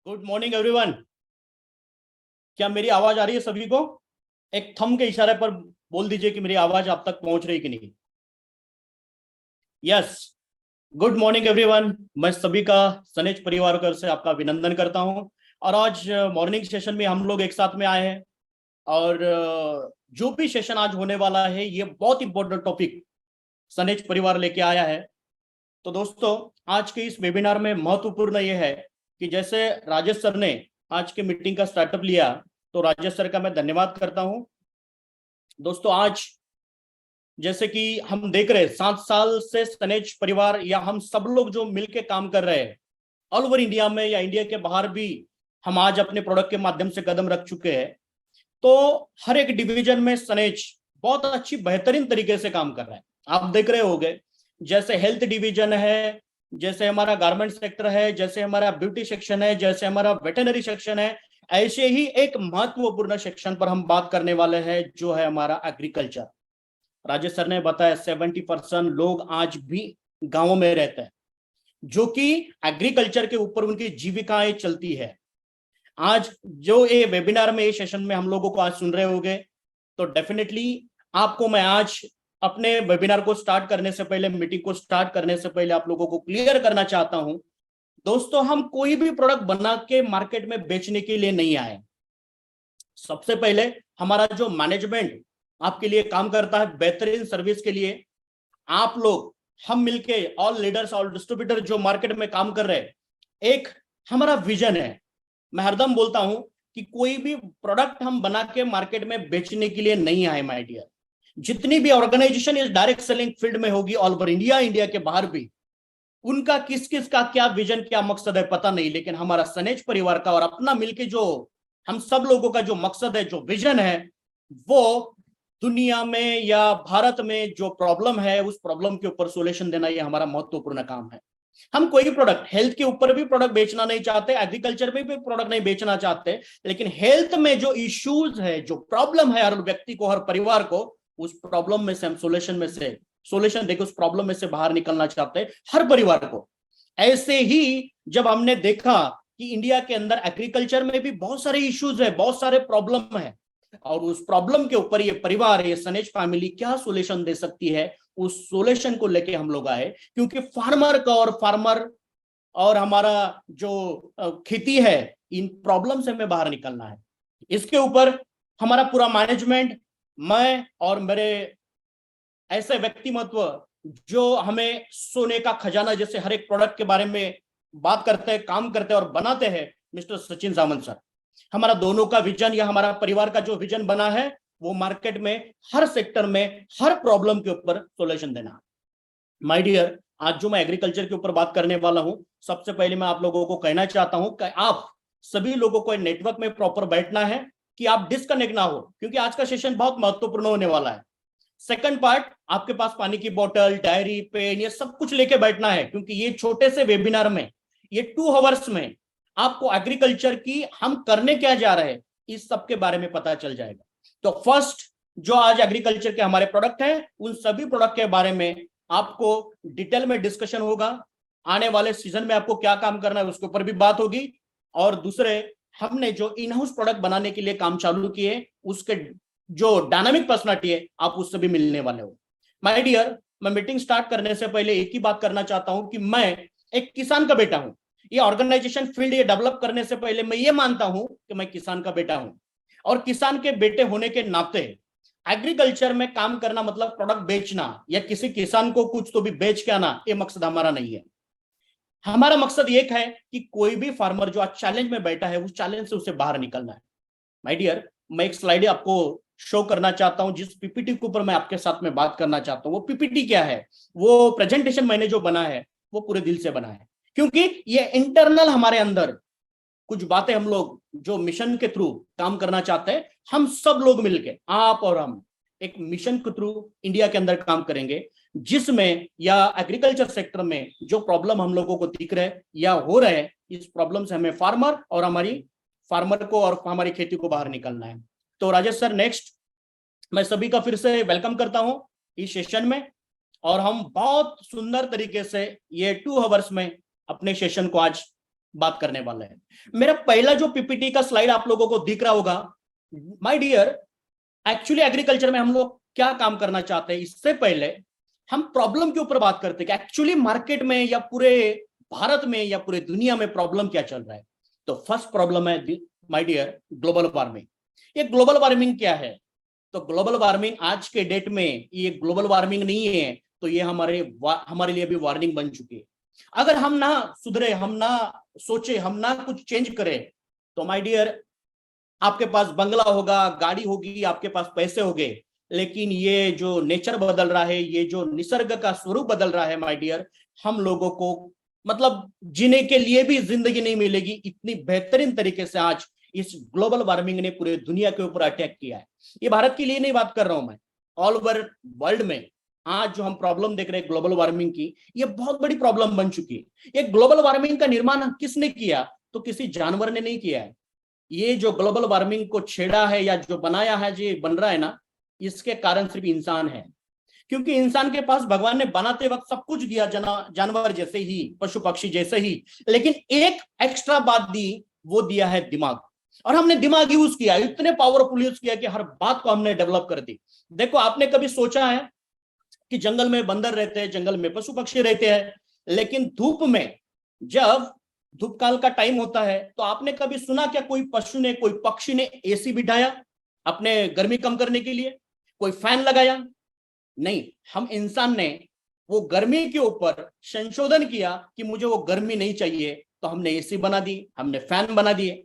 Good morning everyone. क्या मेरी आवाज आ रही है सभी को? एक थंब के इशारे पर बोल दीजिए कि मेरी आवाज आप तक पहुंच रही कि नहीं। यस। Good morning everyone. मैं सभी का सनेज परिवार कर से आपका अभिनंदन करता हूं। और आज मॉर्निंग सेशन में हम लोग एक साथ में आए हैं। और जो भी सेशन आज होने वाला है ये बहुत इंपॉर्टेंट टॉपिक सनेज परिवार लेके आया है। तो दोस्तों, आज के इस वेबिनार में महत्वपूर्ण ये है कि जैसे राजेश सर ने आज के मीटिंग का स्टार्टअप लिया, तो राजेश सर का मैं धन्यवाद करता हूं। दोस्तों, आज जैसे कि हम देख रहे हैं 7 साल से सनेज परिवार या हम सब लोग जो मिलके काम कर रहे हैं ऑल ओवर इंडिया में या इंडिया के बाहर भी, हम आज अपने प्रोडक्ट के माध्यम से कदम रख चुके हैं। तो हर एक डिवीजन में सनेज बहुत अच्छी बेहतरीन तरीके से काम कर रहा है। आप देख रहे होंगे, जैसे हेल्थ डिवीजन है, जैसे हमारा गारमेंट सेक्टर है, जैसे हमारा ब्यूटी सेक्शन है, जैसे हमारा वेटनरी सेक्शन है, ऐसे ही एक महत्वपूर्ण सेक्शन पर हम बात करने वाले हैं जो है हमारा एग्रीकल्चर। राजेश सर ने बताया 70% लोग आज भी गांवों में रहते हैं, जो कि एग्रीकल्चर के ऊपर उनकी जीविकाएं चलती है। आज जो ये वेबिनार में, ये सेशन में हम लोगों को आज सुन रहे होंगे, तो डेफिनेटली आपको मैं आज अपने वेबिनार को स्टार्ट करने से पहले, मीटिंग को स्टार्ट करने से पहले आप लोगों को क्लियर करना चाहता हूं। दोस्तों, हम कोई भी प्रोडक्ट बना के मार्केट में बेचने के लिए नहीं आए। सबसे पहले हमारा जो मैनेजमेंट आपके लिए काम करता है बेहतरीन सर्विस के लिए। आप लोग, हम मिलके, ऑल लीडर्स, ऑल डिस्ट्रीब्यूटर जो मार्केट में काम कर रहे हैं, एक हमारा विजन है। मैं हरदम बोलता हूं कि कोई भी प्रोडक्ट हम बना के मार्केट में बेचने के लिए नहीं आए माय डियर। जितनी भी ऑर्गेनाइजेशन इस डायरेक्ट सेलिंग फील्ड में होगी ऑल ओवर इंडिया, इंडिया के बाहर भी, उनका किस किस का क्या विजन, क्या मकसद है पता नहीं, लेकिन हमारा सनेज परिवार का और अपना मिलके जो हम सब लोगों का जो मकसद है, जो विजन है, वो दुनिया में या भारत में जो प्रॉब्लम है उस प्रॉब्लम के ऊपर सोल्यूशन देना, ये हमारा महत्वपूर्ण काम है। हम कोई भी प्रोडक्ट, हेल्थ के ऊपर भी प्रोडक्ट बेचना नहीं चाहते, एग्रीकल्चर में भी प्रोडक्ट नहीं बेचना चाहते, लेकिन हेल्थ में जो इश्यूज है, जो प्रॉब्लम है हर व्यक्ति को, हर परिवार को, उस प्रॉब्लम में से हम सोल्यूशन देकर उस प्रॉब्लम में से बाहर निकलना चाहते हैं हर परिवार को। ऐसे ही जब हमने देखा कि इंडिया के अंदर एग्रीकल्चर में भी बहुत सारे इश्यूज है, बहुत सारे प्रॉब्लम है, और उस प्रॉब्लम के ऊपर ये परिवार, ये सनेज फैमिली क्या सोल्यूशन दे सकती है, उस सोल्यूशन को लेके हम लोग आए। क्योंकि फार्मर और हमारा जो खेती है, इन प्रॉब्लम से हमें बाहर निकलना है। इसके ऊपर हमारा पूरा मैनेजमेंट, मैं और मेरे ऐसे व्यक्तिमत्व जो हमें सोने का खजाना जैसे हर एक प्रोडक्ट के बारे में बात करते हैं, काम करते हैं और बनाते हैं, मिस्टर सचिन सामंत सर। हमारा दोनों का विजन या हमारा परिवार का जो विजन बना है, वो मार्केट में हर सेक्टर में हर प्रॉब्लम के ऊपर सॉल्यूशन देना। माय डियर, आज जो मैं एग्रीकल्चर के ऊपर बात करने वाला हूं, सबसे पहले मैं आप लोगों को कहना चाहता हूं कि आप सभी लोगों को नेटवर्क में प्रॉपर बैठना है, कि आप डिस्कनेक्ट ना हो, क्योंकि आज का सेशन बहुत महत्वपूर्ण होने वाला है। सेकंड पार्ट, आपके पास पानी की बोतल, डायरी, पेन, ये सब कुछ लेके बैठना है, क्योंकि ये छोटे से वेबिनार में, ये 2 आवर्स में आपको एग्रीकल्चर की हम करने क्या जा रहे हैं इस सब के बारे में पता चल जाएगा। तो फर्स्ट, जो आज एग्रीकल्चर के हमारे प्रोडक्ट हैं, उन सभी प्रोडक्ट के बारे में आपको डिटेल में डिस्कशन होगा। आने वाले सीजन में आपको क्या काम करना है उसके ऊपर भी बात होगी। और दूसरे, हमने जो इन हाउस प्रोडक्ट बनाने के लिए काम चालू किए, उसके जो डायनामिक पर्सनालिटी है, आप उससे भी मिलने वाले हो। माय डियर, मैं मीटिंग स्टार्ट करने से पहले एक ही बात करना चाहता हूं कि मैं एक किसान का बेटा हूं। ये ऑर्गेनाइजेशन फील्ड ये डेवलप करने से पहले मैं ये मानता हूं कि मैं किसान का बेटा हूं, और किसान के बेटे होने के नाते एग्रीकल्चर में काम करना मतलब प्रोडक्ट बेचना या किसी किसान को कुछ तो भी बेच के आना, ये मकसद हमारा नहीं है। हमारा मकसद एक है कि कोई भी फार्मर जो आज चैलेंज में बैठा है, उस चैलेंज से उसे बाहर निकलना है। माय डियर, मैं एक स्लाइड आपको शो करना चाहता हूं, जिस पीपीटी के ऊपर मैं आपके साथ में बात करना चाहता हूं। वो पीपीटी क्या है, वो प्रेजेंटेशन मैंने जो बना है, वो पूरे दिल से बना है, क्योंकि ये इंटरनल हमारे अंदर कुछ बातें हम लोग जो मिशन के थ्रू काम करना चाहते हैं, हम सब लोग मिलके, आप और हम, एक मिशन के थ्रू इंडिया के अंदर काम करेंगे, जिसमें या एग्रीकल्चर सेक्टर में जो प्रॉब्लम हम लोगों को दिख रहे हैं या हो रहे हैं, इस प्रॉब्लम से हमें फार्मर को और हमारी खेती को बाहर निकलना है। तो राजेश सर, नेक्स्ट, मैं सभी का फिर से वेलकम करता हूं इस सेशन में, और हम बहुत सुंदर तरीके से ये 2 आवर्स में अपने सेशन को आज बात करने वाले हैं। मेरा पहला जो पीपीटी का स्लाइड आप लोगों को दिख रहा होगा, माय डियर, एक्चुअली एग्रीकल्चर में हम लोग क्या काम करना चाहते हैं, इससे पहले हम प्रॉब्लम के ऊपर बात करते हैं कि एक्चुअली मार्केट में या पूरे भारत में या पूरे दुनिया में प्रॉब्लम क्या चल रहा है। तो फर्स्ट प्रॉब्लम है माय डियर ग्लोबल वार्मिंग। ये ग्लोबल वार्मिंग क्या है? तो ग्लोबल वार्मिंग आज के डेट में ये ग्लोबल वार्मिंग नहीं है, तो ये हमारे लिए भी वार्निंग बन चुकी है। अगर हम ना सुधरे, हम ना सोचे, हम ना कुछ चेंज करें, तो माय डियर आपके पास बंगला होगा, गाड़ी होगी, आपके पास पैसे होंगे, लेकिन ये जो नेचर बदल रहा है, ये जो निसर्ग का स्वरूप बदल रहा है माय डियर, हम लोगों को मतलब जीने के लिए भी जिंदगी नहीं मिलेगी। इतनी बेहतरीन तरीके से आज इस ग्लोबल वार्मिंग ने पूरे दुनिया के ऊपर अटैक किया है। ये भारत के लिए नहीं बात कर रहा हूं मैं, ऑल ओवर वर्ल्ड में आज जो हम प्रॉब्लम देख रहे हैं ग्लोबल वार्मिंग की, ये बहुत बड़ी प्रॉब्लम बन चुकी है। ये ग्लोबल वार्मिंग का निर्माण किसने किया? तो किसी जानवर ने नहीं किया है। ये जो ग्लोबल वार्मिंग को छेड़ा है या जो बनाया है, जो बन रहा है ना, इसके कारण सिर्फ इंसान है। क्योंकि इंसान के पास भगवान ने बनाते वक्त सब कुछ दिया, जानवर जैसे ही, पशु पक्षी जैसे ही, लेकिन एक एक्स्ट्रा बात दी, वो दिया है दिमाग। और हमने दिमाग यूज किया, इतने पावरफुल यूज किया कि हर बात को हमने डेवलप कर दी। देखो, आपने कभी सोचा है कि जंगल में बंदर रहते हैं, जंगल में पशु पक्षी रहते हैं, लेकिन धूप में जब धूप काल का टाइम होता है, तो आपने कभी सुना क्या कोई पशु ने, कोई पक्षी ने एसी बिठाया अपने गर्मी कम करने के लिए? कोई फैन लगाया? नहीं। हम इंसान ने वो गर्मी के ऊपर संशोधन किया कि मुझे वो गर्मी नहीं चाहिए, तो हमने एसी बना दी, हमने फैन बना दिए।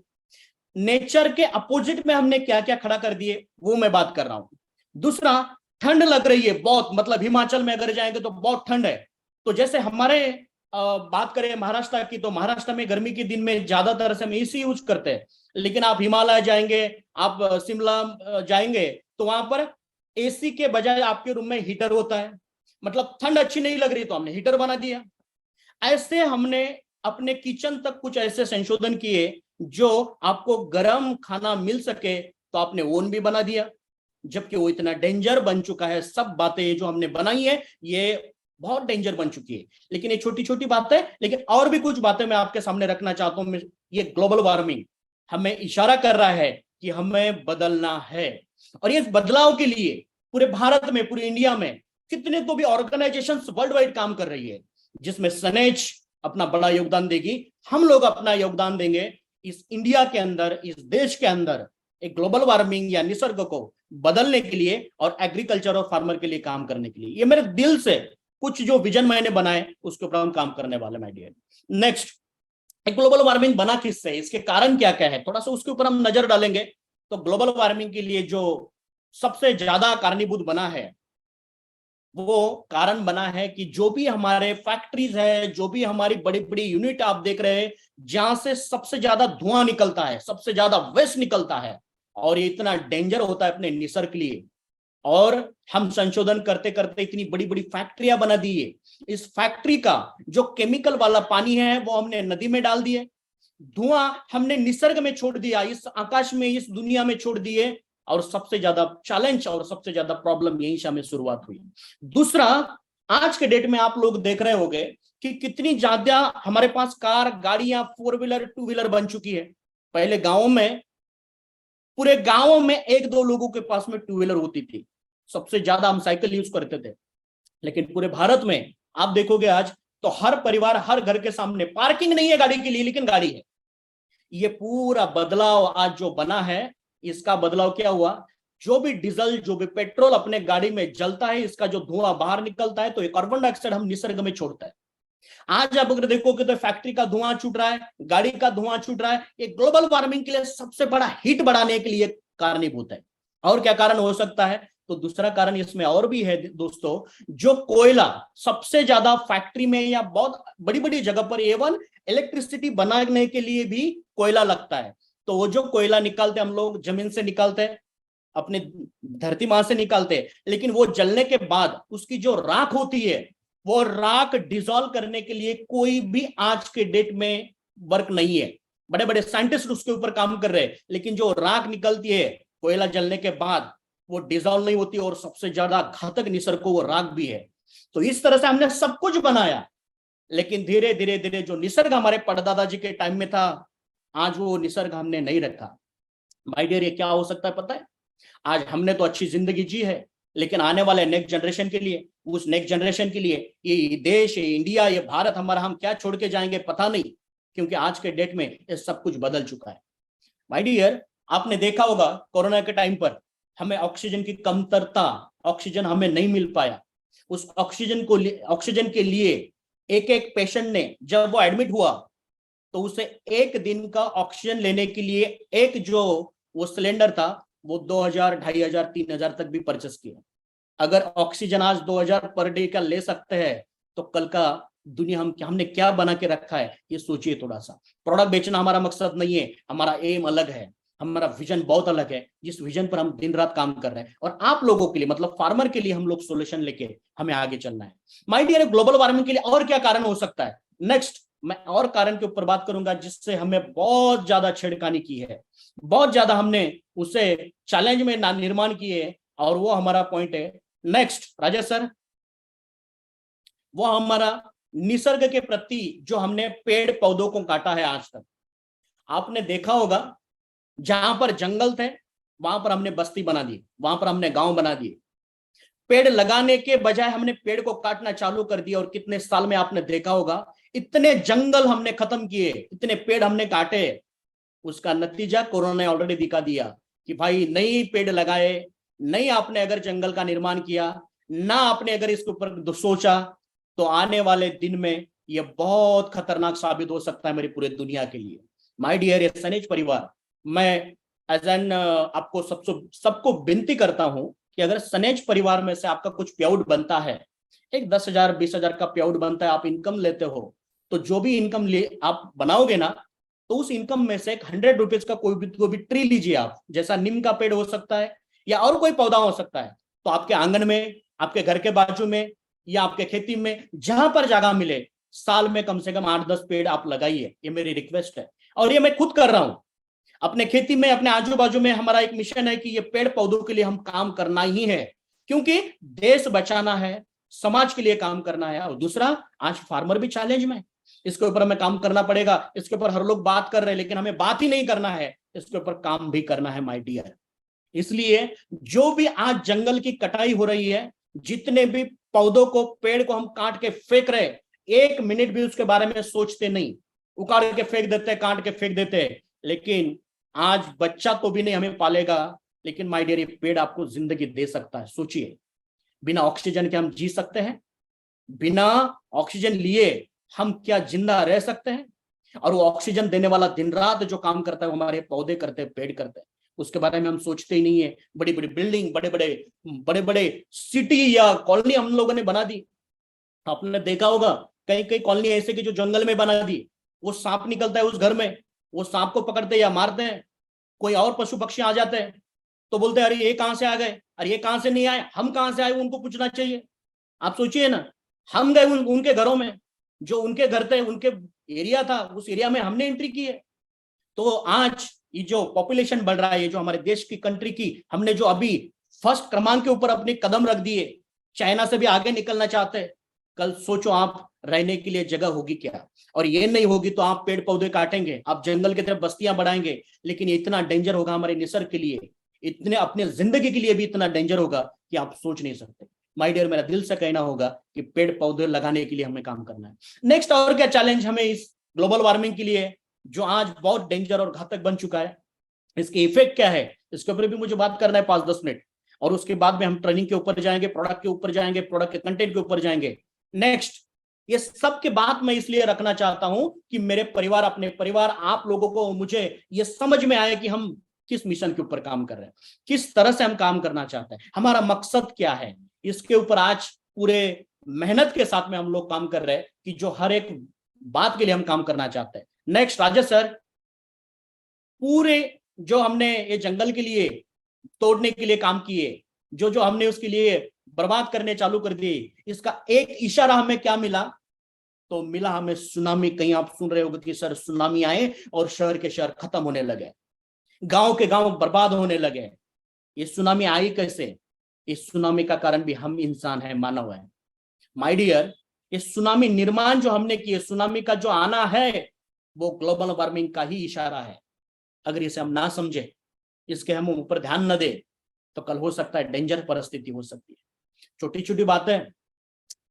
नेचर के अपोजिट में हमने क्या क्या खड़ा कर दिए, वो मैं बात कर रहा हूं। दूसरा, ठंड लग रही है बहुत, मतलब हिमाचल में अगर जाएंगे तो बहुत ठंड है। तो जैसे हमारे बात करें महाराष्ट्र की, तो महाराष्ट्र में गर्मी के दिन में ज्यादातर से हम एसी यूज करते हैं, लेकिन आप हिमालय जाएंगे, आप शिमला जाएंगे, तो वहां पर एसी के बजाय आपके रूम में हीटर होता है। मतलब ठंड अच्छी नहीं लग रही तो हमने हीटर बना दिया। ऐसे हमने अपने किचन तक कुछ ऐसे संशोधन किए जो आपको गर्म खाना मिल सके, तो आपने ओवन भी बना दिया, जबकि वो इतना डेंजर बन चुका है। सब बातें जो हमने बनाई है ये बहुत डेंजर बन चुकी है। लेकिन ये छोटी छोटी बातें, लेकिन और भी कुछ बातें मैं आपके सामने रखना चाहता हूं। ये ग्लोबल वार्मिंग हमें इशारा कर रहा है कि हमें बदलना है। और ये बदलाव के लिए पूरे भारत में, पूरे इंडिया में कितने तो भी ऑर्गेनाइजेशंस वर्ल्ड वाइड काम कर रही है, जिसमें सनेज अपना बड़ा योगदान देगी, हम लोग अपना योगदान देंगे इस इंडिया के अंदर, इस देश के अंदर एक ग्लोबल वार्मिंग या निसर्ग को बदलने के लिए और एग्रीकल्चर और फार्मर के लिए काम करने के लिए। ये मेरे दिल से कुछ जो विजन मैंने बनाए उसके ऊपर हम काम करने वाले my dear. Next, global warming बना किससे, इसके कारण क्या क्या है, थोड़ा सा उसके ऊपर हम नजर डालेंगे। तो ग्लोबल वार्मिंग के लिए जो सबसे ज्यादा कारणीभूत बना है, वो कारण बना है कि जो भी हमारे फैक्ट्रीज है, जो भी हमारी बड़ी बड़ी यूनिट आप देख रहे हैं, जहां से सबसे ज्यादा धुआं निकलता है, सबसे ज्यादा वेस्ट निकलता है, और ये इतना डेंजर होता है अपने निसर्ग के लिए। और हम संशोधन करते करते इतनी बड़ी बड़ी फैक्ट्रियां बना दी है। इस फैक्ट्री का जो केमिकल वाला पानी है वो हमने नदी में डाल दिए, धुआं हमने निसर्ग में छोड़ दिया, इस आकाश में, इस दुनिया में छोड़ दिए। और सबसे ज्यादा चैलेंज और सबसे ज्यादा प्रॉब्लम यहीं से हमें शुरुआत हुई। दूसरा, आज के डेट में आप लोग देख रहे होंगे कि कितनी ज्यादा हमारे पास कार, गाड़ियां, 4 व्हीलर, 2 व्हीलर बन चुकी है। पहले गांवों में, पूरे गांवों में 1-2 लोगों के पास में 2 व्हीलर होती थी, सबसे ज्यादा हम साइकिल यूज करते थे। लेकिन पूरे भारत में आप देखोगे आज तो हर परिवार, हर घर के सामने पार्किंग नहीं है गाड़ी के लिए, लेकिन गाड़ी है। ये पूरा बदलाव आज जो बना है, इसका बदलाव क्या हुआ? जो भी डीजल, जो भी पेट्रोल अपने गाड़ी में जलता है, इसका जो धुआं बाहर निकलता है, तो एक कार्बन डाइऑक्साइड हम निसर्ग में छोड़ता है। आज आप अगर देखोगे तो फैक्ट्री का धुआं छूट रहा है, गाड़ी का धुआं छूट रहा है। ये ग्लोबल वार्मिंग के लिए सबसे बड़ा हीट बढ़ाने के लिए कारणीभूत है। और क्या कारण हो सकता है? तो दूसरा कारण इसमें और भी है दोस्तों, जो कोयला सबसे ज्यादा फैक्ट्री में या बहुत बड़ी बड़ी जगह पर, एवन इलेक्ट्रिसिटी बनाने के लिए भी कोयला लगता है। तो वो जो कोयला निकालते हम लोग, जमीन से निकालते हैं, अपने धरती मां से निकालते हैं, लेकिन वो जलने के बाद उसकी जो राख होती है, वो राख डिसॉल्व करने के लिए कोई भी आज के डेट में वर्क नहीं है। बड़े बड़े साइंटिस्ट उसके ऊपर काम कर रहे हैं, लेकिन जो राख निकलती है कोयला जलने के बाद, वो डिसॉल्व नहीं होती, और सबसे ज्यादा घातक निसर्ग को वो राख भी है। तो इस तरह से हमने सब कुछ बनाया, लेकिन धीरे धीरे धीरे जो निसर्ग हमारे परदादा जी के टाइम में था, आज वो निसर्ग हमने नहीं रखा। माय डियर, ये क्या हो सकता है पता है? आज हमने तो अच्छी जिंदगी जी है, लेकिन आने वाले नेक्स्ट जनरेशन के लिए, उस नेक्स्ट जनरेशन के लिए ये देश, ये इंडिया, ये भारत हमारा, हम क्या छोड़ के जाएंगे पता नहीं, क्योंकि आज के डेट में ये सब कुछ बदल चुका है। माय डियर, आपने देखा होगा कोरोना के टाइम पर हमें ऑक्सीजन की कमतरता, ऑक्सीजन हमें नहीं मिल पाया। उस ऑक्सीजन के लिए एक एक पेशेंट ने, जब वो एडमिट हुआ तो उसे एक दिन का ऑक्सीजन लेने के लिए एक जो वो सिलेंडर था वो 2000, 2500, 3000 तक भी परचेस किया। अगर ऑक्सीजन आज 2000 पर डे का ले सकते हैं तो कल का दुनिया हमने क्या बना के रखा है, ये सोचिए थोड़ा सा। प्रोडक्ट बेचना हमारा मकसद नहीं है, हमारा एम अलग है, हमारा विजन बहुत अलग है, जिस विजन पर हम दिन रात काम कर रहे हैं। और आप लोगों के लिए, मतलब फार्मर के लिए हम लोग सोल्यूशन लेके हमें आगे चलना है। माय डियर, ग्लोबल वार्मिंग के लिए और क्या कारण हो सकता है? नेक्स्ट मैं और कारण के ऊपर बात करूंगा जिससे हमें बहुत ज्यादा छेड़खानी की है, बहुत ज्यादा हमने उसे चैलेंज में निर्माण किए, और वो हमारा पॉइंट है नेक्स्ट राजेश सर, वो हमारा निसर्ग के प्रति जो हमने पेड़ पौधों को काटा है आज तक। आपने देखा होगा जहां पर जंगल थे वहां पर हमने बस्ती बना दी, वहां पर हमने गांव बना दिए। पेड़ लगाने के बजाय हमने पेड़ को काटना चालू कर दिया, और कितने साल में आपने देखा होगा इतने जंगल हमने खत्म किए, इतने पेड़ हमने काटे। उसका नतीजा कोरोना ने ऑलरेडी दिखा दिया कि भाई नहीं पेड़ लगाए, नहीं आपने अगर जंगल का निर्माण किया, ना आपने अगर इसके ऊपर सोचा, तो आने वाले दिन में यह बहुत खतरनाक साबित हो सकता है मेरी पूरे दुनिया के लिए। माय डियर एसएनएच परिवार, मैं एज एन आपको सबको विनती करता हूं कि अगर सनेज परिवार में से आपका कुछ पेआउट बनता है, एक 10,000 20,000 का पेआउट बनता है, आप इनकम लेते हो, तो जो भी इनकम आप बनाओगे ना, तो उस इनकम में से 100 रुपीज का कोई भी ट्री लीजिए आप, जैसा नीम का पेड़ हो सकता है या और कोई पौधा हो सकता है, तो आपके आंगन में, आपके घर के बाजू में या आपके खेती में, जहां पर जगह मिले, साल में कम से कम 8-10 पेड़ आप लगाइए। ये मेरी रिक्वेस्ट है, और ये मैं खुद कर रहा हूं अपने खेती में, अपने आजू बाजू में। हमारा एक मिशन है कि ये पेड़ पौधों के लिए हम काम करना ही है, क्योंकि देश बचाना है, समाज के लिए काम करना है। और दूसरा, आज फार्मर भी चैलेंज में, इसके ऊपर हमें काम करना पड़ेगा। इसके ऊपर हर लोग बात कर रहे हैं, लेकिन हमें बात ही नहीं करना है, इसके ऊपर काम भी करना है माय डियर। इसलिए जो भी आज जंगल की कटाई हो रही है, जितने भी पौधों को, पेड़ को हम काट के फेंक रहे, एक मिनट भी उसके बारे में सोचते नहीं, उखाड़ के फेंक देते, काट के फेंक देते। लेकिन आज बच्चा तो भी नहीं हमें पालेगा, लेकिन माय डियर, ये पेड़ आपको जिंदगी दे सकता है। सोचिए, बिना ऑक्सीजन के हम जी सकते हैं? बिना ऑक्सीजन लिए हम क्या जिंदा रह सकते हैं? और वो ऑक्सीजन देने वाला दिन रात जो काम करता है वो हमारे पौधे करते हैं, पेड़ करते हैं। उसके बारे में हम सोचते ही नहीं है। बड़ी बड़ी बिल्डिंग, बड़े बड़े सिटी या कॉलोनी हम लोगों ने बना दी। आपने देखा होगा कई कई कॉलोनी ऐसे की जो जंगल में बना दी, वो सांप निकलता है उस घर में, वो सांप को पकड़ते या मारते हैं, कोई और पशु पक्षी आ जाते हैं तो बोलते हैं अरे ये कहां से आ गए, अरे ये कहां से नहीं आए, हम कहां से आए, उनको पूछना चाहिए। आप सोचिए ना, हम गए उनके घरों में, जो उनके घर थे, उनके एरिया था, उस एरिया में हमने एंट्री की है। तो आज ये जो पॉपुलेशन बढ़ रहा है, ये जो हमारे देश की कंट्री की, हमने जो अभी फर्स्ट क्रमांक के ऊपर अपने कदम रख दिए, चाइना से भी आगे निकलना चाहते हैं, कल सोचो आप रहने के लिए जगह होगी क्या? और ये नहीं होगी तो आप पेड़ पौधे काटेंगे, आप जंगल की तरफ बस्तियां बढ़ाएंगे, लेकिन ये इतना डेंजर होगा हमारे निसर्ग के लिए, इतने अपने जिंदगी के लिए भी इतना डेंजर होगा कि आप सोच नहीं सकते। माय डियर, मेरा दिल से कहना होगा कि पेड़ पौधे लगाने के लिए हमें काम करना है। नेक्स्ट, और क्या चैलेंज हमें इस ग्लोबल वार्मिंग के लिए, जो आज बहुत डेंजर और घातक बन चुका है, इसके इफेक्ट क्या है, इसके ऊपर भी मुझे बात करना है 5-10 मिनट। और उसके बाद में हम ट्रेनिंग के ऊपर जाएंगे, प्रोडक्ट के ऊपर जाएंगे, प्रोडक्ट के कंटेंट के ऊपर जाएंगे। नेक्स्ट, ये सब के बात मैं इसलिए रखना चाहता हूं कि मेरे परिवार, अपने परिवार, आप लोगों को, मुझे ये समझ में आए कि हम किस मिशन के ऊपर काम कर रहे हैं, किस तरह से हम काम करना चाहते हैं, हमारा मकसद क्या है। इसके ऊपर आज पूरे मेहनत के साथ में हम लोग काम कर रहे हैं कि जो हर एक बात के लिए हम काम करना चाहते हैं। नेक्स्ट राजेश सर, पूरे जो हमने ये जंगल के लिए तोड़ने के लिए काम किए, जो जो हमने उसके लिए बर्बाद करने चालू कर दिए, इसका एक इशारा हमें क्या मिला? तो मिला हमें सुनामी। कहीं आप सुन रहे होगे कि सर सुनामी आए और शहर के शहर खत्म होने लगे, गांव के गांव बर्बाद होने लगे। ये सुनामी आई कैसे? इस सुनामी का कारण भी हम इंसान हैं, मानव हैं। माय डियर, ये सुनामी निर्माण जो हमने किए, सुनामी का जो आना है, वो ग्लोबल वार्मिंग का ही इशारा है। अगर इसे हम ना समझे, इसके हम ऊपर ध्यान न दे, तो कल हो सकता है डेंजर परिस्थिति हो सकती है। छोटी छोटी बातें,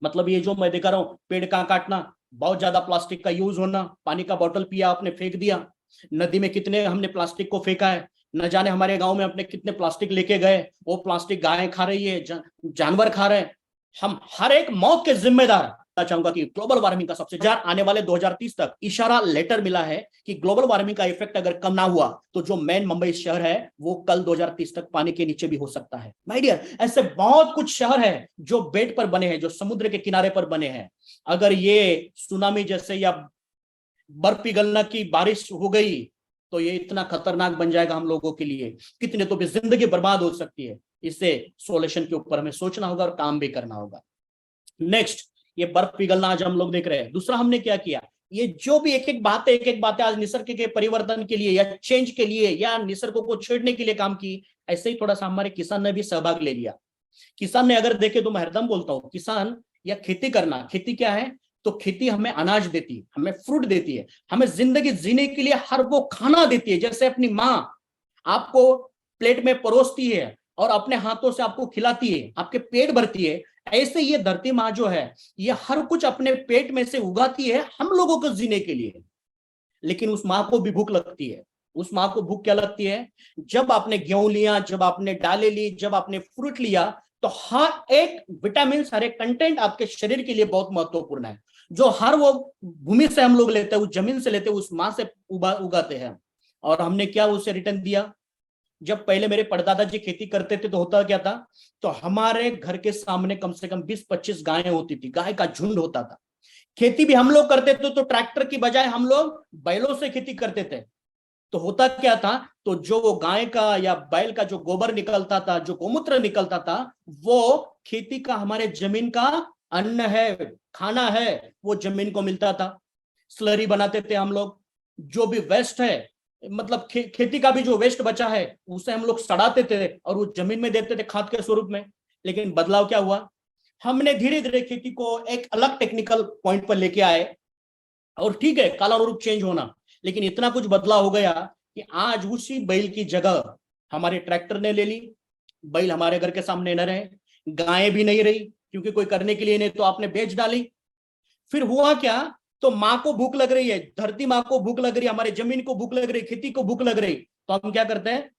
मतलब ये जो मैं देख रहा हूँ, पेड़ का काटना, बहुत ज्यादा प्लास्टिक का यूज होना, पानी का बोतल पिया आपने फेंक दिया, नदी में कितने हमने प्लास्टिक को फेंका है, न जाने हमारे गांव में अपने कितने प्लास्टिक लेके गए, वो प्लास्टिक गाय खा रही है, जानवर खा रहे हैं। हम हर एक मौत के जिम्मेदार। चाहूंगा कि ग्लोबल वार्मिंग का सबसे ज्यादा आने वाले 2030 तक इशारा लेटर मिला है कि ग्लोबल वार्मिंग का इफेक्ट अगर कम ना हुआ तो जो मेन मुंबई शहर है वो कल 2030 तक पानी के नीचे भी हो सकता है। माय डियर, ऐसे बहुत कुछ शहर है जो बेट पर बने हैं, जो समुद्र के किनारे पर बने हैं। अगर ये सुनामी जैसे या बर्फ पिघलना की बारिश हो गई तो ये इतना खतरनाक बन जाएगा हम लोगों के लिए, कितने तो भी जिंदगी बर्बाद हो सकती है। इससे सोल्यूशन के ऊपर हमें सोचना होगा और काम भी करना होगा। नेक्स्ट, ये बर्फ पिघलना आज हम लोग देख रहे हैं। दूसरा हमने क्या किया, ये जो भी एक एक बातें आज निसर्ग के परिवर्तन के लिए या चेंज के लिए या निसर्ग को छेड़ने के लिए काम की, ऐसे ही थोड़ा सा हमारे किसान ने भी सहभाग ले लिया। किसान ने अगर देखे तो मैं हरदम बोलता हूँ, किसान या खेती करना, खेती क्या है, तो खेती हमें अनाज देती है, हमें फ्रूट देती है, हमें जिंदगी जीने के लिए हर वो खाना देती है। जैसे अपनी माँ आपको प्लेट में परोसती है और अपने हाथों से आपको खिलाती है, आपके पेट भरती है, ऐसे ये धरती माँ जो है ये हर कुछ अपने पेट में से उगाती है हम लोगों को जीने के लिए। लेकिन उस माँ को भी भूख लगती है। उस माँ को भूख क्या लगती है, जब आपने गेहूं लिया, जब आपने दालें ली, जब आपने फ्रूट लिया, तो हर एक विटामिन, हर एक कंटेंट आपके शरीर के लिए बहुत महत्वपूर्ण है, जो हर वो भूमि से हम लोग लेते हैं, उस जमीन से लेते हैं, उस माँ से उगाते हैं। और हमने क्या उसे रिटर्न दिया। जब पहले मेरे परदादा जी खेती करते थे तो होता क्या था, तो हमारे घर के सामने कम से कम 20-25 गायें होती थी, गाय का झुंड होता था। खेती भी हम लोग करते थे तो ट्रैक्टर की बजाय हम लोग बैलों से खेती करते थे। तो होता क्या था, तो जो वो गाय का या बैल का जो गोबर निकलता था, जो गोमूत्र निकलता था, वो खेती का हमारे जमीन का अन्न है, खाना है, वो जमीन को मिलता था। स्लरी बनाते थे हम लोग, जो भी वेस्ट है, मतलब खेती का भी जो वेस्ट बचा है उसे हम लोग सड़ाते थे और वो जमीन में देते थे खाद के स्वरूप में। लेकिन बदलाव क्या हुआ, हमने धीरे धीरे खेती को एक अलग टेक्निकल पॉइंट पर लेके आए। और ठीक है, कालानुरूप चेंज होना, लेकिन इतना कुछ बदलाव हो गया कि आज उसी बैल की जगह हमारे ट्रैक्टर ने ले ली। बैल हमारे घर के सामने न रहे, गायें भी नहीं रही, क्योंकि कोई करने के लिए नहीं, तो आपने बेच डाली। फिर हुआ क्या, तो माँ को भूख लग रही है, धरती माँ को भूख लग रही है, हमारे जमीन को भूख लग रही, खेती को भूख लग रही, तो हम क्या करते हैं,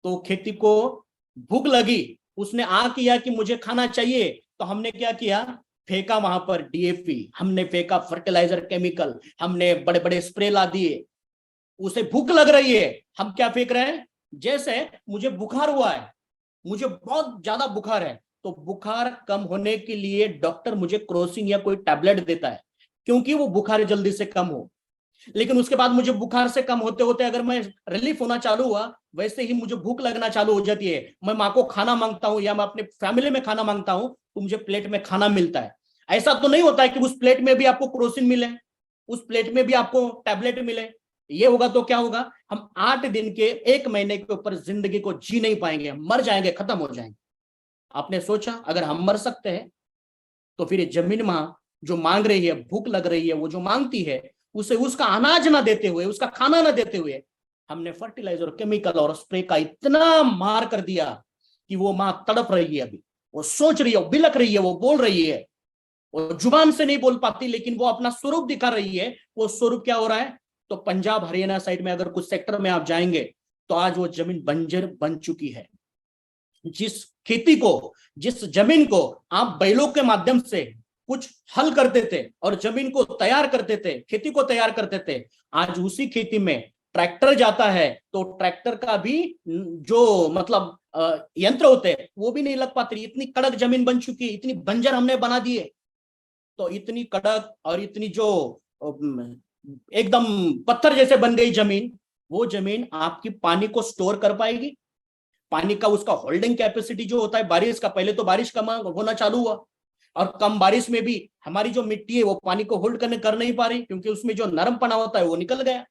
तो खेती को भूख लगी, उसने किया कि मुझे खाना चाहिए, तो हमने क्या किया, फेंका वहां पर डीएपी, हमने फेंका फर्टिलाइजर, केमिकल, हमने बड़े बड़े स्प्रे ला दिए। उसे भूख लग रही है, हम क्या फेंक रहे हैं, जैसे मुझे बुखार हुआ है, मुझे बहुत ज्यादा बुखार है, तो बुखार कम होने के लिए डॉक्टर मुझे क्रोसिन या कोई टैबलेट देता है, क्योंकि वो बुखार जल्दी से कम हो। लेकिन उसके बाद मुझे बुखार से कम होते होते अगर मैं रिलीफ होना चालू हुआ, वैसे ही मुझे भूख लगना चालू हो जाती है, मैं माँ को खाना मांगता हूं या मैं अपने फैमिली में खाना मांगता हूं, तो मुझे प्लेट में खाना मिलता है। ऐसा तो नहीं होता है कि उस प्लेट में भी आपको क्रोसिन मिले, उस प्लेट में भी आपको टैबलेट मिले। ये होगा तो क्या होगा, हम 8 दिन के 1 महीने के ऊपर जिंदगी को जी नहीं पाएंगे, मर जाएंगे, खत्म हो जाएंगे। आपने सोचा अगर हम मर सकते हैं, तो फिर ये जमीन माँ जो मांग रही है, भूख लग रही है, वो जो मांगती है, उसे उसका अनाज ना देते हुए, उसका खाना ना देते हुए, हमने फर्टिलाइजर, केमिकल और स्प्रे का इतना मार कर दिया कि वो माँ तड़प रही है। अभी वो सोच रही है, वो बिलक रही है, वो बोल रही है, वो जुबान से नहीं बोल पाती, लेकिन वो अपना स्वरूप दिखा रही है। वो स्वरूप क्या हो रहा है, तो पंजाब हरियाणा साइड में अगर कुछ सेक्टर में आप जाएंगे तो आज वो जमीन बंजर बन चुकी है। जिस खेती को, जिस जमीन को आप बैलों के माध्यम से कुछ हल करते थे और जमीन को तैयार करते थे, खेती को तैयार करते थे, आज उसी खेती में ट्रैक्टर जाता है तो ट्रैक्टर का भी जो मतलब यंत्र होते हैं वो भी नहीं लग पाते। इतनी कड़क जमीन बन चुकी है, इतनी बंजर हमने बना दी है। तो इतनी कड़क और इतनी जो एकदम पत्थर जैसे बन गई जमीन, वो जमीन आपकी पानी को स्टोर कर पाएगी? पानी का उसका होल्डिंग कैपेसिटी जो होता है बारिश का, पहले तो बारिश कम होना चालू हुआ और कम बारिश में भी हमारी जो मिट्टी है वो पानी को होल्ड कर नहीं पा रही, क्योंकि उसमें जो नरमपना होता है वो निकल गया।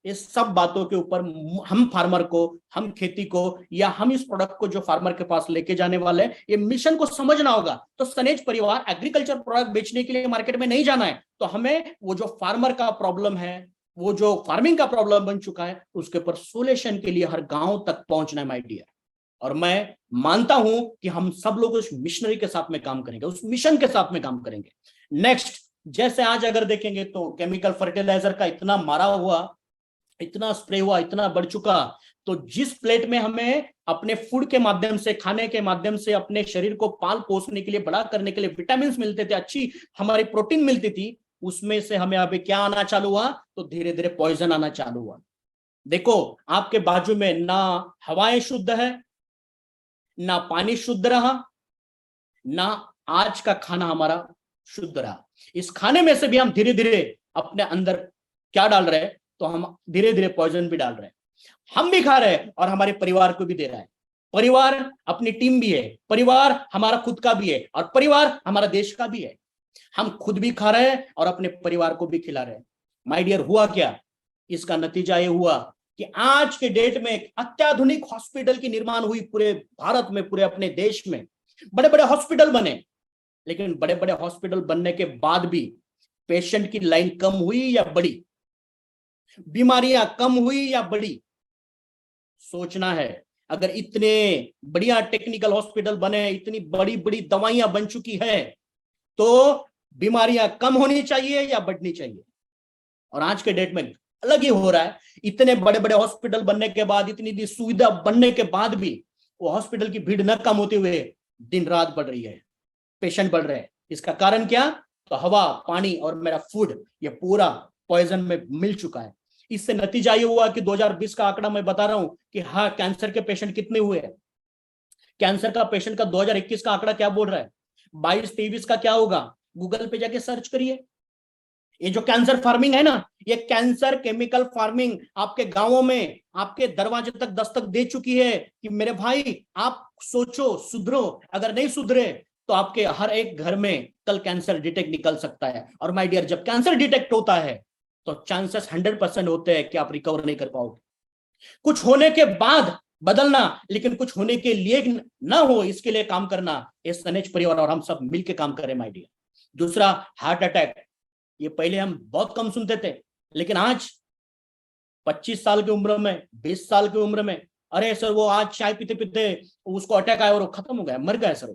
इस सब बातों के ऊपर हम फार्मर को, हम खेती को, या हम इस प्रोडक्ट को जो फार्मर के पास लेके जाने वाले हैं, ये मिशन को समझना होगा। तो सनेज परिवार एग्रीकल्चर प्रोडक्ट बेचने के लिए मार्केट में नहीं जाना है, तो हमें वो जो फार्मर का प्रॉब्लम है, वो जो फार्मिंग का प्रॉब्लम बन चुका है, उसके ऊपर सोल्यूशन के लिए हर गांव तक पहुंचना है माय डियर। और मैं मानता हूं कि हम सब लोग उस मिशनरी के साथ में काम करेंगे, उस मिशन के साथ में काम करेंगे। नेक्स्ट, जैसे आज अगर देखेंगे तो केमिकल फर्टिलाइजर का इतना मारा हुआ, इतना स्प्रे हुआ, इतना बढ़ चुका, तो जिस प्लेट में हमें अपने फूड के माध्यम से, खाने के माध्यम से अपने शरीर को पाल पोसने के लिए, बड़ा करने के लिए विटामिन मिलते थे, अच्छी हमारी प्रोटीन मिलती थी, उसमें से हमें अभी क्या आना चालू हुआ, तो धीरे धीरे पॉइजन आना चालू हुआ। देखो, आपके बाजू में ना हवाएं शुद्ध है, ना पानी शुद्ध रहा, ना आज का खाना हमारा शुद्ध रहा। इस खाने में से भी हम धीरे धीरे अपने अंदर क्या डाल रहे हैं, तो हम धीरे धीरे पॉइजन भी डाल रहे हैं। हम भी खा रहे हैं और हमारे परिवार को भी दे रहा है। परिवार अपनी टीम भी है, परिवार हमारा खुद का भी है, और परिवार हमारा देश का भी है। हम खुद भी खा रहे हैं और अपने परिवार को भी खिला रहे हैं। माय डियर, हुआ क्या? इसका नतीजा ये हुआ कि आज के डेट में अत्याधुनिक हॉस्पिटल की निर्माण हुई पूरे भारत में, पूरे अपने देश में बड़े बड़े हॉस्पिटल बने। लेकिन बड़े बड़े हॉस्पिटल बनने के बाद भी पेशेंट की लाइन कम हुई या बढ़ी? बीमारियां कम हुई या बढ़ी? सोचना है। अगर इतने बढ़िया टेक्निकल हॉस्पिटल बने, इतनी बड़ी बड़ी दवाइयां बन चुकी है, तो बीमारियां कम होनी चाहिए या बढ़नी चाहिए? और आज के डेट में अलग ही हो रहा है। इतने बड़े बड़े हॉस्पिटल बनने के बाद, इतनी सुविधा बनने के बाद भी वो हॉस्पिटल की भीड़ न कम होते हुए दिन रात बढ़ रही है, पेशेंट बढ़ रहे हैं। इसका कारण क्या? तो हवा, पानी और मेरा फूड, ये पूरा पॉइजन में मिल चुका है। इससे नतीजा ये हुआ कि 2020 का आंकड़ा मैं बता रहा हूं कि हाँ, कैंसर के पेशेंट कितने हुए हैं। कैंसर का पेशेंट का 2021 का आंकड़ा क्या बोल रहा है, 22-23 का क्या होगा, गूगल पे जाके सर्च करिए। ये जो कैंसर फार्मिंग है ना, ये कैंसर केमिकल फार्मिंग आपके गांवों में, आपके दरवाजे तक दस्तक दे चुकी है कि मेरे भाई आप सोचो, सुधरो। अगर नहीं सुधरे तो आपके हर एक घर में कल कैंसर डिटेक्ट निकल सकता है। और माय डियर, जब कैंसर डिटेक्ट होता है तो चांसेस 100% होते हैं कि आप रिकवर नहीं कर पाओगे। कुछ होने के बाद बदलना, लेकिन कुछ होने के लिए ना हो, इसके लिए काम करना, ये सनेज परिवार और हम सब मिलकर काम करें माय डियर। दूसरा, हार्ट अटैक। ये पहले हम बहुत कम सुनते थे, लेकिन आज 25 साल की उम्र में, 20 साल की उम्र में, अरे सर वो आज चाय पीते पीते उसको अटैक आया और वो खत्म हो गया, मर गया सर।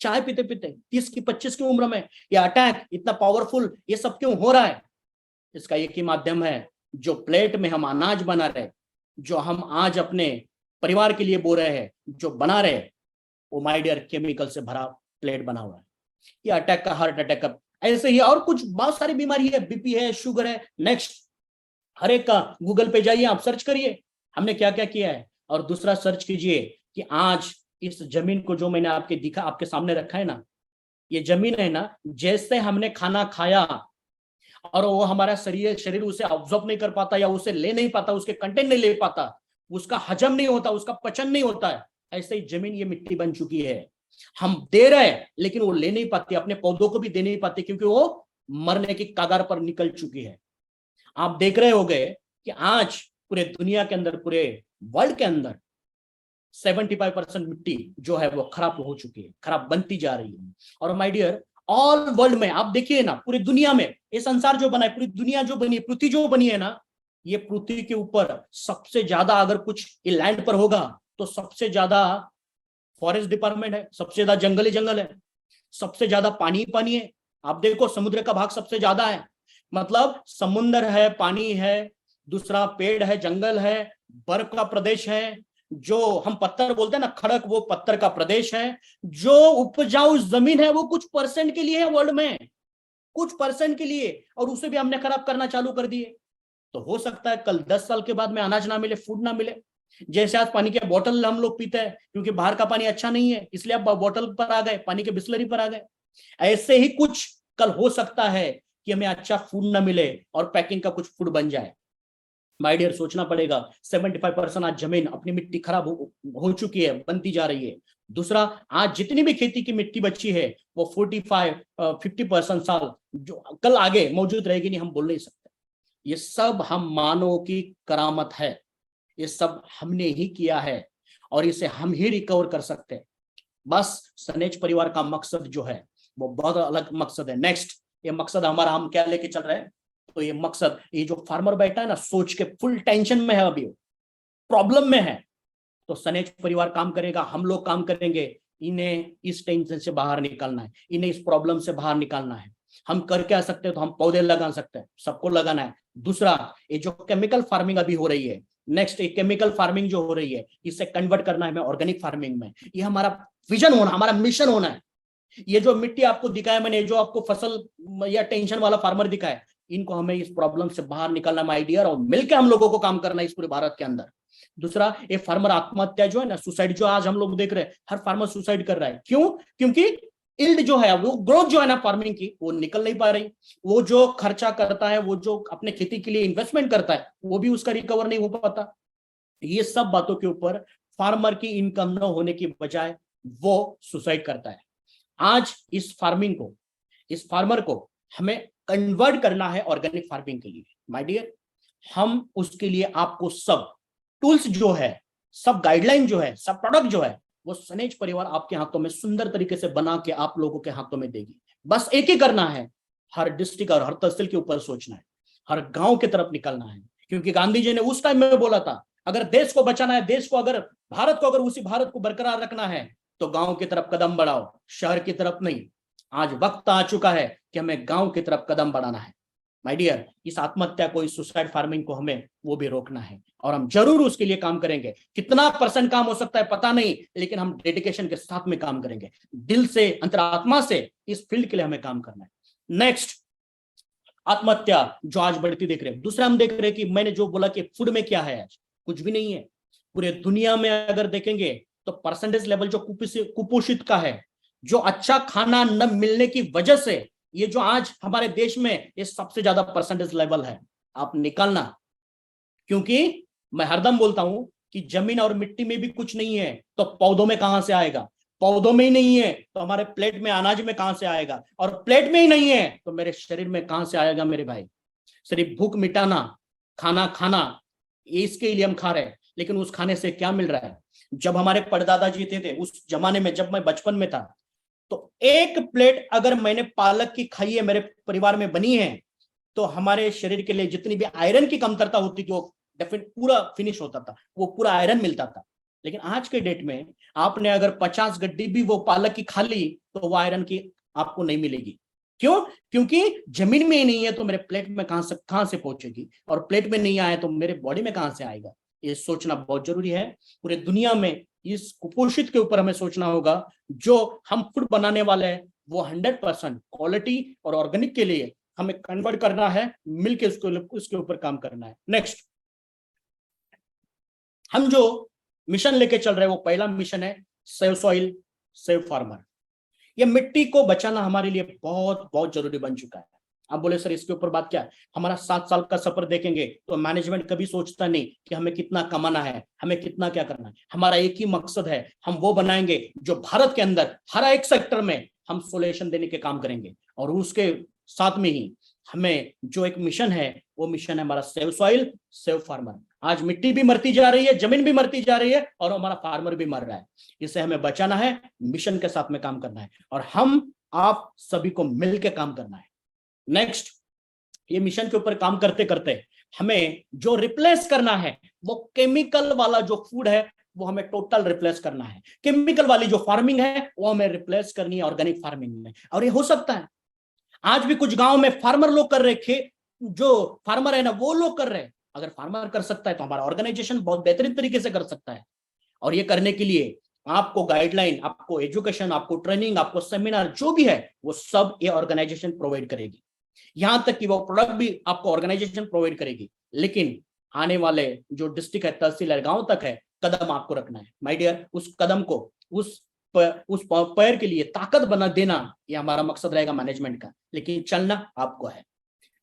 चाय पीते पीते 30 की 25 की उम्र में ये अटैक इतना पावरफुल, ये सब क्यों हो रहा है? इसका एक ही माध्यम है, जो प्लेट में हम अनाज बना रहे, जो हम आज अपने परिवार के लिए बो रहे हैं, जो बना रहे, वो माय डियर केमिकल से भरा प्लेट बना हुआ है। ये अटैक का, हार्ट अटैक का, ऐसे ही और कुछ बहुत सारी बीमारी है, बीपी है, शुगर है, नेक्स्ट हर एक का गूगल पे जाइए, आप सर्च करिए हमने क्या क्या किया है। और दूसरा सर्च कीजिए कि आज इस जमीन को जो मैंने आपके सामने रखा है ना, ये जमीन है ना, जैसे हमने खाना खाया और वो हमारा शरीर उसे ऑब्जॉर्ब नहीं कर पाता, या उसे ले नहीं पाता, उसके कंटेंट नहीं ले पाता, उसका हजम नहीं होता, उसका पचन नहीं होता है, ऐसे ही जमीन ये मिट्टी बन चुकी है। हम दे रहे हैं लेकिन वो ले नहीं पाती, अपने पौधों को भी दे नहीं पाती, क्योंकि वो मरने की कगार पर निकल चुकी है। आप देख रहे होंगे कि आज पूरे दुनिया के अंदर, पूरे वर्ल्ड के अंदर 75% मिट्टी जो है वो खराब हो चुकी है, खराब बनती जा रही है। और माय डियर, ऑल वर्ल्ड में आप देखिए ना, पूरी दुनिया में ये संसार जो बना है, पूरी दुनिया जो बनी है, पृथ्वी जो बनी है ना, ये पृथ्वी के ऊपर सबसे ज्यादा अगर कुछ ये लैंड पर होगा तो सबसे ज्यादा फॉरेस्ट डिपार्टमेंट है, सबसे ज्यादा जंगल है, सबसे ज्यादा पानी पानी है। आप देखो, समुद्र का भाग सबसे ज्यादा है, मतलब समुद्र है, पानी है, दूसरा पेड़ है, जंगल है, बर्फ का प्रदेश है, जो हम पत्थर बोलते हैं ना, खड़क, वो पत्थर का प्रदेश है। जो उपजाऊ जमीन है वो कुछ परसेंट के लिए है वर्ल्ड में, कुछ परसेंट के लिए, और उसे भी हमने खराब करना चालू कर दिए। तो हो सकता है कल 10 साल के बाद में अनाज ना मिले, फूड ना मिले। जैसे आज पानी के बोतल हम लोग पीते हैं, क्योंकि बाहर का पानी अच्छा नहीं है, इसलिए आप बोतल पर आ गए, पानी के बिस्लरी पर आ गए। ऐसे ही कुछ कल हो सकता है कि हमें अच्छा फूड ना मिले और पैकिंग का कुछ फूड बन जाए। माय डियर, सोचना पड़ेगा। 75% आज जमीन, अपनी मिट्टी खराब हो चुकी है, बनती जा रही है। दूसरा, आज जितनी भी खेती की मिट्टी बची है वो 45-50% साल जो कल आगे मौजूद रहेगी नहीं, हम बोल नहीं सकते। ये सब हम मानव की करामत है, ये सब हमने ही किया है और इसे हम ही रिकवर कर सकते हैं। बस सनेज परिवार का मकसद जो है वो बहुत अलग मकसद है। नेक्स्ट, ये मकसद हमारा, हम क्या लेके चल रहे हैं, तो ये मकसद, ये जो फार्मर बैठा है ना सोच के, फुल टेंशन में है, अभी प्रॉब्लम में है, तो सनेज परिवार काम करेगा, हम लोग काम करेंगे, इन्हें इस टेंशन से बाहर निकालना है, इन्हें इस प्रॉब्लम से बाहर निकालना है। हम कर क्या सकते हैं, तो हम पौधे लगा सकते हैं, सबको लगाना है। दूसरा, ये जो केमिकल फार्मिंग अभी हो रही है, नेक्स्ट ये केमिकल फार्मिंग जो हो रही है, इसे कन्वर्ट करना है हमें ऑर्गेनिक फार्मिंग में। ये हमारा विजन होना, हमारा मिशन होना है। ये जो मिट्टी आपको दिखाया मैंने, जो आपको फसल या टेंशन वाला फार्मर दिखाया, इनको हमें इस प्रॉब्लम से बाहर निकालना है आइडिया, और मिलकर हम लोगों को काम करना है इस पूरे भारत के अंदर। दूसरा, ये फार्मर आत्महत्या जो है ना, सुसाइड जो आज हम लोग देख रहे हैं, हर फार्मर सुसाइड कर रहा है। क्यों? क्योंकि इल्ड जो है, वो ग्रोथ जो है ना फार्मिंग की, वो निकल नहीं पा रही। वो जो खर्चा करता है, वो जो अपने खेती के लिए इन्वेस्टमेंट करता है, वो भी उसका रिकवर नहीं हो पाता। ये सब बातों के ऊपर फार्मर की इनकम न होने की बजाय वो सुसाइड करता है। आज इस फार्मिंग को, इस फार्मर को हमें कन्वर्ट करना है ऑर्गेनिक फार्मिंग के लिए। माय डियर, हम उसके लिए आपको सब टूल्स जो है, सब गाइडलाइन जो है, सब प्रोडक्ट जो है, वो सनेज परिवार आपके हाथों में सुंदर तरीके से बना के आप लोगों के हाथों में देगी। बस एक ही करना है, हर डिस्ट्रिक्ट और हर तहसील के ऊपर सोचना है, हर गांव की तरफ निकलना है। क्योंकि गांधी जी ने उस टाइम में बोला था, अगर देश को बचाना है, देश को अगर, भारत को अगर, उसी भारत को बरकरार रखना है, तो गांव की तरफ कदम बढ़ाओ, शहर की तरफ नहीं। आज वक्त आ चुका है कि हमें गांव की तरफ कदम बढ़ाना है। माय डियर, इस आत्महत्या को, इस सुसाइड फार्मिंग को हमें वो भी रोकना है, और हम जरूर उसके लिए काम करेंगे। कितना % काम हो सकता है पता नहीं, लेकिन हम डेडिकेशन के साथ में काम करेंगे, दिल से, अंतरात्मा से इस फील्ड के लिए हमें काम करना है। नेक्स्ट, आत्महत्या जो आज बढ़ती देख रहे हैं। दूसरा, हम देख रहे हैं कि मैंने जो बोला कि फूड में क्या है, आज कुछ भी नहीं है। पूरे दुनिया में अगर देखेंगे तो परसेंटेज लेवल जो कुपोषित का है, जो अच्छा खाना न मिलने की वजह से, ये जो आज हमारे देश में ये सबसे ज्यादा परसेंटेज लेवल है, आप निकालना। क्योंकि मैं हरदम बोलता हूं कि जमीन और मिट्टी में भी कुछ नहीं है, तो पौधों में कहां से आएगा? पौधों में ही नहीं है तो हमारे प्लेट में, अनाज में कहां से आएगा? और प्लेट में ही नहीं है तो मेरे शरीर में कहां से आएगा मेरे भाई? सिर्फ भूख मिटाना, खाना खाना, इसके लिए हम खा रहे हैं, लेकिन उस खाने से क्या मिल रहा है? जब हमारे परदादा जी थे उस जमाने में, जब मैं बचपन में था, तो एक प्लेट अगर मैंने पालक की खाई है, मेरे परिवार में बनी है, तो हमारे शरीर के लिए जितनी भी आयरन की कमतरता होती थी, वो डेफिनेट पूरा फिनिश होता था, वो पूरा आयरन मिलता था। लेकिन आज के डेट में आपने अगर 50 गड्डी भी वो पालक की खा ली, तो वो आयरन की आपको नहीं मिलेगी। क्यों? क्योंकि जमीन में ही नहीं है तो मेरे प्लेट में कहां से पहुंचेगी, और प्लेट में नहीं आए तो मेरे बॉडी में कहां से आएगा? ये सोचना बहुत जरूरी है। पूरे दुनिया में इस कुपोषित के ऊपर हमें सोचना होगा। जो हम फूड बनाने वाले हैं वो 100% क्वालिटी और ऑर्गेनिक के लिए हमें कन्वर्ट करना है, मिलके उसके ऊपर काम करना है। नेक्स्ट, हम जो मिशन लेके चल रहे हैं वो पहला मिशन है सेव सॉइल सेव फार्मर। ये मिट्टी को बचाना हमारे लिए बहुत बहुत जरूरी बन चुका है। आप बोले सर इसके ऊपर बात क्या है? हमारा 7 साल का सफर देखेंगे तो मैनेजमेंट कभी सोचता नहीं कि हमें कितना कमाना है, हमें कितना क्या करना है। हमारा एक ही मकसद है, हम वो बनाएंगे जो भारत के अंदर हर एक सेक्टर में हम सोल्यूशन देने के काम करेंगे। और उसके साथ में ही हमें जो एक मिशन है, वो मिशन है हमारा सेव सॉइल सेव फार्मर। आज मिट्टी भी मरती जा रही है, जमीन भी मरती जा रही है, और हमारा फार्मर भी मर रहा है। इसे हमें बचाना है, मिशन के साथ में काम करना है, और हम आप सभी को मिलकर काम करना है। नेक्स्ट, ये मिशन के ऊपर काम करते करते हमें जो रिप्लेस करना है, वो केमिकल वाला जो फूड है वो हमें टोटल रिप्लेस करना है। केमिकल वाली जो फार्मिंग है वो हमें रिप्लेस करनी है ऑर्गेनिक फार्मिंग में। और ये हो सकता है, आज भी कुछ गांव में फार्मर लोग कर रहे, जो फार्मर है ना वो लोग कर रहे हैं। अगर फार्मर कर सकता है तो हमारा ऑर्गेनाइजेशन बहुत बेहतरीन तरीके से कर सकता है। और ये करने के लिए आपको गाइडलाइन, आपको एजुकेशन, आपको ट्रेनिंग, आपको सेमिनार जो भी है वो सब ये ऑर्गेनाइजेशन प्रोवाइड करेगी। यहां तक कि वो प्रोडक्ट भी आपको ऑर्गेनाइजेशन प्रोवाइड करेगी। लेकिन आने वाले जो डिस्ट्रिक्ट है, तहसील है, गांव तक है, कदम आपको रखना है माय डियर। उस कदम को, उस पैर के लिए ताकत बना देना, ये हमारा मकसद रहेगा मैनेजमेंट का, लेकिन चलना आपको है।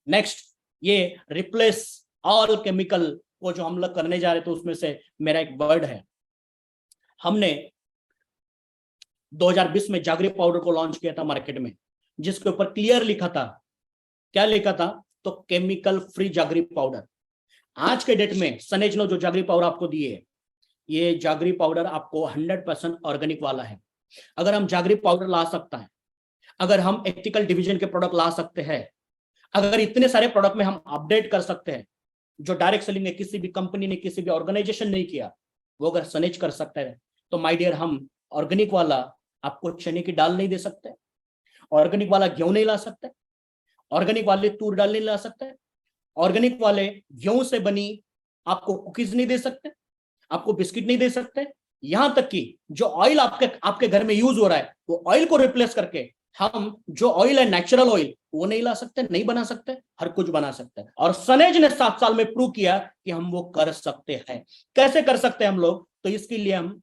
नेक्स्ट, ये रिप्लेस ऑल केमिकल को जो हम लोग करने जा रहे थे, उसमें से मेरा एक वर्ड है, हमने 2020 में जागरी पाउडर को लॉन्च किया था मार्केट में, जिसके ऊपर क्लियर लिखा था, क्या लिखा था तो केमिकल फ्री जागरी पाउडर। आज के डेट में सनेज ने जो जागरी पाउडर आपको दिए है, ये जागरी पाउडर आपको 100% ऑर्गेनिक वाला है। अगर हम जागरी पाउडर ला सकता है, अगर हम एथिकल डिवीजन के प्रोडक्ट ला सकते हैं, अगर इतने सारे प्रोडक्ट में हम अपडेट कर सकते हैं जो डायरेक्ट सेलिंग ने किसी भी कंपनी ने, किसी भी ऑर्गेनाइजेशन नहीं किया, वो अगर सनेज कर सकते हैं, तो माय डियर हम ऑर्गेनिक वाला आपको चने की दाल नहीं दे सकते, ऑर्गेनिक वाला गेहूं नहीं ला सकते, ऑर्गेनिक वाले तूर दाल नहीं ला सकते, ऑर्गेनिक वाले गेहूं से बनी आपको कुकीज नहीं दे सकते, आपको बिस्किट नहीं दे सकते। यहां तक कि जो ऑयल आपके आपके घर में यूज हो रहा है, वो ऑयल को रिप्लेस करके हम जो ऑयल है नेचुरल ऑयल, वो नहीं ला सकते, नहीं बना सकते, हर कुछ बना सकते हैं। और सनेज ने 7 साल में प्रूव किया कि हम वो कर सकते हैं। कैसे कर सकते हैं हम लोग? तो इसके लिए हम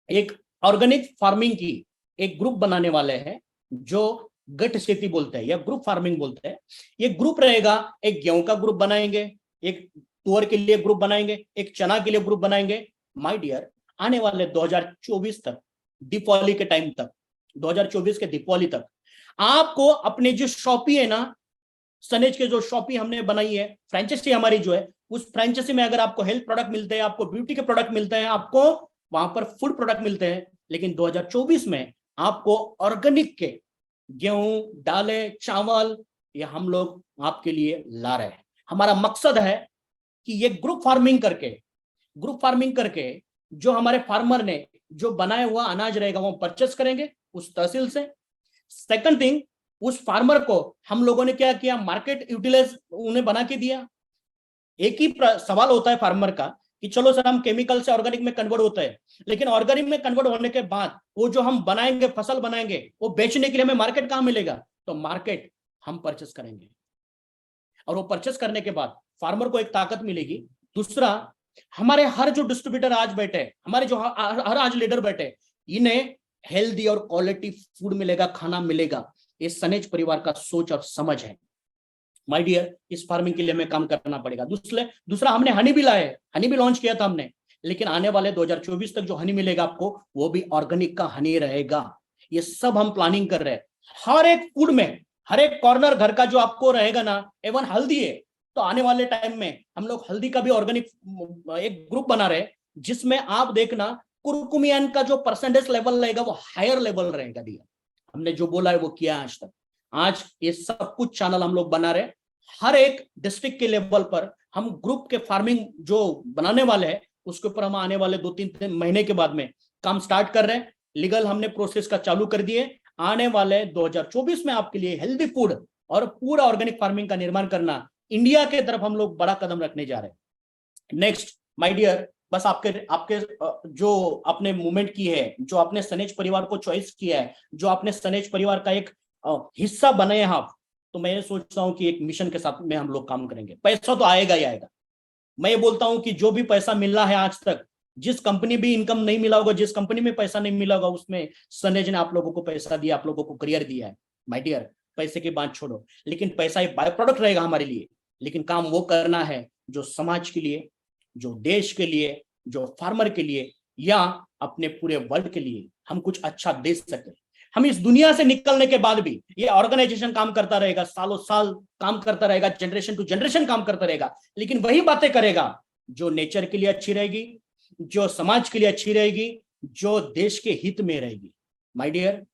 एक ऑर्गेनिक फार्मिंग की एक ग्रुप बनाने वाले हैं, जो गट खेती बोलते हैं या ग्रुप फार्मिंग बोलते हैं। ये ग्रुप रहेगा, एक गेहूं का ग्रुप बनाएंगे, एक तुअर के लिए ग्रुप बनाएंगे, एक चना के लिए ग्रुप बनाएंगे। माय डियर, आने वाले 2024 तक, दीपावली के टाइम तक, 2024 के दीपावली तक आपको अपने जो शॉपी है ना, सनेज के जो शॉपी हमने बनाई है, फ्रेंचाइजी हमारी जो है, उस फ्रेंचाइजी में अगर आपको हेल्थ प्रोडक्ट मिलते हैं, आपको ब्यूटी के प्रोडक्ट मिलते हैं, आपको वहां पर फूड प्रोडक्ट मिलते हैं, लेकिन 2024 में आपको ऑर्गेनिक के गेहूं, दालें, चावल, ये हम लोग आपके लिए ला रहे हैं। हमारा मकसद है कि ये ग्रुप फार्मिंग करके जो हमारे फार्मर ने जो बनाया हुआ अनाज रहेगा वो परचेस करेंगे उस तहसील से। सेकंड थिंग, उस फार्मर को हम लोगों ने क्या किया, मार्केट यूटिलाइज उन्हें बना के दिया। एक ही सवाल होता है फार्मर का कि चलो सर हम केमिकल से ऑर्गेनिक में कन्वर्ट होते हैं, लेकिन ऑर्गेनिक में कन्वर्ट होने के बाद वो जो हम बनाएंगे, फसल बनाएंगे, वो बेचने के लिए हमें मार्केट कहां मिलेगा? तो मार्केट हम परचेस करेंगे, और वो परचेस करने के बाद फार्मर को एक ताकत मिलेगी। दूसरा, हमारे हर जो डिस्ट्रीब्यूटर आज बैठे, हमारे जो हर आज लीडर बैठे, इन्हें हेल्दी और क्वालिटी फूड मिलेगा, खाना मिलेगा। ये सनेज परिवार का सोच और समझ है। माय डियर, इस फार्मिंग के लिए हमें काम करना पड़ेगा। दूसरा हमने हनी भी लाए, हनी भी लॉन्च किया था हमने, लेकिन आने वाले 2024 तक जो हनी मिलेगा आपको, वो भी ऑर्गेनिक का हनी रहेगा। ये सब हम प्लानिंग कर रहे हैं। हर एक फूड में, हर एक कॉर्नर घर का जो आपको रहेगा ना, एवन हल्दी है, तो आने वाले टाइम में हम लोग हल्दी का भी ऑर्गेनिक एक ग्रुप बना रहे हैं, जिसमें आप देखना कुरकुमियन का जो परसेंटेज लेवल रहेगा वो हायर लेवल रहेगा। दिया हमने जो बोला है वो किया आज तक। आज ये सब कुछ चैनल हम लोग बना रहे, हर एक डिस्ट्रिक्ट के लेवल पर हम ग्रुप के फार्मिंग जो बनाने वाले हैं, उसके ऊपर हम आने वाले 2-3 महीने के बाद में काम स्टार्ट कर रहे हैं। लीगल हमने प्रोसेस का चालू कर दिए। आने वाले 2024 में आपके लिए हेल्दी फूड और पूरा ऑर्गेनिक फार्मिंग का निर्माण करना, इंडिया के तरफ हम लोग बड़ा कदम रखने जा रहे हैं। नेक्स्ट माय डियर, बस आपके आपके जो आपने मूवमेंट की है, जो आपने सनेज परिवार को चॉइस किया है, जो आपने सनेज परिवार का एक हिस्सा बने हैं आप, तो मैं ये सोचता हूं कि एक मिशन के साथ में हम लोग काम करेंगे। पैसा तो आएगा ही आएगा। मैं ये बोलता हूं कि जो भी पैसा मिल रहा है आज तक, जिस कंपनी भी इनकम नहीं मिला होगा, जिस कंपनी में पैसा नहीं मिला होगा, उसमें सनेज ने आप लोगों को पैसा दिया, आप लोगों को करियर दिया है। माय डियर, पैसे की बात छोड़ो, लेकिन पैसा एक बाय प्रोडक्ट रहेगा हमारे लिए, लेकिन काम वो करना है जो समाज के लिए, जो देश के लिए, जो फार्मर के लिए, या अपने पूरे वर्ल्ड के लिए हम कुछ अच्छा दे सके। हम इस दुनिया से निकलने के बाद भी ये ऑर्गेनाइजेशन काम करता रहेगा, सालों साल काम करता रहेगा, जनरेशन टू जनरेशन काम करता रहेगा, लेकिन वही बातें करेगा जो नेचर के लिए अच्छी रहेगी, जो समाज के लिए अच्छी रहेगी, जो देश के हित में रहेगी। माय डियर,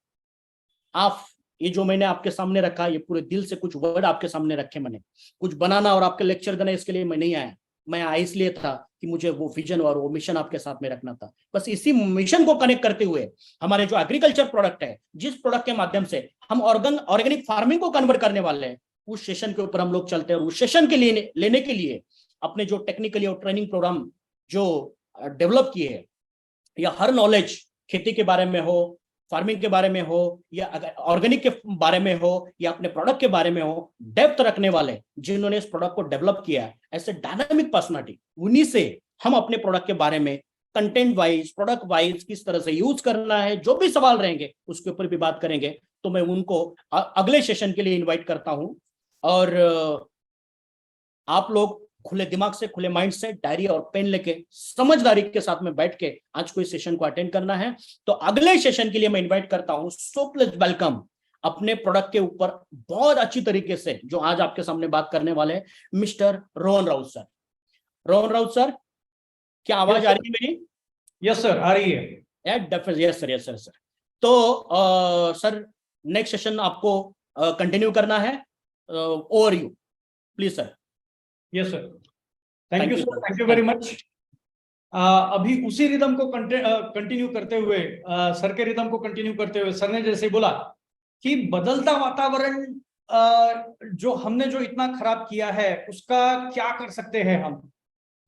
आप ये जो मैंने आपके सामने रखा, ये पूरे दिल से कुछ वर्ड आपके सामने रखे मैंने। कुछ बनाना और आपके लेक्चर देना इसके लिए मैं नहीं आया। मैं आया इसलिए था कि मुझे वो विजन और वो मिशन आपके साथ में रखना था। बस इसी मिशन को कनेक्ट करते हुए हमारे जो एग्रीकल्चर प्रोडक्ट है, जिस प्रोडक्ट के माध्यम से हम ऑर्गेनिक फार्मिंग को कन्वर्ट करने वाले हैं, उस सेशन के ऊपर हम लोग चलते हैं। और उस सेशन के लिए लेने के लिए अपने जो टेक्निकली और ट्रेनिंग प्रोग्राम जो डेवलप किए हैं, या हर नॉलेज खेती के बारे में हो, फार्मिंग के बारे में हो, या ऑर्गेनिक के बारे में हो, या अपने प्रोडक्ट के बारे में हो, डेप्थ रखने वाले जिन्होंने इस प्रोडक्ट को डेवलप किया है, ऐसे डायनामिक पर्सनालिटी, उन्हीं से हम अपने प्रोडक्ट के बारे में कंटेंट वाइज, प्रोडक्ट वाइज किस तरह से यूज करना है, जो भी सवाल रहेंगे उसके ऊपर भी बात करेंगे। तो मैं उनको अगले सेशन के लिए इन्वाइट करता हूं। और आप लोग खुले दिमाग से, खुले माइंड से डायरी और पेन लेके समझदारी के साथ में बैठ के आज कोई सेशन को अटेंड करना है। तो अगले सेशन के लिए मैं इनवाइट करता हूं। सो प्लीज वेलकम अपने प्रोडक्ट के ऊपर बहुत अच्छी तरीके से, जो आज आपके सामने बात करने वाले हैं, mister Rohan Raut sir. Rohan Raut sir, क्या आवाज आ रही है मेरी? यस सर, आ रही है। Yes sir, yes sir, sir. तो सर, नेक्स्ट सेशन आपको कंटिन्यू करना है। Over you please sir. Yes sir, thank you sir, thank you Thank very much. अभी उसी रिदम को कंटिन्यू करते हुए, सर के रिदम को कंटिन्यू करते हुए, सर ने जैसे बोला कि बदलता वातावरण जो हमने जो इतना खराब किया है उसका क्या कर सकते हैं हम,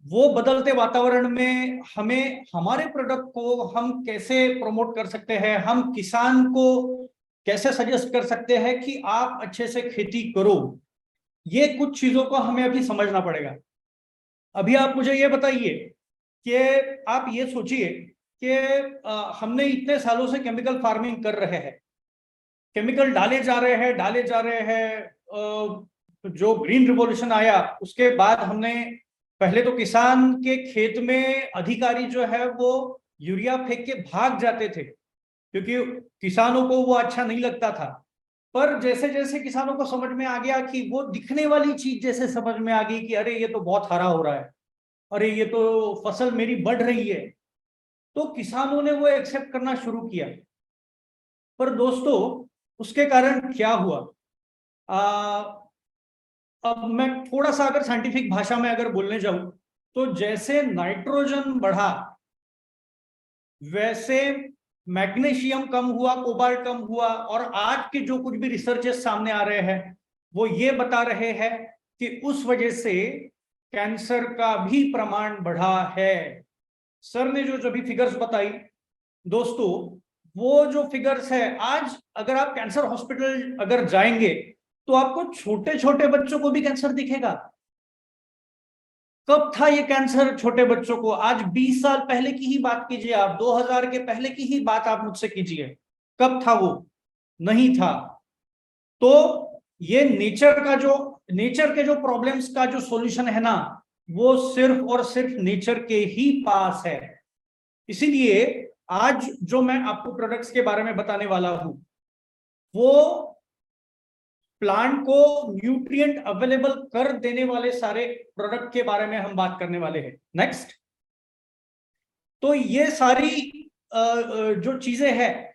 वो बदलते वातावरण में हमें हमारे प्रोडक्ट को हम कैसे प्रमोट कर सकते हैं, हम किसान को कैसे सजेस्ट कर सकते हैं कि आप अच्छे से खेती करो। ये कुछ चीजों को हमें अभी समझना पड़ेगा। अभी आप मुझे ये बताइए कि आप ये सोचिए कि हमने इतने सालों से केमिकल फार्मिंग कर रहे हैं, केमिकल डाले जा रहे हैं। जो ग्रीन रिवॉल्यूशन आया उसके बाद हमने, पहले तो किसान के खेत में अधिकारी जो है वो यूरिया फेंक के भाग जाते थे क्योंकि किसानों को वो अच्छा नहीं लगता था। पर जैसे जैसे किसानों को समझ में आ गया कि वो दिखने वाली चीज जैसे समझ में आ गई कि अरे ये तो बहुत हरा हो रहा है, अरे ये तो फसल मेरी बढ़ रही है, तो किसानों ने वो एक्सेप्ट करना शुरू किया। पर दोस्तों, उसके कारण क्या हुआ? अब मैं थोड़ा सा अगर साइंटिफिक भाषा में अगर बोलने जाऊं तो जैसे नाइट्रोजन बढ़ा वैसे मैग्नीशियम कम हुआ, कोबाल्ट कम हुआ, और आज के जो कुछ भी रिसर्चेस सामने आ रहे हैं वो ये बता रहे हैं कि उस वजह से कैंसर का भी प्रमाण बढ़ा है। सर ने जो भी फिगर्स बताई दोस्तों, वो जो फिगर्स है, आज अगर आप कैंसर हॉस्पिटल अगर जाएंगे तो आपको छोटे छोटे बच्चों को भी कैंसर दिखेगा। कब था ये कैंसर छोटे बच्चों को? आज 20 साल पहले की ही बात कीजिए, आप 2000 के पहले की ही बात आप मुझसे कीजिए, कब था वो? नहीं था। तो ये नेचर के जो प्रॉब्लम्स का जो सॉल्यूशन है ना, वो सिर्फ और सिर्फ नेचर के ही पास है। इसीलिए आज जो मैं आपको प्रोडक्ट्स के बारे में बताने वाला हूं वो प्लांट को न्यूट्रिएंट अवेलेबल कर देने वाले सारे प्रोडक्ट के बारे में हम बात करने वाले हैं। नेक्स्ट। तो ये सारी जो चीजें हैं,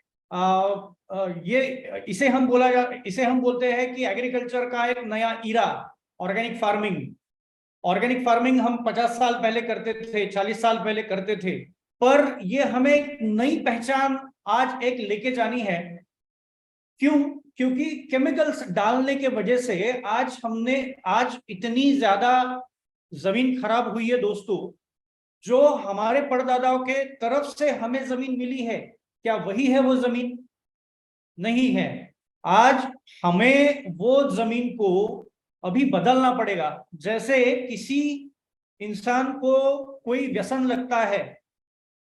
ये इसे हम बोलते हैं कि एग्रीकल्चर का एक नया इरा, ऑर्गेनिक फार्मिंग। ऑर्गेनिक फार्मिंग हम 50 साल पहले करते थे, 40 साल पहले करते थे, पर ये हमें एक नई पहचान आज एक लेके जानी है। क्यों? क्योंकि केमिकल्स डालने के वजह से आज इतनी ज्यादा जमीन खराब हुई है दोस्तों। जो हमारे परदादाओं के तरफ से हमें जमीन मिली है, क्या वही है वो जमीन? नहीं है। आज हमें वो जमीन को अभी बदलना पड़ेगा। जैसे किसी इंसान को कोई व्यसन लगता है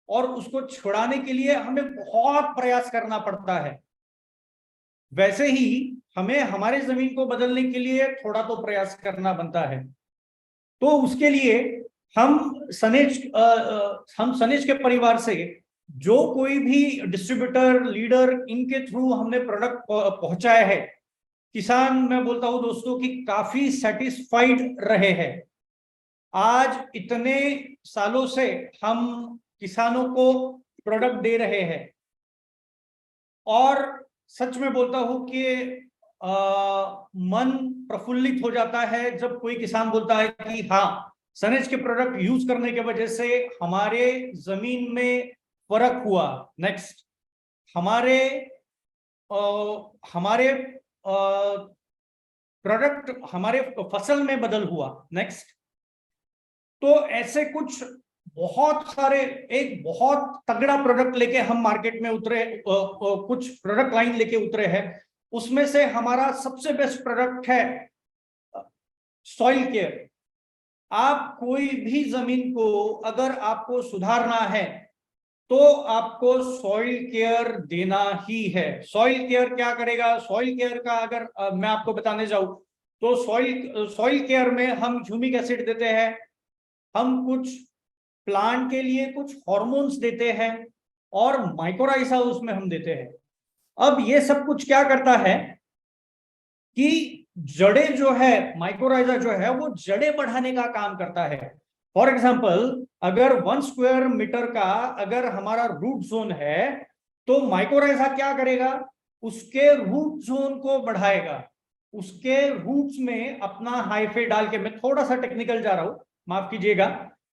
और उसको छुड़ाने के लिए हमें बहुत प्रयास करना पड़ता है, वैसे ही हमें हमारे जमीन को बदलने के लिए थोड़ा तो प्रयास करना बनता है। तो उसके लिए हम सनेज के परिवार से जो कोई भी डिस्ट्रीब्यूटर, लीडर, इनके थ्रू हमने प्रोडक्ट पहुंचाया है, किसान, मैं बोलता हूं दोस्तों कि काफी सेटिस्फाइड रहे हैं। आज इतने सालों से हम किसानों को प्रोडक्ट दे रहे हैं और सच में बोलता हूं कि मन प्रफुल्लित हो जाता है जब कोई किसान बोलता है कि हाँ, सनेज के प्रोडक्ट यूज करने के वजह से हमारे जमीन में फर्क हुआ। नेक्स्ट। हमारे प्रोडक्ट, हमारे फसल में बदल हुआ। नेक्स्ट। तो ऐसे कुछ बहुत सारे, एक बहुत तगड़ा प्रोडक्ट लेके हम मार्केट में उतरे, कुछ प्रोडक्ट लाइन लेके उतरे हैं। उसमें से हमारा सबसे बेस्ट प्रोडक्ट है सॉइल केयर। आप कोई भी जमीन को अगर आपको सुधारना है तो आपको सॉइल केयर देना ही है। सॉइल केयर क्या करेगा? सॉइल केयर का अगर मैं आपको बताने जाऊं तो सॉइल केयर में हम ह्यूमिक एसिड देते हैं, हम कुछ प्लांट के लिए कुछ हार्मोन्स देते हैं और माइक्रोराइजा उसमें हम देते हैं। अब ये सब कुछ क्या करता है कि जड़े जो है, माइक्रोराइजा जो है वो जड़े बढ़ाने का काम करता है। फॉर एग्जाम्पल, अगर 1 स्क्वायर मीटर का अगर हमारा रूट जोन है, तो माइक्रोराइजा क्या करेगा, उसके रूट जोन को बढ़ाएगा, उसके रूट्स में अपना हाइफे डाल के, मैं थोड़ा सा टेक्निकल जा रहा हूं, माफ कीजिएगा,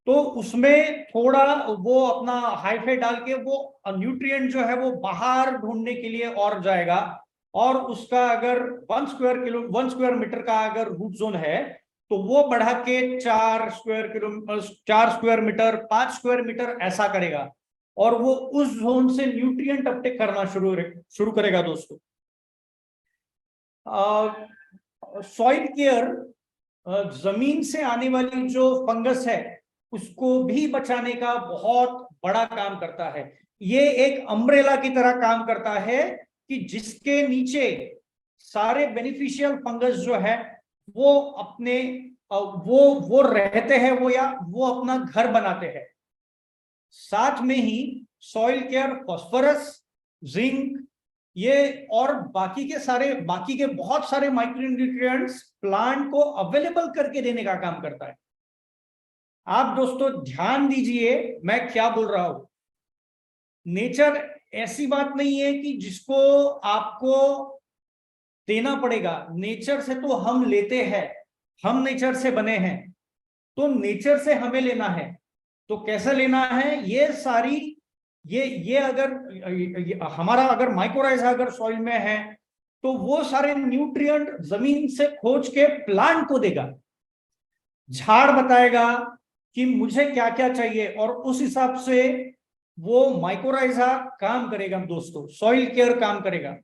तो उसमें थोड़ा वो अपना हाइफे डाल के वो न्यूट्रिएंट जो है वो बाहर ढूंढने के लिए और जाएगा, और उसका अगर 1 स्क्वायर मीटर का अगर रूट जोन है, तो वो बढ़ा के 4 स्क्वायर मीटर, 5 स्क्वायर मीटर ऐसा करेगा, और वो उस जोन से न्यूट्रिएंट अपटेक करना शुरू करेगा दोस्तों। सॉइल केयर जमीन से आने वाली जो फंगस है उसको भी बचाने का बहुत बड़ा काम करता है। ये एक अम्ब्रेला की तरह काम करता है कि जिसके नीचे सारे बेनिफिशियल फंगस जो है वो अपने वो रहते हैं, वो या वो अपना घर बनाते हैं। साथ में ही सॉइल केयर फॉस्फोरस, जिंक, ये और बाकी के बहुत सारे माइक्रोन्यूट्रिएंट्स प्लांट को अवेलेबल करके देने का काम करता है। आप दोस्तों ध्यान दीजिए मैं क्या बोल रहा हूं। नेचर ऐसी बात नहीं है कि जिसको आपको देना पड़ेगा, नेचर से तो हम लेते हैं, हम नेचर से बने हैं, तो नेचर से हमें लेना है। तो कैसे लेना है, ये सारी ये अगर हमारा अगर माइक्रोराइजा अगर सॉइल में है, तो वो सारे न्यूट्रिएंट जमीन से खोज के प्लांट को देगा, झाड़ बताएगा कि मुझे क्या क्या चाहिए, और उस हिसाब से वो माइक्रोराइजा काम करेगा दोस्तों, सॉइल केयर काम करेगा।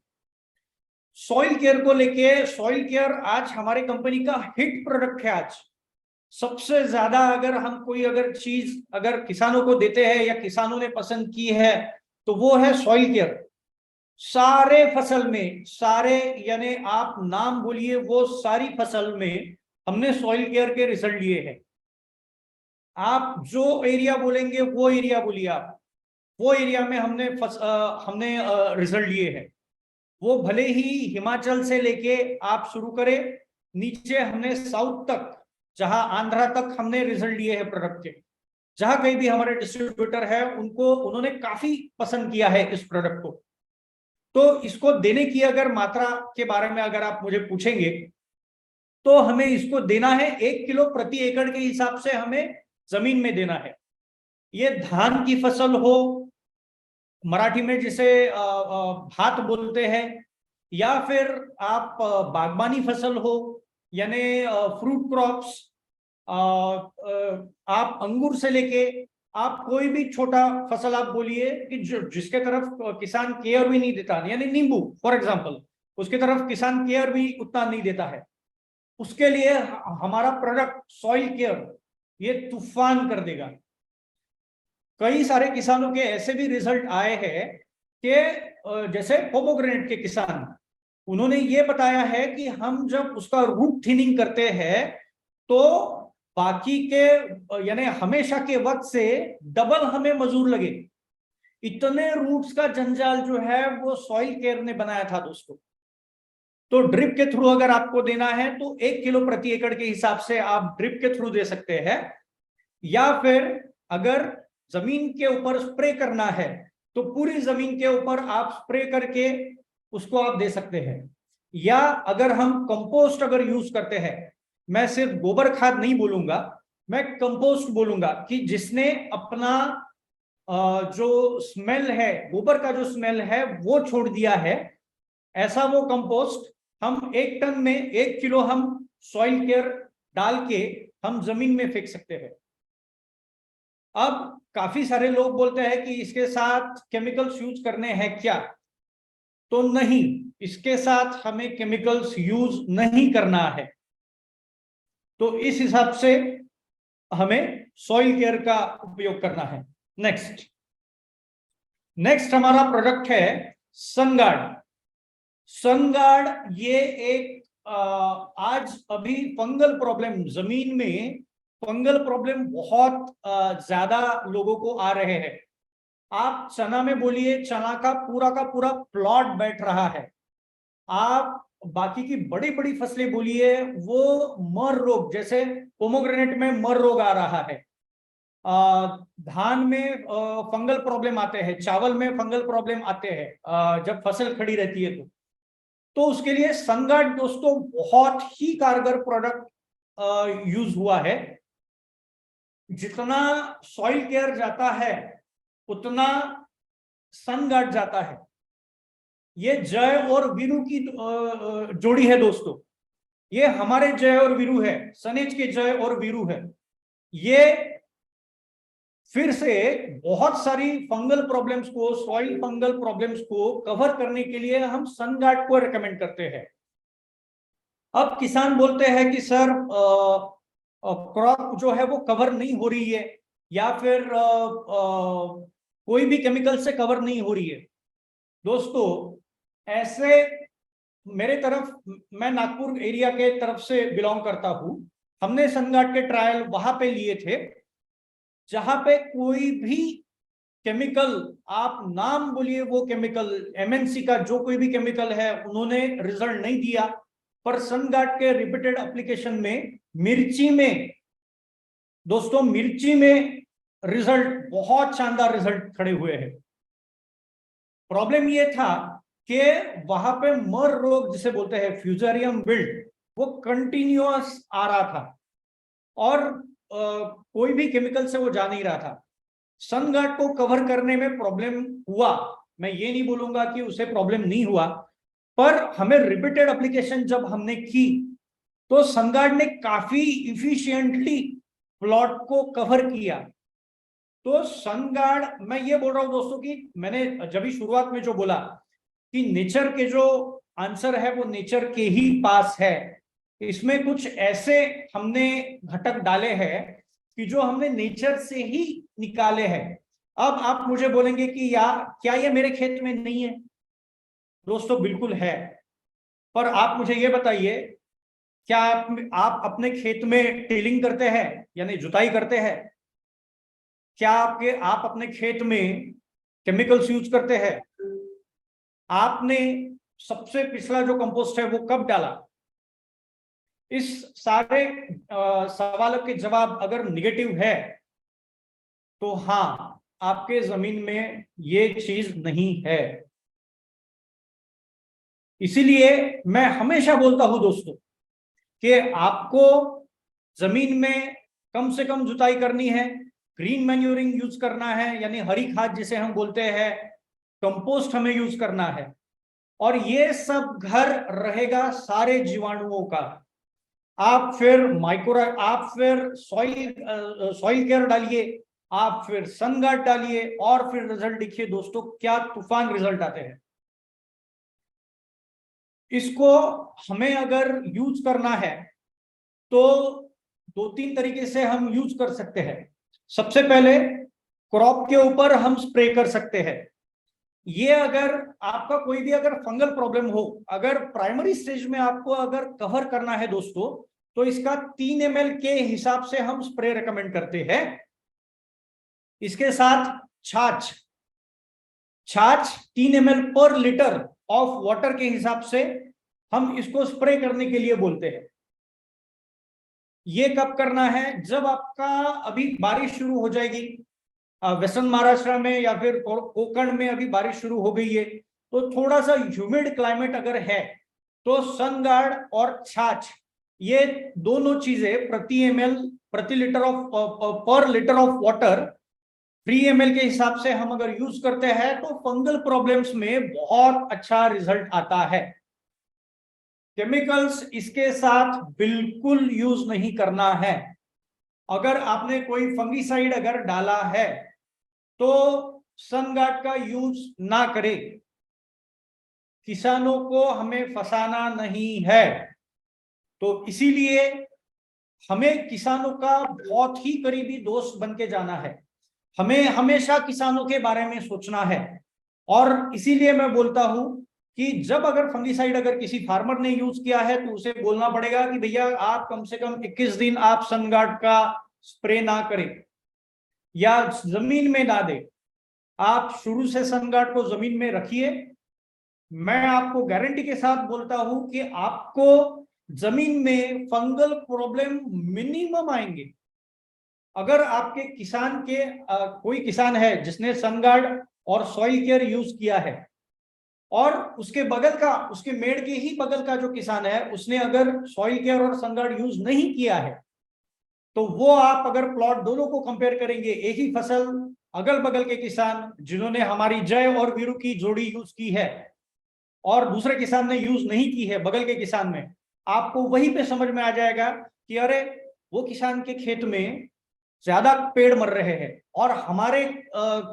सॉइल केयर को लेके, सॉइल केयर आज हमारी कंपनी का हिट प्रोडक्ट है। आज सबसे ज्यादा अगर हम कोई अगर चीज अगर किसानों को देते हैं या किसानों ने पसंद की है, तो वो है सॉइल केयर। सारे फसल में, सारे यानी आप नाम बोलिए, वो सारी फसल में हमने सॉइल केयर के रिजल्ट लिए हैं। आप जो एरिया बोलेंगे वो एरिया बोलिए, आप वो एरिया में हमने रिजल्ट लिए हैं। वो भले ही हिमाचल से लेके आप शुरू करें, नीचे हमने साउथ तक, जहां आंध्रा तक हमने रिजल्ट लिए हैं प्रोडक्ट के। जहां कहीं भी हमारे डिस्ट्रीब्यूटर है, उन्होंने काफी पसंद किया है इस प्रोडक्ट को। तो इसको देने की अगर मात्रा के बारे में अगर आप मुझे पूछेंगे, तो हमें इसको देना है 1 किलो प्रति एकड़ के हिसाब से हमें जमीन में देना है। ये धान की फसल हो, मराठी में जिसे भात बोलते हैं, या फिर आप बागबानी फसल हो, यानी फ्रूट क्रॉप्स, आप अंगूर से लेके आप कोई भी छोटा फसल आप बोलिए कि जिसके तरफ किसान केयर भी नहीं देता, यानी नींबू फॉर एग्जांपल, उसके तरफ किसान केयर भी उतना नहीं देता है, उसके लिए हमारा प्रोडक्ट सॉइल केयर ये तूफान कर देगा। कई सारे किसानों के ऐसे भी रिजल्ट आए हैं कि जैसे पोमोग्रेनेट के किसान, उन्होंने ये बताया है कि हम जब उसका रूट थिनिंग करते हैं, तो बाकी के यानी हमेशा के वक्त से डबल हमें मजूर लगे। इतने रूट्स का जंजाल जो है वो सॉइल केयर ने बनाया था दोस्तों। तो ड्रिप के थ्रू अगर आपको देना है, तो 1 किलो प्रति एकड़ के हिसाब से आप ड्रिप के थ्रू दे सकते हैं, या फिर अगर जमीन के ऊपर स्प्रे करना है, तो पूरी जमीन के ऊपर आप स्प्रे करके उसको आप दे सकते हैं। या अगर हम कंपोस्ट अगर यूज करते हैं, मैं सिर्फ गोबर खाद नहीं बोलूंगा, मैं कंपोस्ट बोलूंगा, कि जिसने अपना जो स्मेल है, गोबर का जो स्मेल है वो छोड़ दिया है, ऐसा वो कंपोस्ट हम 1 टन में 1 किलो हम सॉइल केयर डाल के हम जमीन में फेंक सकते हैं। अब काफी सारे लोग बोलते हैं कि इसके साथ केमिकल्स यूज करने हैं क्या, तो नहीं, इसके साथ हमें केमिकल्स यूज नहीं करना है। तो इस हिसाब से हमें सॉइल केयर का उपयोग करना है। नेक्स्ट हमारा प्रोडक्ट है सनगार्ड। सनगार्ड ये एक आज अभी फंगल प्रॉब्लम, जमीन में फंगल प्रॉब्लम बहुत ज्यादा लोगों को आ रहे हैं। आप चना में बोलिए, चना का पूरा प्लॉट बैठ रहा है। आप बाकी की बड़ी बड़ी फसलें बोलिए, वो मर रोग, जैसे पोमोग्रेनेट में मर रोग आ रहा है, धान में फंगल प्रॉब्लम आते हैं, चावल में फंगल प्रॉब्लम आते हैं जब फसल खड़ी रहती है तो उसके लिए सनगार्ड दोस्तों बहुत ही कारगर प्रोडक्ट यूज हुआ है। जितना सॉइल केयर जाता है उतना सनगार्ड जाता है। ये जय और वीरू की जोड़ी है दोस्तों। ये हमारे जय और वीरू है, सनेज के जय और वीरू है। ये फिर से बहुत सारी फंगल प्रॉब्लम्स को, सॉइल फंगल प्रॉब्लम्स को कवर करने के लिए हम सनगार्ड को रेकमेंड करते हैं। अब किसान बोलते हैं कि सर क्रॉप जो है वो कवर नहीं हो रही है, या फिर कोई भी केमिकल से कवर नहीं हो रही है। दोस्तों ऐसे मेरे तरफ, मैं नागपुर एरिया के तरफ से बिलोंग करता हूं, हमने सनगार्ड के ट्रायल वहां पे लिए थे जहां पे कोई भी केमिकल, आप नाम बोलिए वो केमिकल, एमएनसी का जो कोई भी केमिकल है, उन्होंने रिजल्ट नहीं दिया। पर सनगार्ड के रिपीटेड एप्लीकेशन में मिर्ची में दोस्तों, मिर्ची में रिजल्ट, बहुत शानदार रिजल्ट खड़े हुए हैं। प्रॉब्लम ये था कि वहां पे मर रोग जिसे बोलते हैं फ्यूजेरियम विल्ट, वो कंटिन्यूअस आ रहा था और कोई भी केमिकल से वो जा नहीं रहा था। सनगार्ड को कवर करने में प्रॉब्लम हुआ, मैं ये नहीं बोलूंगा कि उसे प्रॉब्लम नहीं हुआ, पर हमें रिपीटेड एप्लीकेशन जब हमने की तो सनगार्ड ने काफी इफिशिएंटली प्लॉट को कवर किया। तो सनगार्ड, मैं ये बोल रहा हूं दोस्तों कि मैंने जब भी शुरुआत में जो बोला कि नेचर के जो आंसर है वो नेचर के ही पास है, इसमें कुछ ऐसे हमने घटक डाले हैं कि जो हमने नेचर से ही निकाले हैं। अब आप मुझे बोलेंगे कि यार क्या ये मेरे खेत में नहीं है? दोस्तों बिल्कुल है, पर आप मुझे ये बताइए, क्या आप अपने खेत में टिलिंग करते हैं, यानी जुताई करते हैं? क्या आप अपने खेत में केमिकल्स यूज करते हैं? आपने सबसे पिछला जो कंपोस्ट है वो कब डाला? इस सारे सवालों के जवाब अगर निगेटिव है तो हाँ, आपके जमीन में ये चीज नहीं है। इसीलिए मैं हमेशा बोलता हूं दोस्तों कि आपको जमीन में कम से कम जुताई करनी है, ग्रीन मैन्यूरिंग यूज करना है, यानी हरी खाद जिसे हम बोलते हैं, कंपोस्ट हमें यूज करना है, और ये सब घर रहेगा सारे जीवाणुओं का। आप फिर आप फिर सॉइल केयर डालिए, आप फिर सनगार्ड डालिए, और फिर रिजल्ट देखिए दोस्तों, क्या तूफान रिजल्ट आते हैं। इसको हमें अगर यूज करना है तो दो तीन तरीके से हम यूज कर सकते हैं। सबसे पहले क्रॉप के ऊपर हम स्प्रे कर सकते हैं। ये अगर आपका कोई भी अगर फंगल प्रॉब्लम हो, अगर प्राइमरी स्टेज में आपको अगर कवर करना है दोस्तों, तो इसका 3 ml के हिसाब से हम स्प्रे रेकमेंड करते हैं। इसके साथ छाछ 3 ml पर लीटर ऑफ वाटर के हिसाब से हम इसको स्प्रे करने के लिए बोलते हैं। ये कब करना है? जब आपका अभी बारिश शुरू हो जाएगी, वेस्टर्न महाराष्ट्र में या फिर कोकण में अभी बारिश शुरू हो गई है, तो थोड़ा सा ह्यूमिड क्लाइमेट अगर है तो सनगार्ड और छाछ, ये दोनों चीजें प्रति लीटर ऑफ पर लीटर ऑफ वाटर 3 ml के हिसाब से हम अगर यूज करते हैं तो फंगल प्रॉब्लम्स में बहुत अच्छा रिजल्ट आता है। केमिकल्स इसके साथ बिल्कुल यूज नहीं करना है। अगर आपने कोई फंगीसाइड अगर डाला है तो सनगार्ड का यूज ना करें। किसानों को हमें फंसाना नहीं है, तो इसीलिए हमें किसानों का बहुत ही करीबी दोस्त बन के जाना है। हमें हमेशा किसानों के बारे में सोचना है, और इसीलिए मैं बोलता हूं कि जब अगर फंगीसाइड अगर किसी फार्मर ने यूज किया है तो उसे बोलना पड़ेगा कि भैया आप कम से कम 21 दिन आप सनगार्ड का स्प्रे ना करें या जमीन में ना दे। आप शुरू से सनगार्ड को जमीन में रखिए, मैं आपको गारंटी के साथ बोलता हूं कि आपको जमीन में फंगल प्रॉब्लम मिनिमम आएंगे। अगर आपके किसान के कोई किसान है जिसने सनगार्ड और सॉइल केयर यूज किया है, और उसके बगल का, उसके मेड़ के ही बगल का जो किसान है उसने अगर सॉइल केयर और सनगार्ड यूज नहीं किया है, तो वो आप अगर प्लॉट दोनों को कंपेयर करेंगे, एक ही फसल अगल बगल के किसान जिन्होंने हमारी जय और वीरू की जोड़ी यूज की है और दूसरे किसान ने यूज नहीं की है बगल के किसान में, आपको वहीं पे समझ में आ जाएगा कि अरे वो किसान के खेत में ज्यादा पेड़ मर रहे हैं और हमारे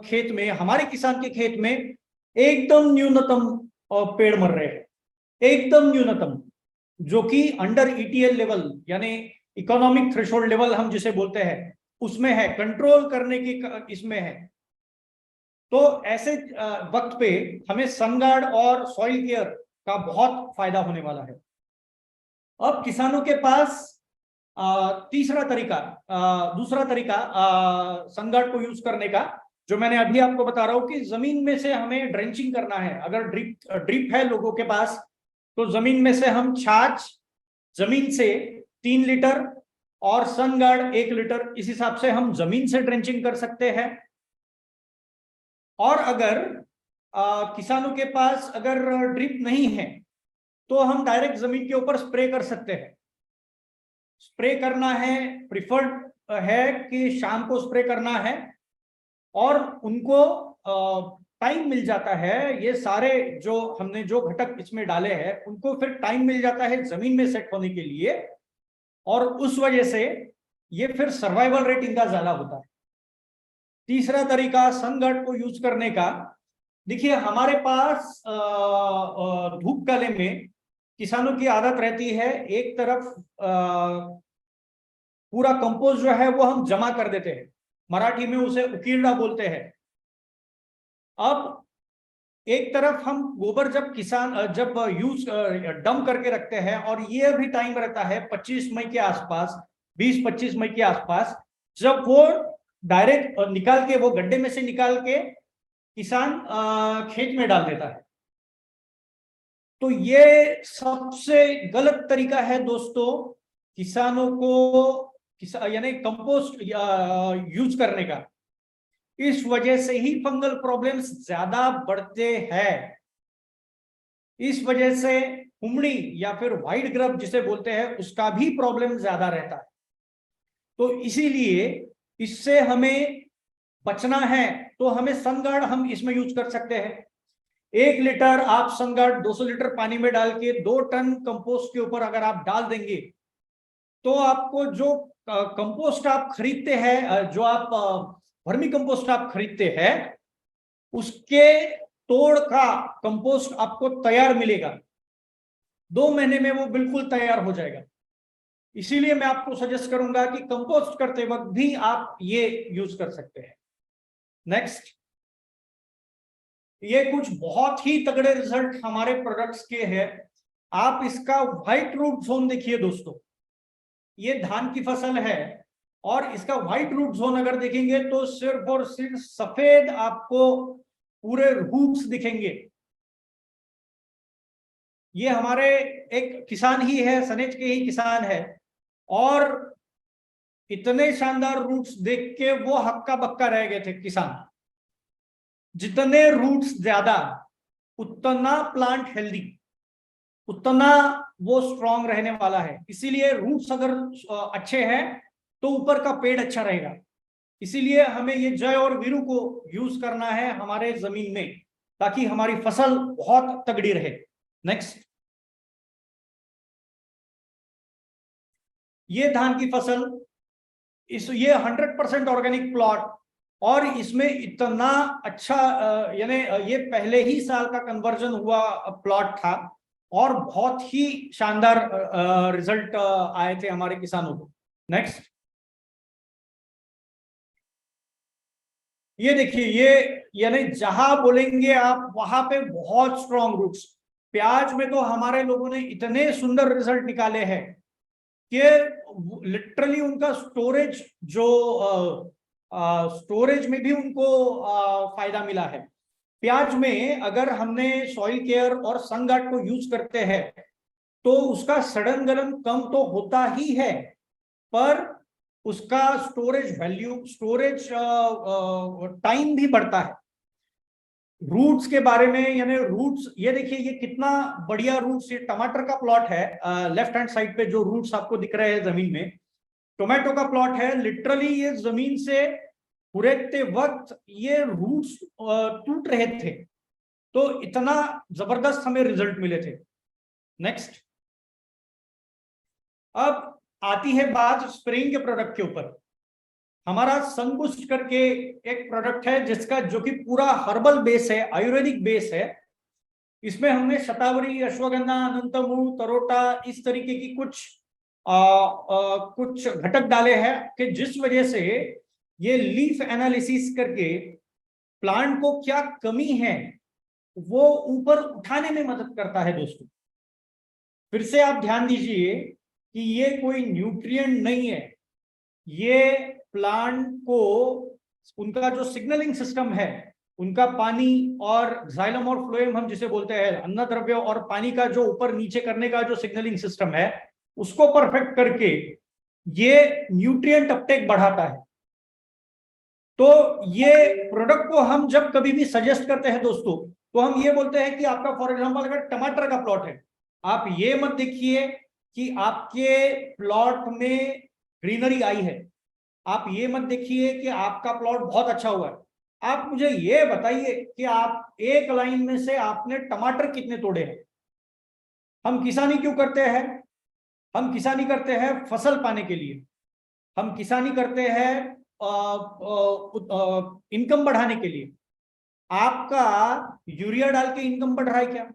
खेत में, हमारे किसान के खेत में एकदम न्यूनतम पेड़ मर रहे हैं, एकदम न्यूनतम, जो कि अंडर ईटीएल लेवल यानी इकोनॉमिक थ्रेशोल्ड लेवल हम जिसे बोलते हैं उसमें है, कंट्रोल करने की इसमें है। तो ऐसे वक्त पे हमें सनगार्ड और सॉइल केयर का बहुत फायदा होने वाला है। अब किसानों के पास तीसरा तरीका, दूसरा तरीका सनगार्ड को यूज करने का, जो मैंने अभी आपको बता रहा हूं कि जमीन में से हमें ड्रेंचिंग करना है। अगर ड्रिप है लोगों के पास, तो जमीन में से हम छाछ जमीन से 3 लीटर और सनगार्ड 1 लीटर, इस हिसाब से हम जमीन से ड्रेंचिंग कर सकते हैं। और अगर किसानों के पास अगर ड्रिप नहीं है तो हम डायरेक्ट जमीन के ऊपर स्प्रे कर सकते हैं। स्प्रे करना है, प्रिफर्ड है कि शाम को स्प्रे करना है, और उनको टाइम मिल जाता है, ये सारे जो हमने जो घटक इसमें डाले हैं उनको फिर टाइम मिल जाता है जमीन में सेट होने के लिए, और उस वजह से ये फिर सर्वाइवल रेट इनका ज्यादा होता है। तीसरा तरीका सनगार्ड को यूज करने का, देखिए हमारे पास धूप काले में किसानों की आदत रहती है एक तरफ पूरा कंपोस्ट जो है वो हम जमा कर देते हैं, मराठी में उसे उकीरडा बोलते हैं। अब एक तरफ हम गोबर जब जब यूज डंप करके रखते हैं, और ये भी टाइम रहता है 25 मई के आसपास, 20-25 मई के आसपास, जब वो डायरेक्ट निकाल के, वो गड्ढे में से निकाल के किसान खेत में डाल देता है। तो ये सबसे गलत तरीका है दोस्तों किसानों को यानी कंपोस्ट यूज करने का। इस वजह से ही फंगल प्रॉब्लम्स ज्यादा बढ़ते हैं। इस वजह से कुमड़ी या फिर व्हाइट ग्रब जिसे बोलते हैं उसका भी प्रॉब्लम ज्यादा रहता है। तो इसीलिए इससे हमें बचना है, तो हमें सनगार्ड हम इसमें यूज कर सकते हैं। 1 लीटर आप सनगार्ड 200 लीटर पानी में डाल के 2 टन कंपोस्ट के ऊपर अगर आप डाल देंगे, तो आपको जो कंपोस्ट आप खरीदते हैं, जो आप वर्मी कंपोस्ट आप खरीदते हैं, उसके तोड़ का कंपोस्ट आपको तैयार मिलेगा। 2 महीने में वो बिल्कुल तैयार हो जाएगा। इसीलिए मैं आपको सजेस्ट करूंगा कि कंपोस्ट करते वक्त भी आप ये यूज कर सकते हैं। नेक्स्ट, ये कुछ बहुत ही तगड़े रिजल्ट हमारे प्रोडक्ट्स के हैं। आप इसका व्हाइट रूट जोन देखिए दोस्तों, ये धान की फसल है और इसका व्हाइट रूट जोन अगर देखेंगे तो सिर्फ और सिर्फ सफेद आपको पूरे रूट्स दिखेंगे। ये हमारे एक किसान ही है, सनेज के ही किसान है, और इतने शानदार रूट्स देख के वो हक्का बक्का रह गए थे किसान। जितने रूट्स ज्यादा उतना प्लांट हेल्दी, उतना वो स्ट्रांग रहने वाला है। इसीलिए रूट्स अगर अच्छे हैं तो ऊपर का पेड़ अच्छा रहेगा। इसीलिए हमें ये जय और वीरू को यूज करना है हमारे जमीन में, ताकि हमारी फसल बहुत तगड़ी रहे। नेक्स्ट, ये धान की फसल, ये 100% ऑर्गेनिक प्लॉट, और इसमें इतना अच्छा यानी ये पहले ही साल का कन्वर्जन हुआ प्लॉट था और बहुत ही शानदार रिजल्ट आए थे हमारे किसानों को। नेक्स्ट, ये देखिए, ये यानी जहां बोलेंगे आप वहां पे बहुत स्ट्रॉन्ग रूट्स। प्याज में तो हमारे लोगों ने इतने सुंदर रिजल्ट निकाले हैं कि लिटरली उनका स्टोरेज जो स्टोरेज में भी उनको फायदा मिला है। प्याज में अगर हमने सॉइल केयर और सनगार्ड को यूज करते हैं तो उसका सड़न गलन कम तो होता ही है, पर उसका स्टोरेज वैल्यू, स्टोरेज टाइम भी बढ़ता है। रूट्स के बारे में, यानी रूट्स, ये देखिए ये कितना बढ़िया रूट्स, ये टमाटर का प्लॉट है, लेफ्ट हैंड साइड पे जो रूट्स आपको दिख रहे हैं जमीन में, टोमेटो का प्लॉट है। लिटरली ये जमीन से खुरेदते वक्त ये रूट्स टूट रहे थे, तो इतना जबरदस्त हमें रिजल्ट मिले थे। नेक्स्ट, अब आती है बात स्प्रेइंग के प्रोडक्ट के ऊपर। हमारा सनबूस्ट करके एक प्रोडक्ट है जिसका, जो कि पूरा हर्बल बेस है, आयुर्वेदिक बेस है। इसमें हमने शतावरी, अश्वगंधा, अनंतमू, तरोटा, इस तरीके की कुछ घटक डाले हैं कि जिस वजह से ये लीफ एनालिसिस करके प्लांट को क्या कमी है वो ऊपर उठाने में मदद करता है। दोस्तों फिर से आप ध्यान दीजिए कि ये कोई न्यूट्रिएंट नहीं है, ये प्लांट को उनका जो सिग्नलिंग सिस्टम है, उनका पानी और जाइलम और फ्लोएम हम जिसे बोलते हैं, अन्न द्रव्य और पानी का जो ऊपर नीचे करने का जो सिग्नलिंग सिस्टम है, उसको परफेक्ट करके ये न्यूट्रिएंट अपटेक बढ़ाता है। तो ये प्रोडक्ट को हम जब कभी भी सजेस्ट करते हैं दोस्तों, तो हम ये बोलते हैं कि आपका फॉर एग्जांपल अगर टमाटर का प्लॉट है, आप ये मत देखिए कि आपके प्लॉट में ग्रीनरी आई है, आप ये मत देखिए कि आपका प्लॉट बहुत अच्छा हुआ है, आप मुझे ये बताइए कि आप एक लाइन में से आपने टमाटर कितने तोड़े हैं। हम किसानी क्यों करते हैं? हम किसानी करते हैं फसल पाने के लिए, हम किसानी करते हैं इनकम बढ़ाने के लिए। आपका यूरिया डाल के इनकम बढ़ रहा है क्या?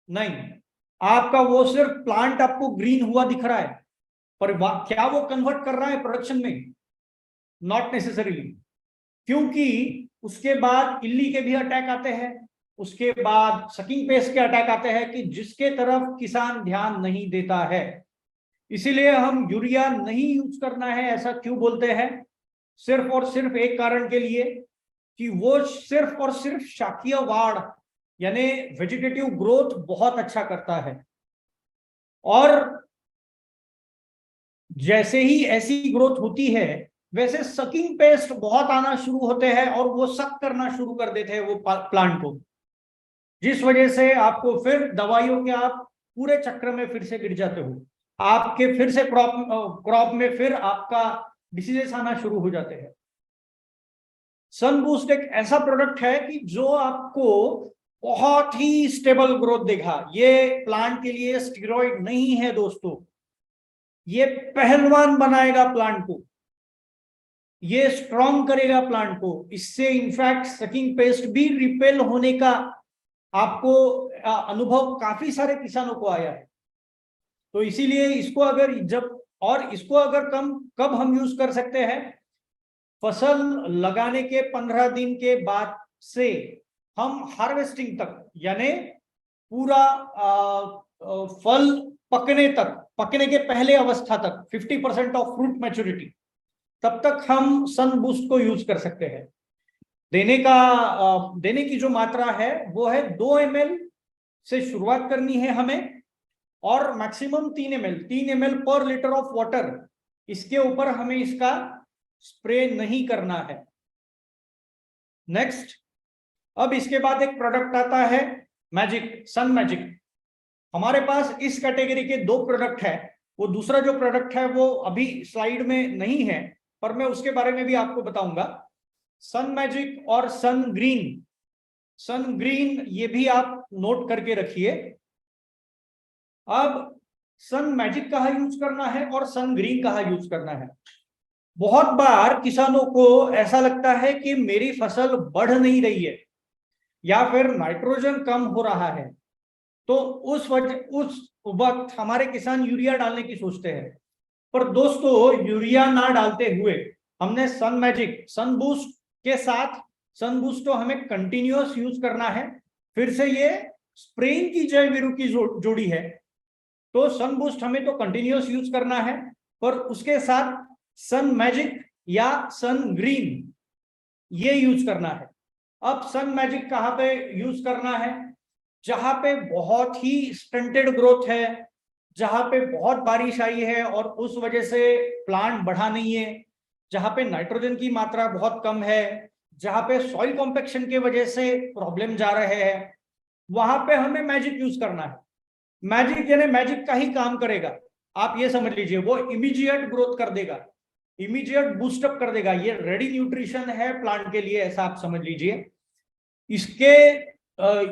नहीं, आपका वो सिर्फ प्लांट आपको ग्रीन हुआ दिख रहा है, पर क्या वो कन्वर्ट कर रहा है प्रोडक्शन में? नॉट नेसेसरीली, क्योंकि उसके बाद इल्ली के भी अटैक आते हैं, उसके बाद सकिंग पेस्ट के अटैक आते हैं कि जिसके तरफ किसान ध्यान नहीं देता है। इसीलिए हम यूरिया नहीं यूज करना है, ऐसा क्यों बोलते हैं? सिर्फ और सिर्फ एक कारण के लिए कि वो सिर्फ और सिर्फ शाकीय वाढ़ यानी वेजिटेटिव ग्रोथ बहुत अच्छा करता है, और जैसे ही ऐसी ग्रोथ होती है वैसे सकिंग पेस्ट बहुत आना शुरू होते हैं और वो सक करना शुरू कर देते हैं वो प्लांट को, जिस वजह से आपको फिर दवाइयों के आप पूरे चक्र में फिर से गिर जाते हो, आपके फिर से क्रॉप में फिर आपका डिसीजेस आना शुरू हो जाते हैं। सनबूस्ट एक ऐसा प्रोडक्ट है कि जो आपको बहुत ही स्टेबल ग्रोथ देगा। ये प्लांट के लिए स्टेरॉइड नहीं है दोस्तों, ये पहलवान बनाएगा प्लांट को, ये स्ट्रॉन्ग करेगा प्लांट को। इससे इनफैक्ट सकिंग पेस्ट भी रिपेल होने का आपको अनुभव काफी सारे किसानों को आया है। तो इसीलिए इसको अगर इसको अगर कब हम यूज कर सकते हैं? फसल लगाने के 15 दिन के बाद से हम हार्वेस्टिंग तक, यानी पूरा फल पकने तक, पकने के पहले अवस्था तक, 50% ऑफ फ्रूट मैच्योरिटी, तब तक हम सन बूस्ट को यूज कर सकते हैं। देने की जो मात्रा है वो है 2 ml से शुरुआत करनी है हमें, और मैक्सिमम 3 ml पर लीटर ऑफ वाटर, इसके ऊपर हमें इसका स्प्रे नहीं करना है। नेक्स्ट, अब इसके बाद एक प्रोडक्ट आता है मैजिक, सन मैजिक। हमारे पास इस कैटेगरी के 2 प्रोडक्ट है। वो दूसरा जो प्रोडक्ट है वो अभी स्लाइड में नहीं है, पर मैं उसके बारे में भी आपको बताऊंगा। सन मैजिक और सन ग्रीन, सन ग्रीन ये भी आप नोट करके रखिए। अब सन मैजिक कहाँ यूज करना है और सन ग्रीन कहाँ यूज करना है? बहुत बार किसानों को ऐसा लगता है कि मेरी फसल बढ़ नहीं रही है या फिर नाइट्रोजन कम हो रहा है, तो उस वक्त हमारे किसान यूरिया डालने की सोचते हैं। पर दोस्तों यूरिया ना डालते हुए हमने सन मैजिक, सन बूस्ट के साथ, सन बूस्ट तो हमें कंटिन्यूअस यूज करना है, फिर से ये स्प्रेइंग की जय वीरू की जोड़ी है, तो सन बूस्ट हमें तो कंटिन्यूअस यूज करना है, पर उसके साथ सन मैजिक या सन ग्रीन, ये यूज करना है। अब सन मैजिक कहाँ पे यूज करना है? जहां पे बहुत ही स्टंटेड ग्रोथ है, जहां पे बहुत बारिश आई है और उस वजह से प्लांट बढ़ा नहीं है, जहां पे नाइट्रोजन की मात्रा बहुत कम है, जहां पे सॉइल कॉम्पेक्शन की वजह से प्रॉब्लम जा रहे हैं, वहां पे हमें मैजिक यूज करना है। मैजिक यानी मैजिक का ही काम करेगा, आप ये समझ लीजिए। वो इमीडिएट ग्रोथ कर देगा, इमीडिएट बूस्टअप कर देगा। ये रेडी न्यूट्रिशन है प्लांट के लिए, ऐसा आप समझ लीजिए। इसके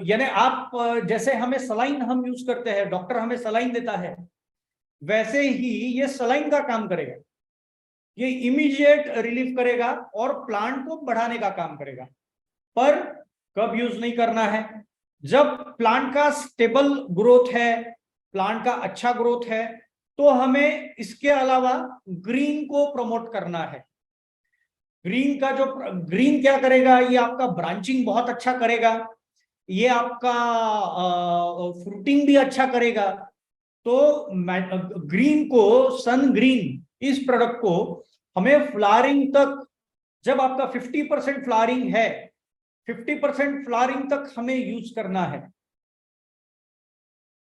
यानी आप जैसे हमें सलाइन हम यूज करते हैं, डॉक्टर हमें सलाइन देता है, वैसे ही ये सलाइन का काम करेगा। ये इमीडिएट रिलीफ करेगा और प्लांट को बढ़ाने का काम करेगा। पर कब यूज नहीं करना है? जब प्लांट का स्टेबल ग्रोथ है, प्लांट का अच्छा ग्रोथ है, तो हमें इसके अलावा ग्रीन को प्रमोट करना है। ग्रीन का जो ग्रीन क्या करेगा? ये आपका ब्रांचिंग बहुत अच्छा करेगा, ये आपका फ्रूटिंग भी अच्छा करेगा। तो ग्रीन को, सन ग्रीन, इस प्रोडक्ट को हमें फ्लावरिंग तक, जब आपका 50% फ्लावरिंग है, 50% फ्लावरिंग तक हमें यूज करना है।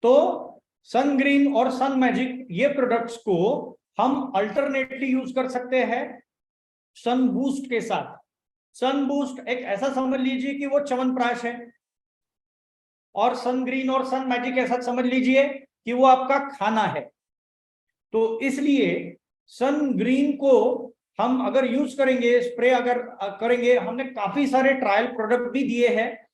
तो सन ग्रीन और सन मैजिक, ये प्रोडक्ट्स को हम अल्टरनेटली यूज कर सकते हैं सन बूस्ट के साथ। सन बूस्ट एक ऐसा समझ लीजिए कि वो च्यवनप्राश है, और सन ग्रीन और सन मैजिक ऐसा समझ लीजिए कि वो आपका खाना है। तो इसलिए सन ग्रीन को हम अगर यूज करेंगे, स्प्रे अगर करेंगे, हमने काफी सारे ट्रायल प्रोडक्ट भी दिए हैं,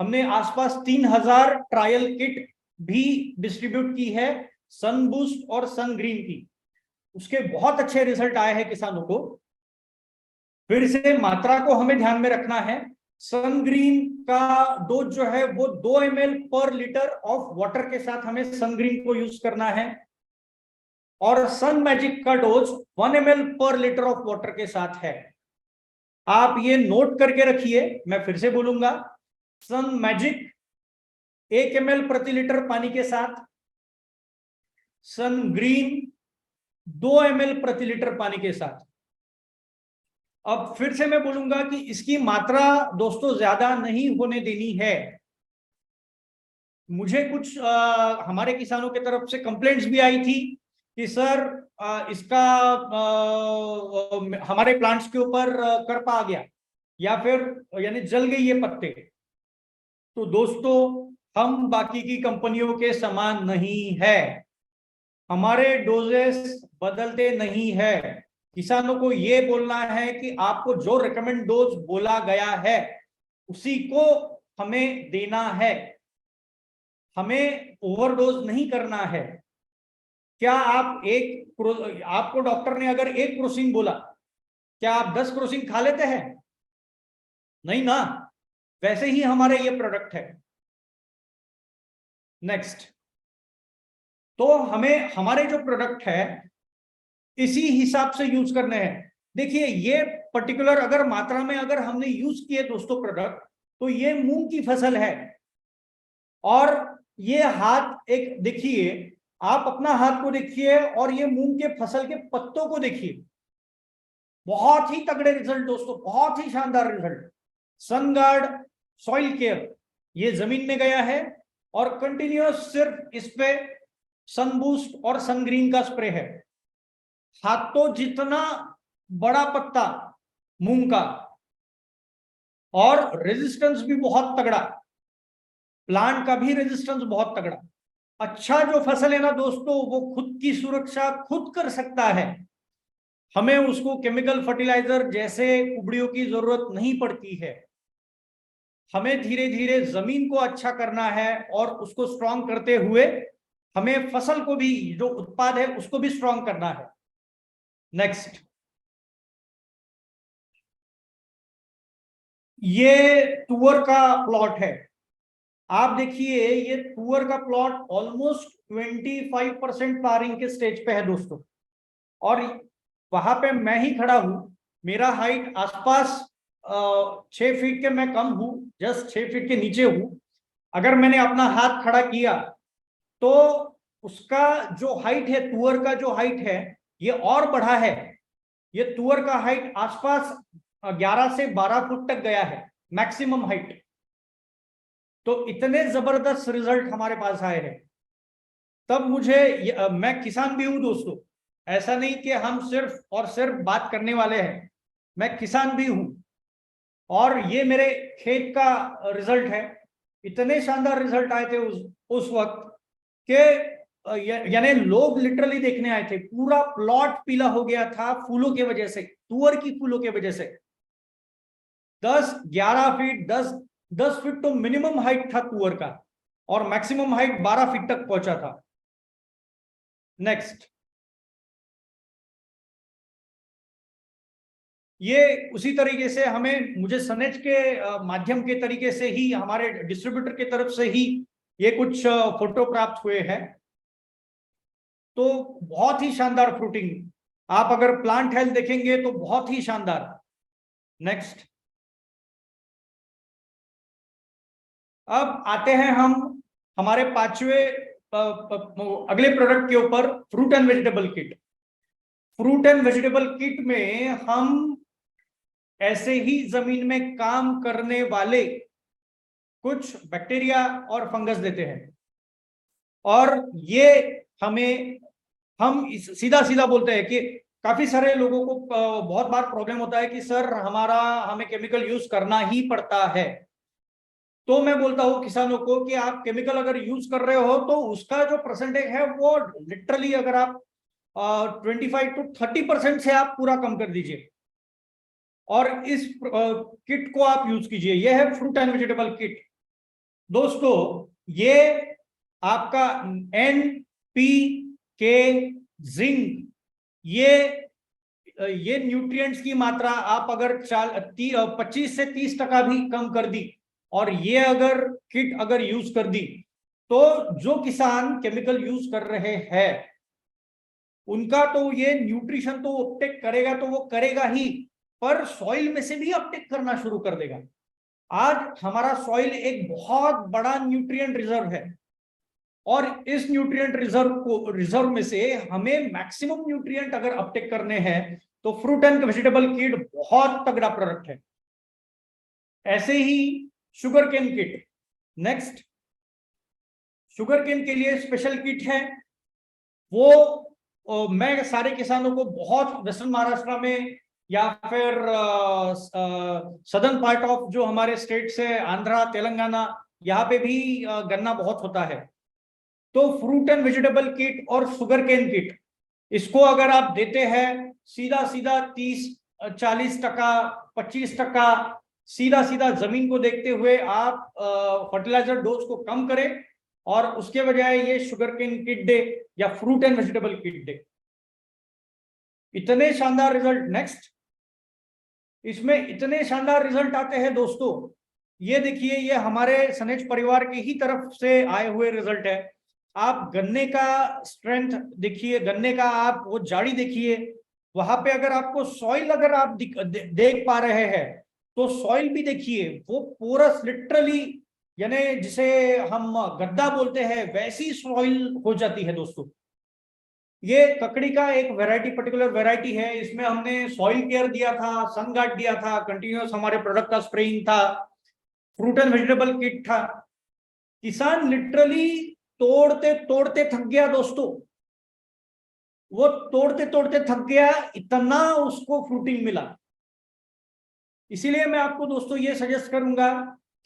हमने आसपास 3000 ट्रायल किट भी डिस्ट्रीब्यूट की है सन बूस्ट और सन ग्रीन की। उसके बहुत अच्छे रिजल्ट आए हैं किसानों को। फिर से मात्रा को हमें ध्यान में रखना है। सन ग्रीन का डोज जो है वो 2 ml पर लीटर ऑफ वाटर के साथ हमें सन ग्रीन को यूज करना है, और सन मैजिक का डोज 1 ml पर लीटर ऑफ वाटर के साथ है। आप ये नोट करके रखिए, मैं फिर से बोलूंगा। सन मैजिक 1 ml प्रति लीटर पानी के साथ, सन ग्रीन 2 ml प्रति लीटर पानी के साथ। अब फिर से मैं बोलूंगा कि इसकी मात्रा दोस्तों ज्यादा नहीं होने देनी है। मुझे कुछ हमारे किसानों की तरफ से कंप्लेंट्स भी आई थी कि सर इसका हमारे प्लांट्स के ऊपर करपा आ गया, या फिर यानी जल गई ये पत्ते। तो दोस्तों, हम बाकी की कंपनियों के समान नहीं है, हमारे डोजेस बदलते नहीं है। किसानों को ये बोलना है कि आपको जो रिकमेंड डोज बोला गया है उसी को हमें देना है, हमें ओवरडोज नहीं करना है। क्या आप आपको डॉक्टर ने अगर 1 क्रोसिन बोला, क्या आप 10 क्रोसिन खा लेते हैं? नहीं ना। वैसे ही हमारे ये प्रोडक्ट है। नेक्स्ट, तो हमें हमारे जो प्रोडक्ट है इसी हिसाब से यूज करने हैं। देखिए, ये पर्टिकुलर अगर मात्रा में अगर हमने यूज किए दोस्तों प्रोडक्ट, तो ये मूंग की फसल है, और ये हाथ एक देखिए, आप अपना हाथ को देखिए और ये मूंग के फसल के पत्तों को देखिए। बहुत ही तगड़े रिजल्ट दोस्तों, बहुत ही शानदार रिजल्ट। सनगार्ड सॉइल केयर ये जमीन में गया है, और कंटिन्यूअस सिर्फ इस पे सन बूस्ट और सन ग्रीन का स्प्रे है। हाथों जितना बड़ा पत्ता मूंग का, और रेजिस्टेंस भी बहुत तगड़ा, प्लांट का भी रेजिस्टेंस बहुत तगड़ा। अच्छा जो फसल है ना दोस्तों, वो खुद की सुरक्षा खुद कर सकता है। हमें उसको केमिकल फर्टिलाइजर जैसे कुबड़ियों की जरूरत नहीं पड़ती है। हमें धीरे धीरे जमीन को अच्छा करना है, और उसको स्ट्रांग करते हुए हमें फसल को भी, जो उत्पाद है उसको भी स्ट्रांग करना है। नेक्स्ट, ये तुअर का प्लॉट है। आप देखिए, ये तुअर का प्लॉट ऑलमोस्ट 25% फ्लावरिंग के स्टेज पे है दोस्तों, और वहां पे मैं ही खड़ा हूं। मेरा हाइट आसपास 6 फीट के मैं कम हूं, जस्ट 6 फीट के नीचे हूं। अगर मैंने अपना हाथ खड़ा किया तो उसका जो हाइट है, तुअर का जो हाइट है, ये और बढ़ा है। ये तुअर का हाइट आसपास 11 से 12 फुट तक गया है, मैक्सिमम हाइट। तो इतने जबरदस्त रिजल्ट हमारे पास आए हैं। तब मुझे मैं किसान भी हूं दोस्तों, ऐसा नहीं कि हम सिर्फ और सिर्फ बात करने वाले हैं, मैं किसान भी हूं। और ये मेरे खेत का रिजल्ट है। इतने शानदार रिजल्ट आए थे उस वक्त के यानी लोग लिटरली देखने आए थे। पूरा प्लॉट पीला हो गया था फूलों की वजह से, तुअर की फूलों की वजह से। 10-11 फीट 10 फीट तो मिनिमम हाइट था तुअर का, और मैक्सिमम हाइट 12 फीट तक पहुंचा था। नेक्स्ट, ये उसी तरीके से मुझे सनेज के माध्यम के तरीके से ही, हमारे डिस्ट्रीब्यूटर की तरफ से ही ये कुछ फोटो प्राप्त हुए हैं। तो बहुत ही शानदार फ्रूटिंग, आप अगर प्लांट हेल्थ देखेंगे तो बहुत ही शानदार। नेक्स्ट, अब आते हैं हम हमारे अगले प्रोडक्ट के ऊपर, fruit and vegetable kit. Fruit and vegetable kit में हम ऐसे ही जमीन में काम करने वाले कुछ बैक्टीरिया और फंगस देते हैं। और ये हम सीधा सीधा बोलते हैं कि काफी सारे लोगों को बहुत बार प्रॉब्लम होता है कि सर हमें केमिकल यूज करना ही पड़ता है। तो मैं बोलता हूं किसानों को कि आप केमिकल अगर यूज कर रहे हो तो उसका जो परसेंटेज है वो लिटरली अगर आप 25 to 30% से आप पूरा कम कर दीजिए, और इस किट को आप यूज कीजिए। ये है फ्रूट एंड वेजिटेबल किट दोस्तों। ये आपका NPK जिंक, ये न्यूट्रिएंट्स की मात्रा आप अगर 25 से 30% भी कम कर दी, और ये अगर किट अगर यूज कर दी, तो जो किसान केमिकल यूज कर रहे हैं उनका तो ये न्यूट्रिशन तो अपटेक करेगा, तो वो करेगा ही, पर सॉइल में से भी अपटेक करना शुरू कर देगा। आज हमारा सॉइल एक बहुत बड़ा न्यूट्रिएंट रिजर्व है, और इस न्यूट्रिएंट रिजर्व में से हमें मैक्सिमम न्यूट्रिएंट अगर अपटेक करने हैं तो फ्रूट एंड वेजिटेबल किट बहुत तगड़ा प्रोडक्ट है। ऐसे ही sugar cane kit. Next, sugar cane के लिए स्पेशल किट है। वो मैं सारे किसानों को, बहुत वेस्टर्न महाराष्ट्र में या फिर सदर्न पार्ट ऑफ जो हमारे स्टेट से आंध्रा तेलंगाना, यहाँ पे भी गन्ना बहुत होता है। तो फ्रूट एंड वेजिटेबल किट और शुगर केन किट, इसको अगर आप देते हैं सीधा सीधा 30-40%, 25%, सीधा सीधा जमीन को देखते हुए आप फर्टिलाइजर डोज को कम करें, और उसके बजाय ये शुगर केन किट दे या फ्रूट एंड वेजिटेबल किट दे, इतने शानदार रिजल्ट। नेक्स्ट, इसमें इतने शानदार रिजल्ट आते हैं दोस्तों। ये देखिए, ये हमारे सनेज परिवार की ही तरफ से आए हुए रिजल्ट है। आप गन्ने का स्ट्रेंथ देखिए, गन्ने का आप वो जाड़ी देखिए, वहां पे अगर आपको सॉइल अगर आप देख पा रहे हैं तो सॉइल भी देखिए, वो पोरस लिटरली, यानी जिसे हम गड्ढा बोलते हैं, वैसी सॉइल हो जाती है दोस्तों। ये ककड़ी का एक पर्टिकुलर वेराइटी है। इसमें हमने सॉइल केयर दिया था, सन गार्ड दिया था, कंटिन्यूअस हमारे प्रोडक्ट का स्प्रेइंग था, फ्रूट एंड वेजिटेबल किट था। किसान लिटरली तोड़ते तोड़ते थक गया दोस्तों, वो तोड़ते तोड़ते थक गया, इतना उसको फ्रूटिंग मिला। इसीलिए मैं आपको दोस्तों ये सजेस्ट करूंगा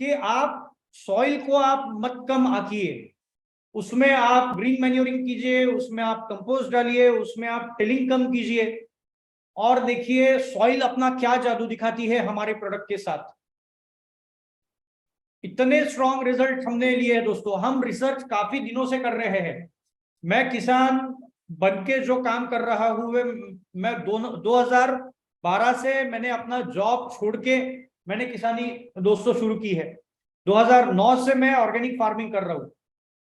कि आप सॉइल को आप मत कम आकिए, उसमें आप ग्रीन मैन्योरिंग कीजिए, उसमें आप कंपोस्ट डालिए, उसमें आप टिलिंग कम कीजिए, और देखिए सॉइल अपना क्या जादू दिखाती है हमारे प्रोडक्ट के साथ। इतने स्ट्रॉन्ग रिजल्ट हमने लिए हैं दोस्तों। हम रिसर्च काफी दिनों से कर रहे हैं। मैं किसान बनके जो काम कर रहा हूँ, मैं 2012 से मैंने अपना जॉब छोड़ के मैंने किसानी दोस्तों शुरू की है। 2009 से मैं ऑर्गेनिक फार्मिंग कर रहा हूँ।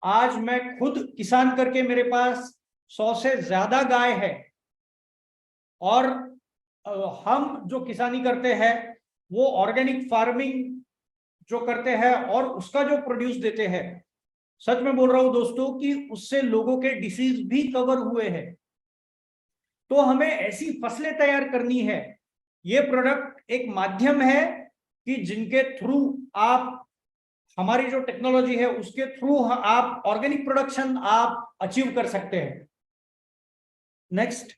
आज मैं खुद किसान करके मेरे पास 100 से ज्यादा गाय है, और हम जो किसानी करते हैं वो ऑर्गेनिक फार्मिंग जो करते हैं और उसका जो प्रोड्यूस देते हैं, सच में बोल रहा हूं दोस्तों कि उससे लोगों के डिसीज भी कवर हुए हैं। तो हमें ऐसी फसलें तैयार करनी है। ये प्रोडक्ट एक माध्यम है कि जिनके थ्रू आप, हमारी जो टेक्नोलॉजी है उसके थ्रू आप ऑर्गेनिक प्रोडक्शन आप अचीव कर सकते हैं। नेक्स्ट,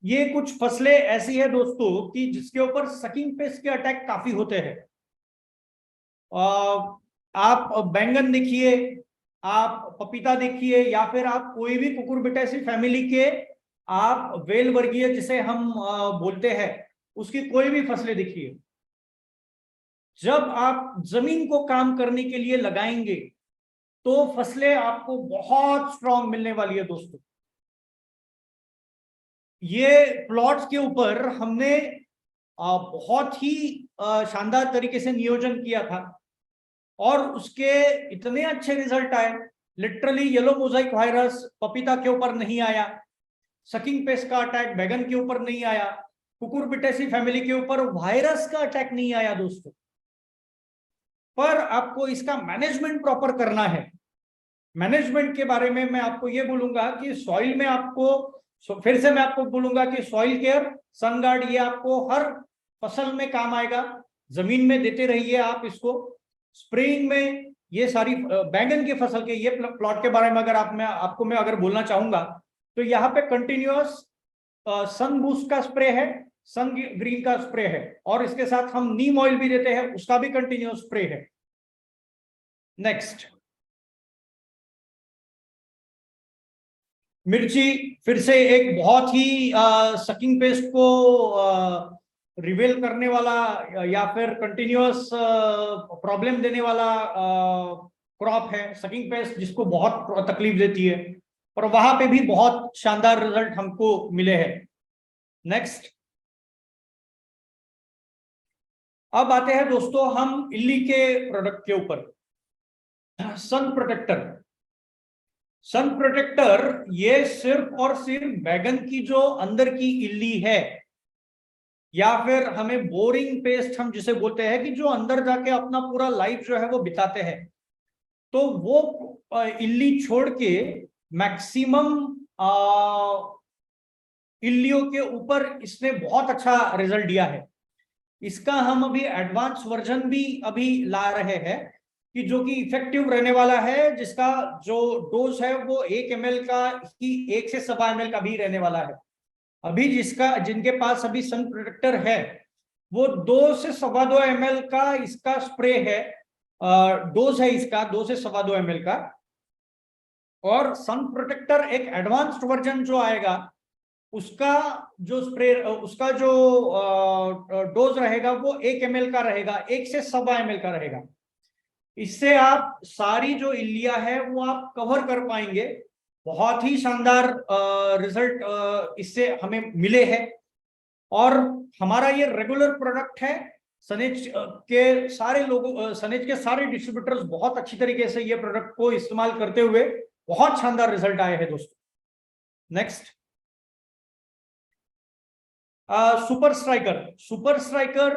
ये कुछ फसलें ऐसी है दोस्तों कि जिसके ऊपर सकिंग पेस्ट के अटैक काफी होते हैं। आप बैंगन देखिए, आप पपीता देखिए, या फिर आप कोई भी कुकुरबिटेसी फैमिली के आप वेल वर्गीय जिसे हम बोलते हैं उसकी कोई भी फसलें देखिए, जब आप जमीन को काम करने के लिए लगाएंगे तो फसलें आपको बहुत स्ट्रांग मिलने वाली है दोस्तों। ये प्लॉट्स के ऊपर हमने बहुत ही शानदार तरीके से नियोजन किया था और उसके इतने अच्छे रिजल्ट आए। लिटरली येलो मोजाइक वायरस पपीता के ऊपर नहीं आया, सकिंग पेस्ट का अटैक बैगन के ऊपर नहीं आया, कुकुरबिटेसी फैमिली के ऊपर वायरस का अटैक नहीं आया दोस्तों। पर आपको इसका मैनेजमेंट प्रॉपर करना है। मैनेजमेंट के बारे में मैं आपको ये बोलूंगा कि सॉइल में आपको, फिर से मैं आपको बोलूंगा कि सॉइल केयर, सन गार्ड, ये आपको हर फसल में काम आएगा। जमीन में देते रहिए आप इसको। स्प्रेइंग में ये सारी बैंगन की फसल के ये प्लॉट के बारे में अगर आपको मैं अगर बोलना चाहूंगा तो यहाँ पे कंटिन्यूअस सन बूस्ट का स्प्रे है, सन ग्रीन का स्प्रे है, और इसके साथ हम नीम ऑयल भी देते हैं, उसका भी कंटिन्यूअस स्प्रे है। नेक्स्ट, मिर्ची फिर से एक बहुत ही सकिंग पेस्ट को रिवेल करने वाला या फिर कंटिन्यूअस प्रॉब्लम देने वाला क्रॉप है, सकिंग पेस्ट जिसको बहुत तकलीफ देती है, और वहां पे भी बहुत शानदार रिजल्ट हमको मिले हैं। नेक्स्ट, अब आते हैं दोस्तों हम इल्ली के प्रोडक्ट के ऊपर। सन प्रोटेक्टर, सन प्रोटेक्टर ये सिर्फ और सिर्फ बैगन की जो अंदर की इल्ली है, या फिर हमें बोरिंग पेस्ट हम जिसे बोलते हैं कि जो अंदर जाके अपना पूरा लाइफ जो है वो बिताते हैं, तो वो इल्ली छोड़ के मैक्सिमम इल्लियों के ऊपर इसने बहुत अच्छा रिजल्ट दिया है। इसका हम अभी एडवांस वर्जन भी अभी ला रहे हैं कि जो कि इफेक्टिव रहने वाला है, जिसका जो डोज है वो 1 ml का ही 1 से 1.25 ml का भी रहने वाला है। अभी जिनके पास अभी सन प्रोटेक्टर है वो 2 से 2.25 ml का इसका स्प्रे है, डोज है इसका 2 से 2.25 ml का। और सन प्रोटेक्टर एक एडवांस्ड वर्जन जो आएगा उसका जो स्प्रे, उसका जो डोज रहेगा वो 1 ml का रहेगा, 1 से 1.25 ml का रहेगा। इससे आप सारी जो इल्लियां है वो आप कवर कर पाएंगे। बहुत ही शानदार रिजल्ट इससे हमें मिले हैं, और हमारा ये रेगुलर प्रोडक्ट है। सनेज के सारे लोगों, सनेज के सारे डिस्ट्रीब्यूटर्स बहुत अच्छी तरीके से ये प्रोडक्ट को इस्तेमाल करते हुए बहुत शानदार रिजल्ट आए हैं दोस्तों। Next, super striker. Super striker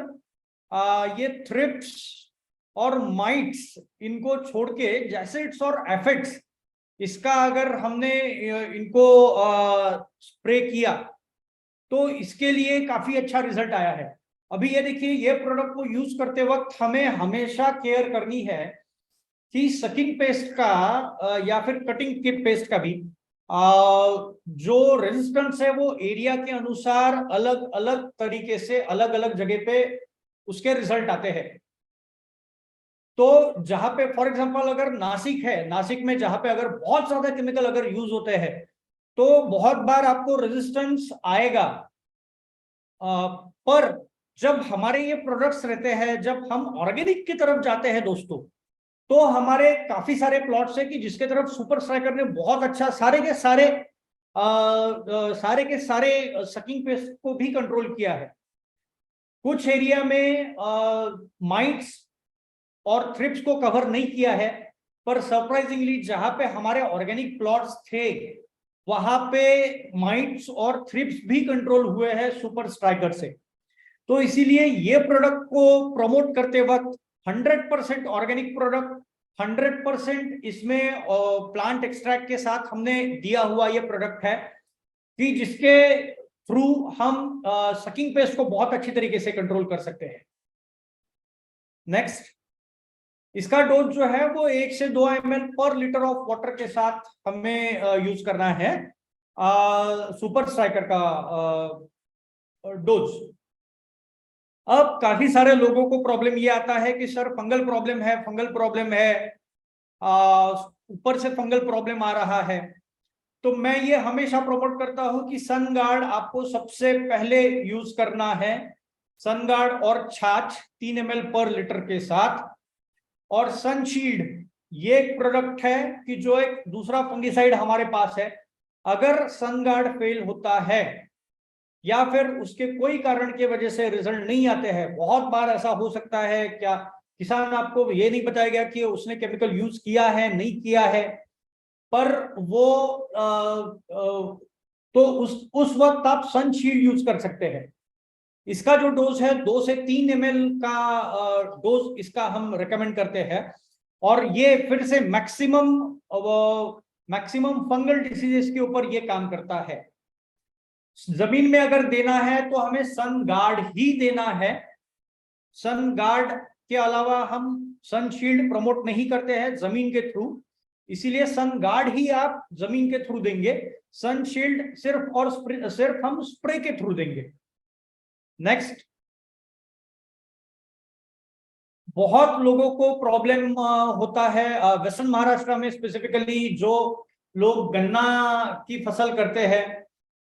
ये थ्रिप्स और माइट्स इनको छोड़ के जैसिड्स और एफिड्स, इसका अगर हमने इनको स्प्रे किया तो इसके लिए काफी अच्छा रिजल्ट आया है। अभी ये देखिए, ये प्रोडक्ट को यूज करते वक्त हमें हमेशा केयर करनी है कि सकिंग पेस्ट का या फिर कटिंग के पेस्ट का भी जो रेजिस्टेंस है वो एरिया के अनुसार अलग अलग तरीके से अलग अलग जगह पे उसके रिजल्ट आते हैं। तो जहां पे फॉर एग्जांपल अगर नासिक है, नासिक में जहां पे अगर बहुत ज्यादा केमिकल अगर यूज होते हैं तो बहुत बार आपको रेजिस्टेंस आएगा, पर जब हमारे ये प्रोडक्ट्स रहते हैं, जब हम ऑर्गेनिक की तरफ जाते हैं दोस्तों, तो हमारे काफी सारे प्लॉट्स है कि जिसके तरफ सुपर स्ट्राइकर ने बहुत अच्छा सारे के सारे सकिंग पेस्ट को भी कंट्रोल किया है। कुछ एरिया में माइट्स और थ्रिप्स को कवर नहीं किया है, पर सरप्राइजिंगली जहां पे हमारे ऑर्गेनिक प्लॉट्स थे वहां पे माइट्स और थ्रिप्स भी कंट्रोल हुए हैं सुपर स्ट्राइकर से। तो इसीलिए ये प्रोडक्ट को प्रमोट करते वक्त 100% ऑर्गेनिक प्रोडक्ट 100% इसमें प्लांट एक्सट्रैक्ट के साथ हमने दिया हुआ ये प्रोडक्ट है कि जिसके थ्रू हम सकिंग पेस्ट को बहुत अच्छी तरीके से कंट्रोल कर सकते हैं। नेक्स्ट, इसका डोज जो है वो 1 से 2 ml पर लीटर ऑफ वाटर के साथ हमें यूज करना है सुपर स्ट्राइकर का डोज। अब काफी सारे लोगों को प्रॉब्लम ये आता है कि सर फंगल प्रॉब्लम है, फंगल प्रॉब्लम है, ऊपर से फंगल प्रॉब्लम आ रहा है। तो मैं ये हमेशा प्रमोट करता हूं कि सन गार्ड आपको सबसे पहले यूज करना है, सन गार्ड और छाछ 3 ml पर लीटर के साथ। और सनशील्ड ये एक प्रोडक्ट है कि जो एक दूसरा फंगिसाइड हमारे पास है, अगर सन गार्ड फेल होता है या फिर उसके कोई कारण की वजह से रिजल्ट नहीं आते हैं, बहुत बार ऐसा हो सकता है, क्या किसान आपको ये नहीं बताया गया कि उसने केमिकल यूज किया है नहीं किया है, पर वो तो उस वक्त आप सनशील्ड यूज कर सकते हैं। इसका जो डोज है 2 से 3 ml का डोज इसका हम रेकमेंड करते हैं। और ये फिर से मैक्सिमम फंगल डिसीजेस के ऊपर ये काम करता है। जमीन में अगर देना है तो हमें सन गार्ड ही देना है। सन गार्ड के अलावा हम सनशील्ड प्रमोट नहीं करते हैं जमीन के थ्रू, इसीलिए सन गार्ड ही आप जमीन के थ्रू देंगे, सनशील्ड सिर्फ और सिर्फ हम स्प्रे के थ्रू देंगे। नेक्स्ट, बहुत लोगों को प्रॉब्लम होता है वेस्टर्न महाराष्ट्र में स्पेसिफिकली, जो लोग गन्ना की फसल करते हैं,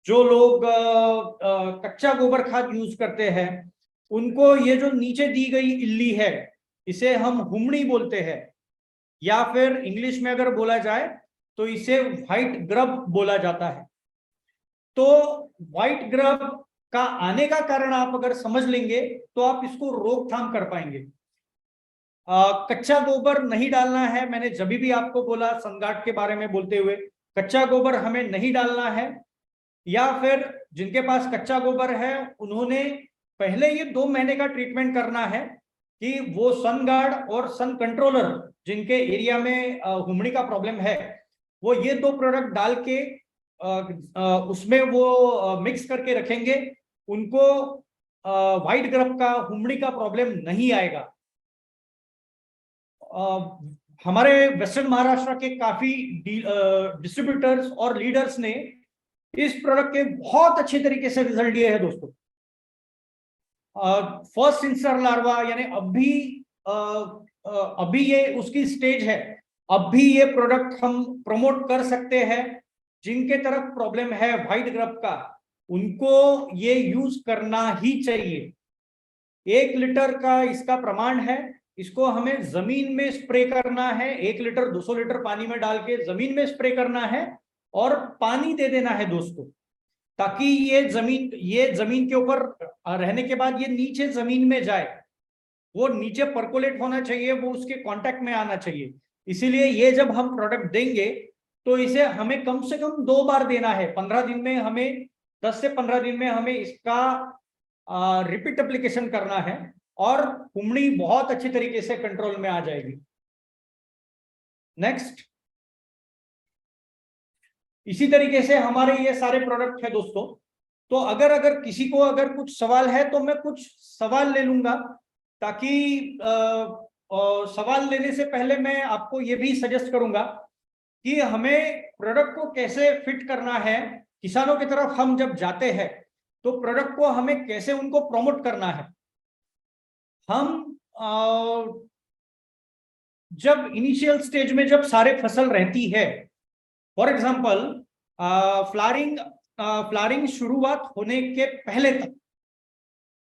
जो लोग कच्चा गोबर खाद यूज करते हैं, उनको ये जो नीचे दी गई इल्ली है इसे हम हुमड़ी बोलते हैं, या फिर इंग्लिश में अगर बोला जाए तो इसे व्हाइट ग्रब बोला जाता है। तो व्हाइट ग्रब का आने का कारण आप अगर समझ लेंगे तो आप इसको रोकथाम कर पाएंगे। कच्चा गोबर नहीं डालना है, मैंने जब भी आपको बोला सनगार्ड के बारे में बोलते हुए, कच्चा गोबर हमें नहीं डालना है। या फिर जिनके पास कच्चा गोबर है उन्होंने पहले ये 2 महीने का ट्रीटमेंट करना है कि वो सन गार्ड और सन कंट्रोलर जिनके एरिया में हुमड़ी का प्रॉब्लम है, वो ये 2 प्रोडक्ट डाल के उसमें वो मिक्स करके रखेंगे, उनको व्हाइट ग्रब का हुमड़ी का प्रॉब्लम नहीं आएगा। हमारे वेस्टर्न महाराष्ट्र के काफी डिस्ट्रीब्यूटर्स और लीडर्स ने इस प्रोडक्ट के बहुत अच्छे तरीके से रिजल्ट दिए हैं दोस्तों। फर्स्ट इंस्टर लार्वा यानी अभी ये उसकी स्टेज है, अब भी ये प्रोडक्ट हम प्रमोट कर सकते हैं। जिनके तरफ प्रॉब्लम है व्हाइट ग्रब का, उनको ये यूज करना ही चाहिए। 1 लीटर का इसका प्रमाण है, इसको हमें जमीन में स्प्रे करना है, 1 लीटर 200 लीटर पानी में डाल के जमीन में स्प्रे करना है और पानी दे देना है दोस्तों, ताकि ये जमीन के ऊपर रहने के बाद ये नीचे जमीन में जाए, वो नीचे परकोलेट होना चाहिए, वो उसके कांटेक्ट में आना चाहिए। इसीलिए ये जब हम प्रोडक्ट देंगे तो इसे हमें कम से कम 2 बार देना है। 15 दिन में हमें 10 से 15 दिन में हमें इसका रिपीट एप्लीकेशन करना है और हुमड़ी बहुत अच्छी तरीके से कंट्रोल में आ जाएगी। नेक्स्ट, इसी तरीके से हमारे ये सारे प्रोडक्ट है दोस्तों। तो अगर किसी को अगर कुछ सवाल है तो मैं कुछ सवाल ले लूंगा, ताकि सवाल लेने से पहले मैं आपको ये भी सजेस्ट करूंगा कि हमें प्रोडक्ट को कैसे फिट करना है। किसानों की तरफ हम जब जाते हैं तो प्रोडक्ट को हमें कैसे उनको प्रमोट करना है। हम जब इनिशियल स्टेज में जब सारे फसल रहती है, फॉर एग्जांपल फ्लावरिंग शुरुआत होने के पहले तक,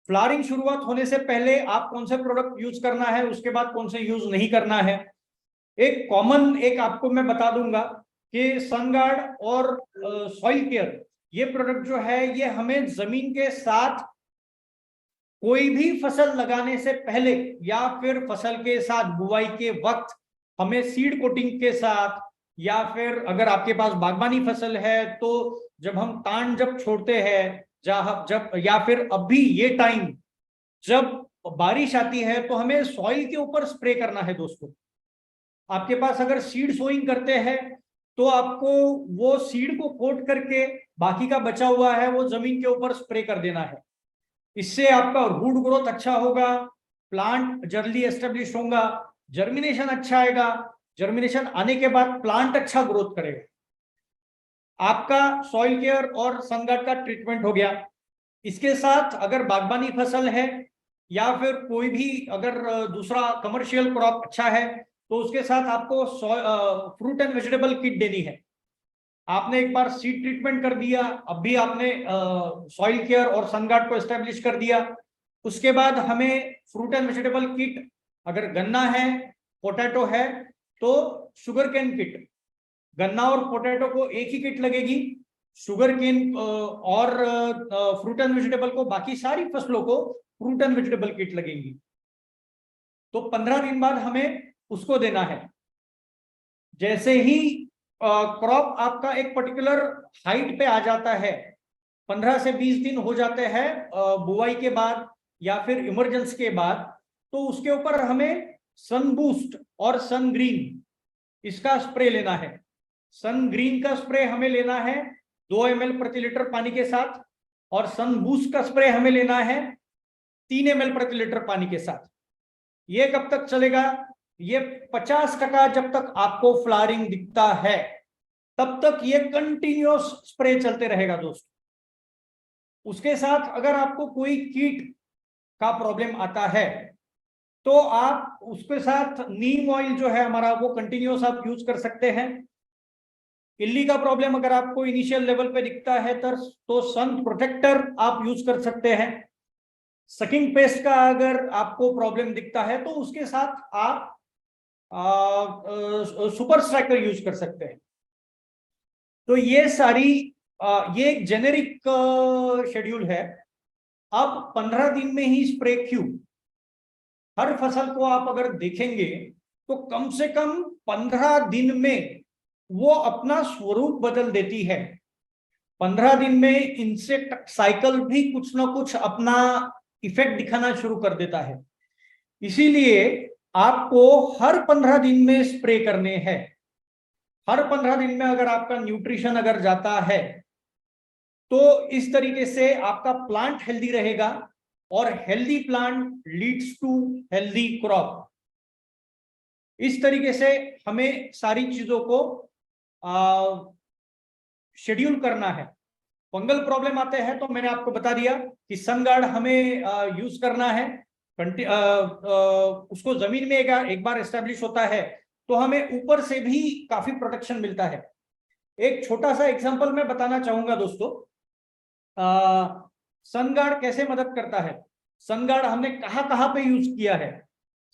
फ्लावरिंग शुरुआत होने से पहले आप कौन से प्रोडक्ट यूज करना है, उसके बाद कौन से यूज नहीं करना है। एक कॉमन एक आपको मैं बता दूंगा कि सनगार्ड और सॉइल केयर ये प्रोडक्ट जो है ये हमें जमीन के साथ कोई भी फसल लगाने से पहले या फिर फसल के साथ बुआई के वक्त हमें सीड कोटिंग के साथ, या फिर अगर आपके पास बागबानी फसल है तो जब हम तान जब छोड़ते हैं जब, या फिर अभी ये टाइम जब बारिश आती है तो हमें सॉइल के ऊपर स्प्रे करना है दोस्तों। आपके पास अगर सीड सोइंग करते हैं तो आपको वो सीड को कोट करके बाकी का बचा हुआ है वो जमीन के ऊपर स्प्रे कर देना है। इससे आपका रूट ग्रोथ अच्छा होगा, प्लांट जल्दी एस्टेब्लिश होगा, जर्मिनेशन अच्छा आएगा, जर्मिनेशन आने के बाद प्लांट अच्छा ग्रोथ करेगा। आपका सॉइल केयर और सनगार्ड का ट्रीटमेंट हो गया। इसके साथ अगर बागबानी फसल है या फिर कोई भी अगर दूसरा कमर्शियल क्रॉप अच्छा है तो उसके साथ आपको फ्रूट एंड वेजिटेबल किट देनी है। आपने एक बार सीड ट्रीटमेंट कर दिया, अब भी आपने सॉइल केयर और सनगार्ड को एस्टेब्लिश कर दिया, उसके बाद हमें फ्रूट एंड वेजिटेबल किट, अगर गन्ना है पोटैटो है तो शुगर केन किट, गन्ना और पोटैटो को एक ही किट लगेगी, शुगर केन और फ्रूट एंड वेजिटेबल को, बाकी सारी फसलों को फ्रूट एंड वेजिटेबल किट लगेंगी। तो 15 दिन बाद हमें उसको देना है। जैसे ही क्रॉप आपका एक पर्टिकुलर हाइट पे आ जाता है, 15 से 20 दिन हो जाते हैं बुआई के बाद या फिर इमरजेंसी के बाद, तो उसके ऊपर हमें सन बूस्ट और सन ग्रीन इसका स्प्रे लेना है। सन ग्रीन का स्प्रे हमें लेना है 2 ml प्रति लीटर पानी के साथ, और सन बूस्ट का स्प्रे हमें लेना है 3 ml प्रति लीटर पानी के साथ। ये कब तक चलेगा? ये 50% जब तक आपको फ्लावरिंग दिखता है तब तक ये कंटिन्यूअस स्प्रे चलते रहेगा दोस्तों। उसके साथ अगर आपको कोई कीट का प्रॉब्लम आता है तो आप उसके साथ नीम ऑयल जो है हमारा वो कंटिन्यूअस आप यूज कर सकते हैं। इल्ली का प्रॉब्लम अगर आपको इनिशियल लेवल पे दिखता है तो सन प्रोटेक्टर आप यूज कर सकते हैं। सकिंग पेस्ट का अगर आपको प्रॉब्लम दिखता है तो उसके साथ आप सुपर स्ट्राइकर यूज कर सकते हैं। तो ये सारी ये एक जेनेरिक शेड्यूल है। अब 15 दिन में ही स्प्रे क्यों? हर फसल को आप अगर देखेंगे तो कम से कम 15 दिन में वो अपना स्वरूप बदल देती है। 15 दिन में इंसेक्ट साइकिल भी कुछ ना कुछ अपना इफेक्ट दिखाना शुरू कर देता है। इसीलिए आपको हर 15 दिन में स्प्रे करने हैं। हर 15 दिन में अगर आपका न्यूट्रिशन अगर जाता है तो इस तरीके से आपका प्लांट हेल्दी रहेगा, और healthy plant leads to healthy crop. इस तरीके से हमें सारी चीजों को शेड्यूल करना है। फंगल प्रॉब्लम आते हैं तो मैंने आपको बता दिया कि सनगार्ड हमें यूज करना है। उसको जमीन में एक बार एस्टेब्लिश होता है तो हमें ऊपर से भी काफी प्रोटेक्शन मिलता है। एक छोटा सा एग्जांपल मैं बताना चाहूंगा दोस्तों, सनगार्ड कैसे मदद करता है। सनगार्ड हमने कहां कहां पे यूज किया है?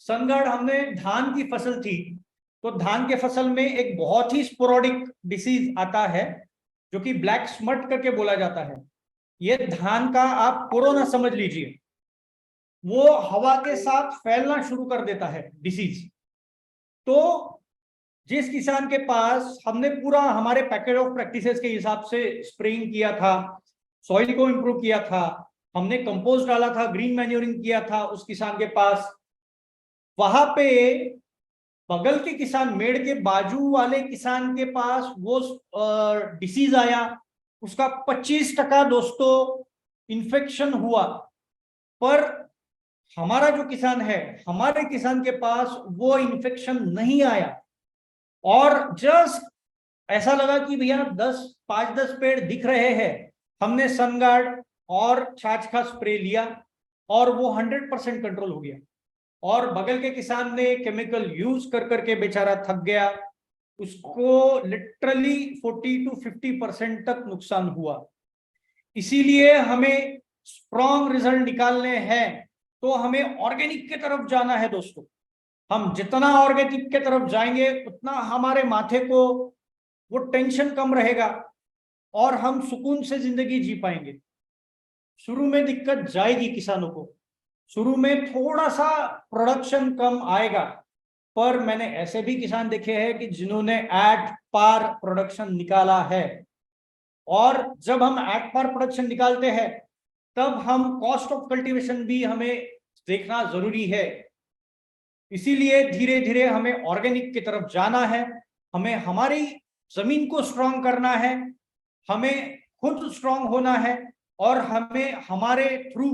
सनगार्ड हमने धान की फसल थी तो धान के फसल में एक बहुत ही स्पोरोडिक डिसीज आता है जो कि ब्लैक स्मट करके बोला जाता है। ये धान का आप कोरोना समझ लीजिए, वो हवा के साथ फैलना शुरू कर देता है डिसीज। तो जिस किसान के पास हमने पूरा हमारे पैकेट ऑफ प्रैक्टिसेस के हिसाब से स्प्रेइंग किया था, सॉइल को इंप्रूव किया था, हमने कंपोस्ट डाला था, ग्रीन मैन्योरिंग किया था, उस किसान के पास वहां पे बगल के किसान, मेड़ के बाजू वाले किसान के पास वो डिसीज आया, उसका 25% दोस्तों इन्फेक्शन हुआ। पर हमारा जो किसान है, हमारे किसान के पास वो इन्फेक्शन नहीं आया, और जस्ट ऐसा लगा कि भैया 5-10 पेड़ दिख रहे हैं। हमने सनगार्ड और छाछ का स्प्रे लिया और वो 100% कंट्रोल हो गया। और बगल के किसान ने केमिकल यूज कर करके बेचारा थक गया, उसको लिटरली 40 to 50% तक नुकसान हुआ। इसीलिए हमें स्ट्रॉन्ग रिजल्ट निकालने हैं तो हमें ऑर्गेनिक की तरफ जाना है दोस्तों। हम जितना ऑर्गेनिक की तरफ जाएंगे उतना हमारे माथे को वो टेंशन कम रहेगा और हम सुकून से जिंदगी जी पाएंगे। शुरू में दिक्कत जाएगी किसानों को, शुरू में थोड़ा सा प्रोडक्शन कम आएगा, पर मैंने ऐसे भी किसान देखे हैं कि जिन्होंने एट पार प्रोडक्शन निकाला है। और जब हम एट पार प्रोडक्शन निकालते हैं तब हम कॉस्ट ऑफ कल्टीवेशन भी हमें देखना जरूरी है। इसीलिए धीरे धीरे हमें ऑर्गेनिक की तरफ जाना है, हमें हमारी जमीन को स्ट्रांग करना है, हमें खुद स्ट्रांग होना है, और हमें हमारे थ्रू,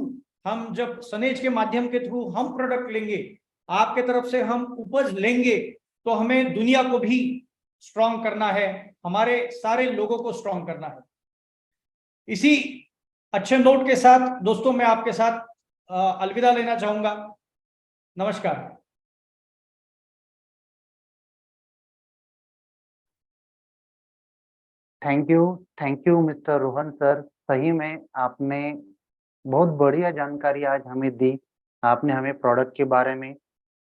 हम जब सनेज के माध्यम के थ्रू हम प्रोडक्ट लेंगे, आपके तरफ से हम उपज लेंगे, तो हमें दुनिया को भी स्ट्रांग करना है, हमारे सारे लोगों को स्ट्रांग करना है। इसी अच्छे नोट के साथ दोस्तों मैं आपके साथ अलविदा लेना चाहूंगा। नमस्कार। Thank you mister Rohan sir. सही में आपने बहुत बढ़िया जानकारी आज हमें दी। आपने हमें प्रोडक्ट के बारे में,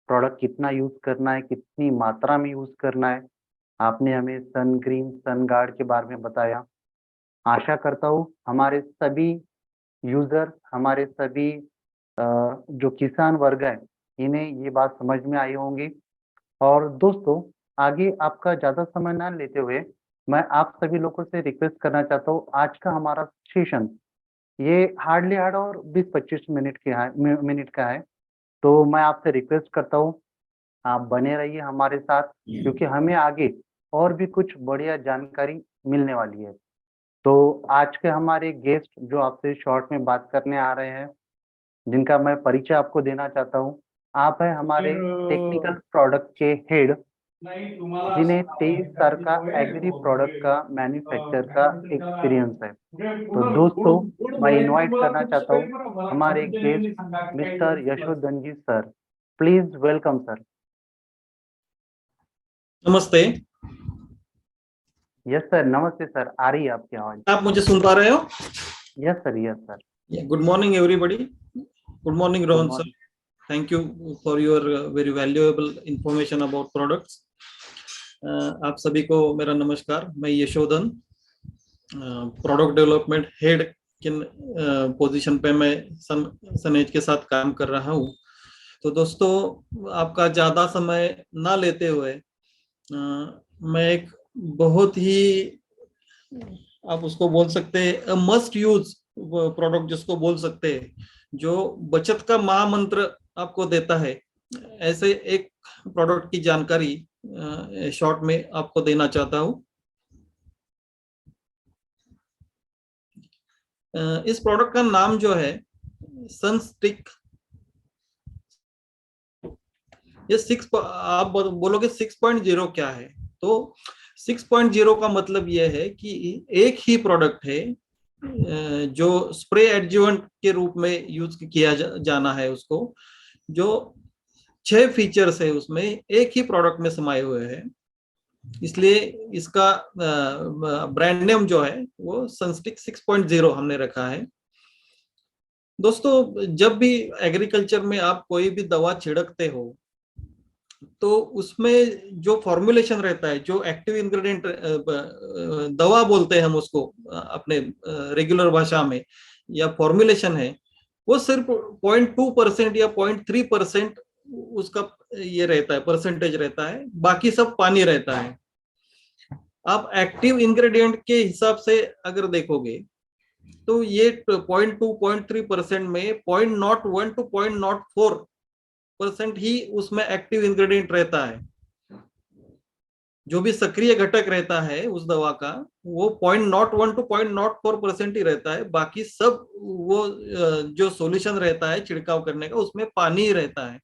प्रोडक्ट कितना यूज करना है, कितनी मात्रा में यूज करना है, आपने हमें सन क्रीम, सन गार्ड के बारे में बताया। आशा करता हूँ हमारे सभी यूजर, हमारे सभी जो किसान वर्ग है, इन्हें ये बात समझ में आई होंगी। और दोस्तों, आगे आपका ज्यादा समय ना लेते हुए मैं आप सभी लोगों से रिक्वेस्ट करना चाहता हूँ, आज का हमारा सेशन ये हार्डली हार्ड और 20-25 मिनट का है। तो मैं आपसे रिक्वेस्ट करता हूँ, आप बने रहिए हमारे साथ, क्योंकि हमें आगे और भी कुछ बढ़िया जानकारी मिलने वाली है। तो आज के हमारे गेस्ट जो आपसे शॉर्ट में बात करने आ रहे हैं, जिनका मैं परिचय आपको देना चाहता हूँ, आप है हमारे टेक्निकल प्रोडक्ट के हेड, जिन्हें 23 साल का एग्री प्रोडक्ट का मैन्युफैक्चर का एक्सपीरियंस है। तो दोस्तों, मैं इनवाइट करना चाहता हूँ हमारे guest mister Yashodhan ji sir. Please welcome sir. नमस्ते। यस सर, नमस्ते सर। आ रही है आपकी आवाज? आप मुझे सुन पा रहे हो? Yes sir, yes sir. Good morning everybody. Good morning Rohan sir. morning. Thank you for your very valuable information about products. आप सभी को मेरा नमस्कार। मैं यशोधन, प्रोडक्ट डेवलपमेंट हेड के पोजीशन पे मैं सनेज के साथ काम कर रहा हूँ। तो दोस्तों, आपका ज्यादा समय ना लेते हुए मैं एक बहुत ही, आप उसको बोल सकते हैं मस्ट यूज प्रोडक्ट जिसको बोल सकते हैं, जो बचत का महामंत्र आपको देता है, ऐसे एक प्रोडक्ट की जानकारी शॉर्ट में आपको देना चाहता हूं। इस प्रोडक्ट का नाम जो है सनस्टिक। ये आप बोलोगे 6.0 क्या है? तो 6.0 का मतलब यह है कि एक ही प्रोडक्ट है जो स्प्रे एडजुवेंट के रूप में यूज किया जाना है उसको, जो 6 फीचर्स है उसमें एक ही प्रोडक्ट में समाये हुए हैं। इसलिए इसका ब्रांड नेम जो है वो सनस्टिक 6.0 हमने रखा है। दोस्तों, जब भी एग्रीकल्चर में आप कोई भी दवा छिड़कते हो, तो उसमें जो फॉर्मुलेशन रहता है, जो एक्टिव इंग्रेडिएंट दवा बोलते हैं हम उसको अपने रेगुलर भाषा में, या फॉर्मुलेशन है, वो सिर्फ 0.2% या 0.3% उसका ये रहता है, परसेंटेज रहता है, बाकी सब पानी रहता है। आप एक्टिव इंग्रेडिएंट के हिसाब से अगर देखोगे तो ये 0.2-0.3% में 0.01 to 0.04% ही उसमें एक्टिव इंग्रेडिएंट रहता है। जो भी सक्रिय घटक रहता है उस दवा का, वो 0.01 to 0.04% ही रहता है। बाकी सब वो जो सॉल्यूशन रहता है छिड़काव करने का, उसमें पानी ही रहता है।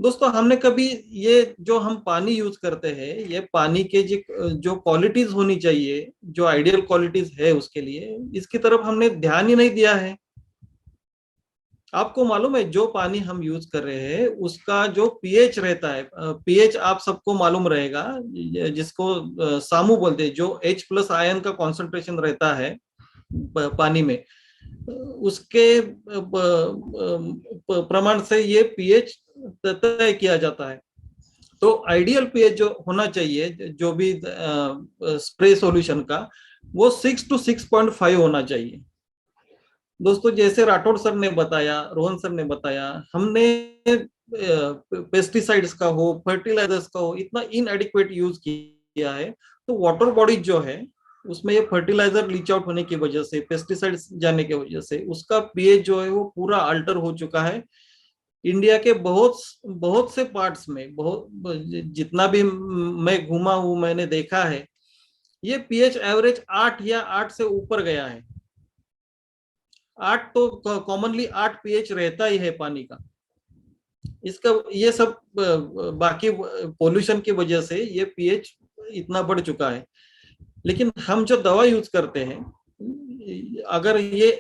दोस्तों, हमने कभी ये जो हम पानी यूज करते हैं, ये पानी के जो क्वालिटीज होनी चाहिए, जो आइडियल क्वालिटीज है उसके लिए, इसकी तरफ हमने ध्यान ही नहीं दिया है। आपको मालूम है, जो पानी हम यूज कर रहे हैं उसका जो पीएच रहता है, पीएच आप सबको मालूम रहेगा, जिसको सामू बोलते हैं, जो H+ आयन का कॉन्सेंट्रेशन रहता है पानी में, उसके प्रमाण से ये पीएच तय किया जाता है। तो आइडियल पीएच जो होना चाहिए, जो भी स्प्रे सॉल्यूशन का, वो 6 to 6.5 होना चाहिए। दोस्तों, जैसे राठौड़ सर ने बताया, रोहन सर ने बताया, हमने पेस्टिसाइड्स का हो, फर्टिलाइजर्स का हो, इतना इनएडिक्वेट यूज किया है। तो वाटर बॉडी जो है उसमें ये फर्टिलाइजर लीच आउट होने की वजह से, पेस्टिसाइड्स जाने की वजह से उसका पीएच जो है वो पूरा अल्टर हो चुका है। इंडिया के बहुत बहुत से पार्ट्स में, बहुत जितना भी मैं घूमा हूं मैंने देखा है, ये पीएच एवरेज 8 या 8 से ऊपर गया है। 8 तो कॉमनली 8 पीएच रहता ही है पानी का। इसका ये सब बाकी पोल्यूशन की वजह से ये पीएच इतना बढ़ चुका है। लेकिन हम जो दवा यूज करते हैं, अगर ये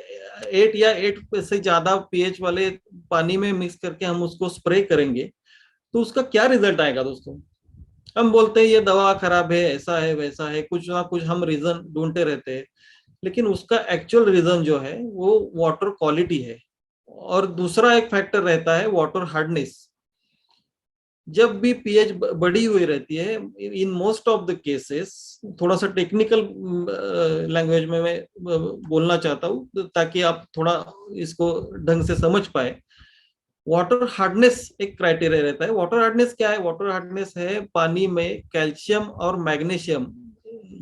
8 या 8 से ज्यादा पीएच वाले पानी में मिक्स करके हम उसको स्प्रे करेंगे तो उसका क्या रिजल्ट आएगा दोस्तों? हम बोलते हैं ये दवा खराब है, ऐसा है वैसा है, कुछ ना कुछ हम रीजन ढूंढते रहते हैं, लेकिन उसका एक्चुअल रीजन जो है वो वाटर क्वालिटी है। और दूसरा एक फैक्टर रहता है वाटर हार्डनेस। जब भी पीएच बढ़ी हुई रहती है, in most of the cases, थोड़ा सा टेक्निकल लैंग्वेज में मैं बोलना चाहता हूँ ताकि आप थोड़ा इसको ढंग से समझ पाए। वाटर हार्डनेस एक क्राइटेरिया रहता है। वाटर हार्डनेस क्या है? वाटर हार्डनेस है पानी में कैल्शियम और मैग्नीशियम,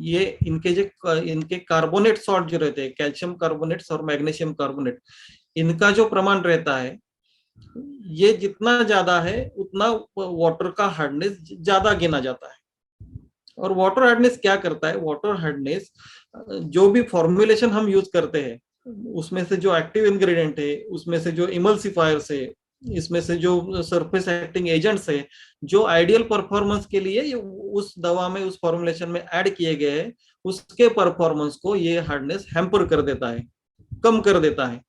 ये इनके कार्बोनेट सॉल्ट जो रहते हैं, कैल्शियम कार्बोनेट्स और मैग्नीशियम कार्बोनेट, इनका जो प्रमाण रहता है, ये जितना ज्यादा है उतना वाटर का हार्डनेस ज्यादा गिना जाता है। और वाटर हार्डनेस क्या करता है? वाटर हार्डनेस जो भी फॉर्मुलेशन हम यूज करते हैं, उसमें से जो एक्टिव इंग्रेडिएंट है, उसमें से जो इमल्सिफायर्स है, इसमें से जो सरफेस एक्टिंग एजेंट्स है, जो आइडियल परफॉर्मेंस के लिए उस दवा में, उस फॉर्मुलेशन में ऐड किए गए हैं, उसके परफॉर्मेंस को ये हार्डनेस हैम्पर कर देता है, कम कर देता है।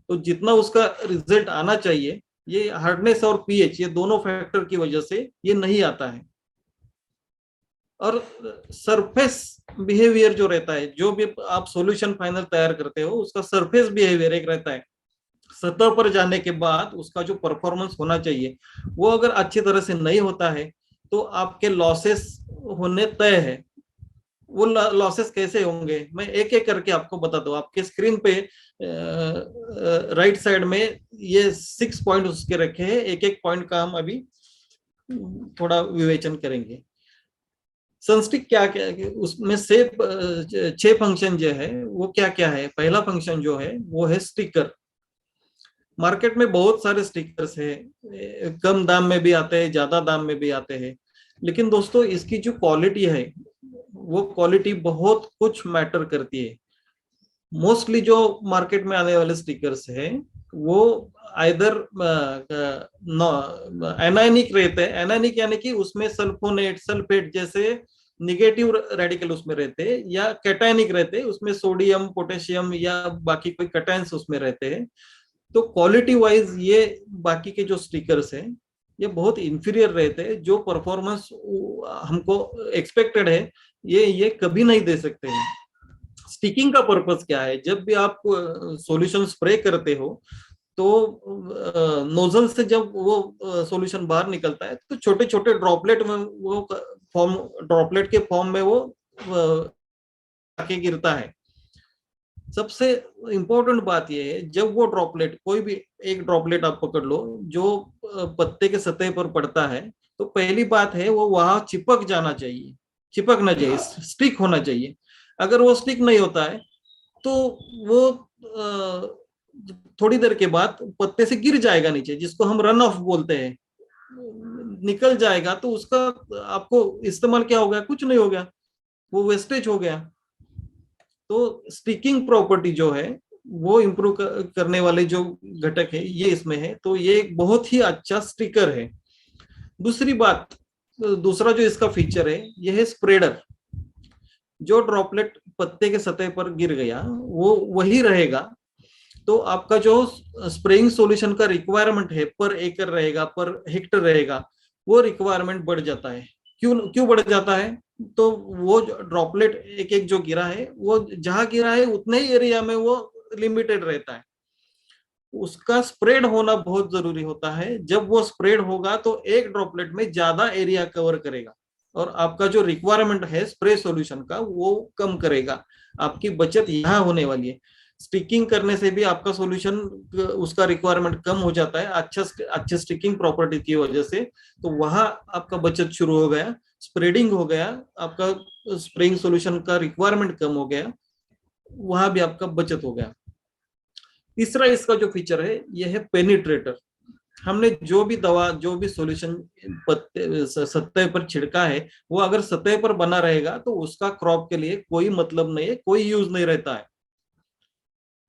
तो जितना उसका रिजल्ट आना चाहिए, ये हार्डनेस और पीएच, ये दोनों फैक्टर की वजह से ये नहीं आता है। और सरफेस बिहेवियर जो रहता है, जो भी आप सॉल्यूशन फाइनल तैयार करते हो, उसका सरफेस बिहेवियर एक रहता है। सतह पर जाने के बाद उसका जो परफॉर्मेंस होना चाहिए वो अगर अच्छी तरह से नहीं होता है तो आपके लॉसेस होने तय है। वो लॉसेस कैसे होंगे मैं एक एक करके आपको बता दूं। आपके स्क्रीन पे राइट साइड में ये 6 पॉइंट उसके रखे हैं। एक एक पॉइंट का हम अभी थोड़ा विवेचन करेंगे। सनस्टिक क्या क्या, उसमें से 6 फंक्शन जो है वो क्या क्या है? पहला फंक्शन जो है वो है स्टिकर। मार्केट में बहुत सारे स्टिकर्स है, कम दाम में भी आते हैं, ज्यादा दाम में भी आते हैं, लेकिन दोस्तों इसकी जो क्वालिटी है वो क्वालिटी बहुत कुछ मैटर करती है। मोस्टली जो मार्केट में आने वाले स्टिकर्स हैं वो आइदर एनायनिक रहते हैं। एनायनिक यानी कि उसमें सल्फोनेट, सल्फेट जैसे निगेटिव रेडिकल उसमें रहते हैं, या कैटायनिक रहते हैं, उसमें सोडियम, पोटेशियम या बाकी कोई कैटायंस उसमें रहते हैं। तो क्वालिटी वाइज ये बाकी के जो स्टिकर्स हैं ये बहुत इंफीरियर रहते हैं। जो परफॉर्मेंस हमको एक्सपेक्टेड है ये कभी नहीं दे सकते हैं। स्टिकिंग का पर्पस क्या है? जब भी आप सॉल्यूशन स्प्रे करते हो तो नोजल से जब वो सॉल्यूशन बाहर निकलता है तो छोटे छोटे ड्रॉपलेट में वो फॉर्म, ड्रॉपलेट के फॉर्म में वो आके गिरता है। सबसे इंपॉर्टेंट बात यह है, जब वो ड्रॉपलेट, कोई भी एक ड्रॉपलेट आप पकड़ लो जो पत्ते के सतह पर पड़ता है, तो पहली बात है वो वहां चिपक जाना चाहिए, चिपकना चाहिए, स्टिक होना चाहिए। अगर वो स्टिक नहीं होता है तो वो थोड़ी देर के बाद पत्ते से गिर जाएगा नीचे, जिसको हम रन ऑफ बोलते हैं, निकल जाएगा। तो उसका आपको इस्तेमाल क्या हो गया? कुछ नहीं हो गया, वो वेस्टेज हो गया। तो स्टिकिंग प्रॉपर्टी जो है वो इम्प्रूव करने वाले जो घटक है ये इसमें है, तो ये एक बहुत ही अच्छा स्टिकर है। दूसरी बात, दूसरा जो इसका फीचर है ये है स्प्रेडर। जो ड्रॉपलेट पत्ते के सतह पर गिर गया वो वही रहेगा, तो आपका जो स्प्रेइंग सॉल्यूशन का रिक्वायरमेंट है पर एकड़ रहेगा, पर हेक्टर रहेगा, वो रिक्वायरमेंट बढ़ जाता है। क्यों बढ़ जाता है? तो वो ड्रॉपलेट एक एक जो गिरा है वो जहां गिरा है उतने ही एरिया में वो लिमिटेड रहता है। उसका स्प्रेड होना बहुत जरूरी होता है। जब वो स्प्रेड होगा तो एक ड्रॉपलेट में ज्यादा एरिया कवर करेगा और आपका जो रिक्वायरमेंट है स्प्रे सॉल्यूशन का वो कम करेगा। आपकी बचत यहाँ होने वाली है। स्टिकिंग करने से भी आपका सॉल्यूशन, उसका रिक्वायरमेंट कम हो जाता है अच्छे स्टिकिंग प्रॉपर्टी की वजह से। तो वहां आपका बचत शुरू हो गया, स्प्रेडिंग हो गया, आपका स्प्रेइंग सॉल्यूशन का रिक्वायरमेंट कम हो गया, वहां भी आपका बचत हो गया। तीसरा इसका जो फीचर है यह है पेनिट्रेटर। हमने जो भी दवा, जो भी सॉल्यूशन सतह पर छिड़का है, वो अगर सतह पर बना रहेगा तो उसका क्रॉप के लिए कोई मतलब नहीं है, कोई यूज नहीं रहता है।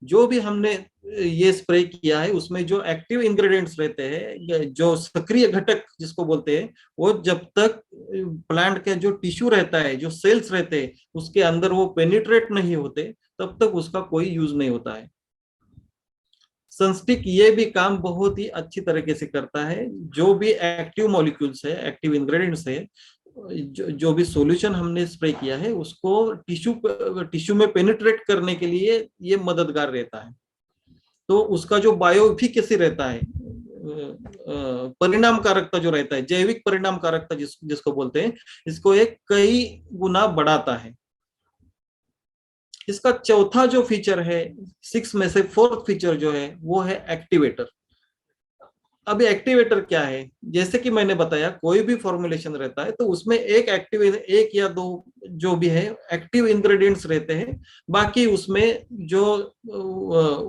जो भी हमने ये स्प्रे किया है उसमें जो एक्टिव इंग्रेडिएंट्स रहते हैं, जो सक्रिय घटक जिसको बोलते हैं, वो जब तक प्लांट के जो टिश्यू रहता है, जो सेल्स रहते हैं, उसके अंदर वो पेनिट्रेट नहीं होते, तब तक उसका कोई यूज नहीं होता है। सनस्टिक ये भी काम बहुत ही अच्छी तरीके से करता है। जो भी एक्टिव मॉलिक्यूल्स है, एक्टिव इंग्रेडिएंट्स है, जो भी सॉल्यूशन हमने स्प्रे किया है, उसको टिश्यू में पेनिट्रेट करने के लिए ये मददगार रहता है। तो उसका जो बायोएफिकेसी रहता है, परिणाम कारकता जो रहता है, जैविक परिणाम कारकता जिसको बोलते हैं, इसको एक कई गुना बढ़ाता है। इसका चौथा जो फीचर है, 6 में से 4th फीचर जो है, वो है एक्टिवेटर। अब एक्टिवेटर क्या है? जैसे कि मैंने बताया, कोई भी फॉर्मुलेशन रहता है तो उसमें एक या दो जो भी है एक्टिव इंग्रेडिएंट्स रहते हैं। बाकी उसमें जो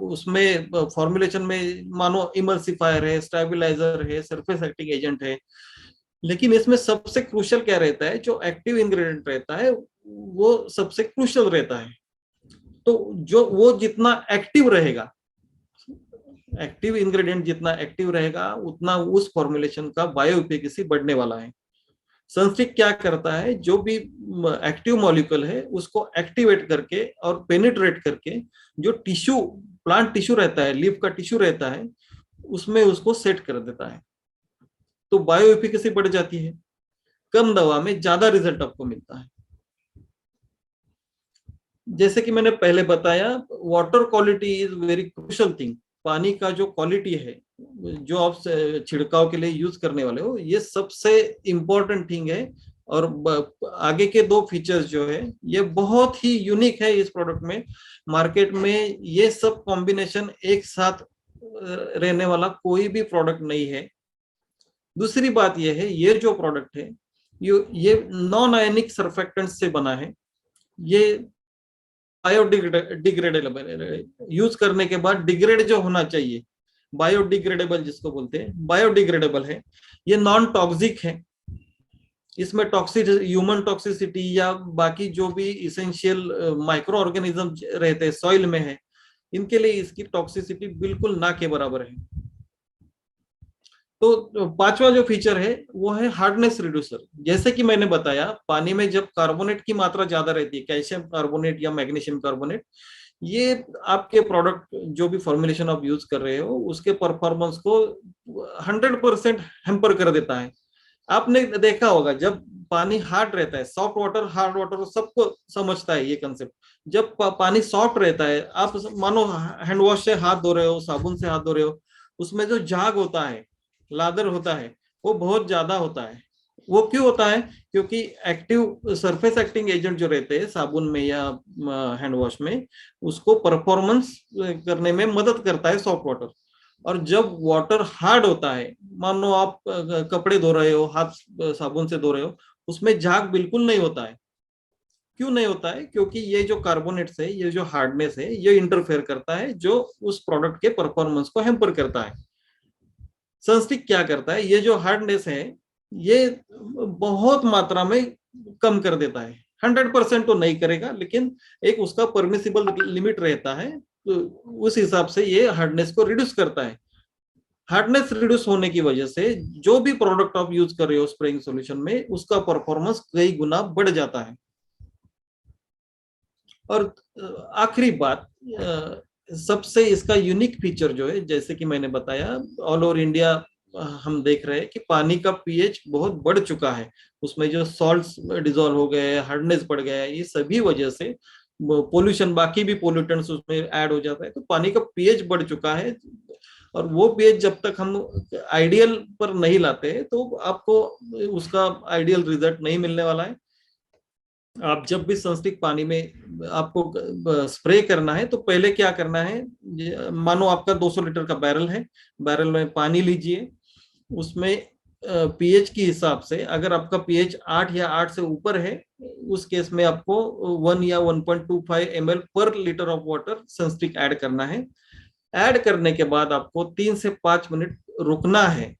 उसमें फॉर्मुलेशन में मानो इमल्सिफायर है, स्टेबलाइजर है, सरफेस एक्टिंग एजेंट है, लेकिन इसमें सबसे क्रूशियल क्या रहता है? जो एक्टिव इंग्रेडिएंट रहता है वो सबसे क्रूशियल रहता है। तो जो वो जितना एक्टिव रहेगा, एक्टिव इंग्रेडिएंट जितना एक्टिव रहेगा, उतना उस फॉर्मुलेशन का बायोएफिकेसी बढ़ने वाला है। सनस्टिक क्या करता है? जो भी एक्टिव मॉलिक्यूल है उसको एक्टिवेट करके और पेनिट्रेट करके जो टिश्यू, प्लांट टिश्यू रहता है, लीफ का टिश्यू रहता है, उसमें उसको सेट कर देता है। तो बायोएफिकेसी बढ़ जाती है, कम दवा में ज्यादा रिजल्ट आपको मिलता है। जैसे कि मैंने पहले बताया, water quality is very crucial thing. पानी का जो क्वालिटी है, जो आप छिड़काव के लिए यूज करने वाले हो, ये सबसे इंपॉर्टेंट थिंग है। और आगे के 2 फीचर्स जो है, ये बहुत ही यूनिक है इस प्रोडक्ट में। मार्केट में ये सब कॉम्बिनेशन एक साथ रहने वाला कोई भी प्रोडक्ट नहीं है। दूसरी बात यह है, ये जो प्रोडक्ट है ये नॉन आयनिक सर्फेक्टेंट से बना है। ये बायोडिग्रेडेबल, यूज करने के बाद डिग्रेड जो होना चाहिए, बायोडिग्रेडेबल जिसको बोलते हैं, बायोडिग्रेडेबल है। ये नॉन टॉक्सिक है। इसमें ह्यूमन टॉक्सिसिटी या बाकी जो भी इसेंशियल माइक्रो ऑर्गेनिज्म रहते हैं सॉइल में है, इनके लिए इसकी टॉक्सिसिटी बिल्कुल ना के बराबर है। तो 5वां जो फीचर है वो है हार्डनेस रिड्यूसर। जैसे कि मैंने बताया, पानी में जब कार्बोनेट की मात्रा ज्यादा रहती है, कैल्शियम कार्बोनेट या मैग्नीशियम कार्बोनेट, ये आपके प्रोडक्ट जो भी फॉर्मुलेशन आप यूज कर रहे हो उसके परफॉर्मेंस को 100% हैम्पर कर देता है। आपने देखा होगा, जब पानी हार्ड रहता है, सॉफ्ट वाटर, हार्ड वाटर, सबको समझता है ये कंसेप्ट। जब पानी सॉफ्ट रहता है, आप मानो हैंड वॉश से हाथ धो रहे हो, साबुन से हाथ धो रहे हो, उसमें जो झाग होता है, लादर होता है, वो बहुत ज्यादा होता है। वो क्यों होता है? क्योंकि एक्टिव सरफेस एक्टिंग एजेंट जो रहते हैं साबुन में या हैंड वॉश में, उसको परफॉर्मेंस करने में मदद करता है सॉफ्ट वाटर। और जब वाटर हार्ड होता है, मान लो आप कपड़े धो रहे हो, हाथ साबुन से धो रहे हो, उसमें झाग बिल्कुल नहीं होता है। क्यों नहीं होता है? क्योंकि ये जो कार्बोनेट्स है, ये जो हार्डनेस है, ये इंटरफेयर करता है, जो उस प्रोडक्ट के परफॉर्मेंस को हैम्पर करता है। सनस्टिक क्या करता है? ये जो हार्डनेस है, ये बहुत मात्रा में कम कर देता है। 100% तो नहीं करेगा, लेकिन एक उसका परमिसिबल लिमिट रहता है, तो उस हिसाब से ये हार्डनेस को रिड्यूस करता है। हार्डनेस रिड्यूस होने की वजह से जो भी प्रोडक्ट आप यूज कर रहे हो स्प्रेइंग सॉल्यूशन में, उसका परफॉर्मेंस कई गुना बढ़ जाता है। और आखिरी बात, सबसे इसका यूनिक फीचर जो है, जैसे कि मैंने बताया, ऑल ओवर इंडिया हम देख रहे हैं कि पानी का पीएच बहुत बढ़ चुका है। उसमें जो सॉल्ट्स डिजोल्व हो गए, हार्डनेस बढ़ गया है, ये सभी वजह से पोल्यूशन, बाकी भी पोल्यूटेंट्स उसमें ऐड हो जाता है, तो पानी का पीएच बढ़ चुका है। और वो पीएच जब तक हम आइडियल पर नहीं लाते हैं, तो आपको उसका आइडियल रिजल्ट नहीं मिलने वाला है। आप जब भी सनस्टिक पानी में आपको स्प्रे करना है, तो पहले क्या करना है, मानो आपका 200 लीटर का बैरल है, बैरल में पानी लीजिए, उसमें पीएच के हिसाब से, अगर आपका पीएच 8 या 8 से ऊपर है, उस केस में आपको 1 या 1.25 ml पर लीटर ऑफ वाटर सनस्टिक ऐड करना है। ऐड करने के बाद आपको 3 से 5 मिनट रुकना है।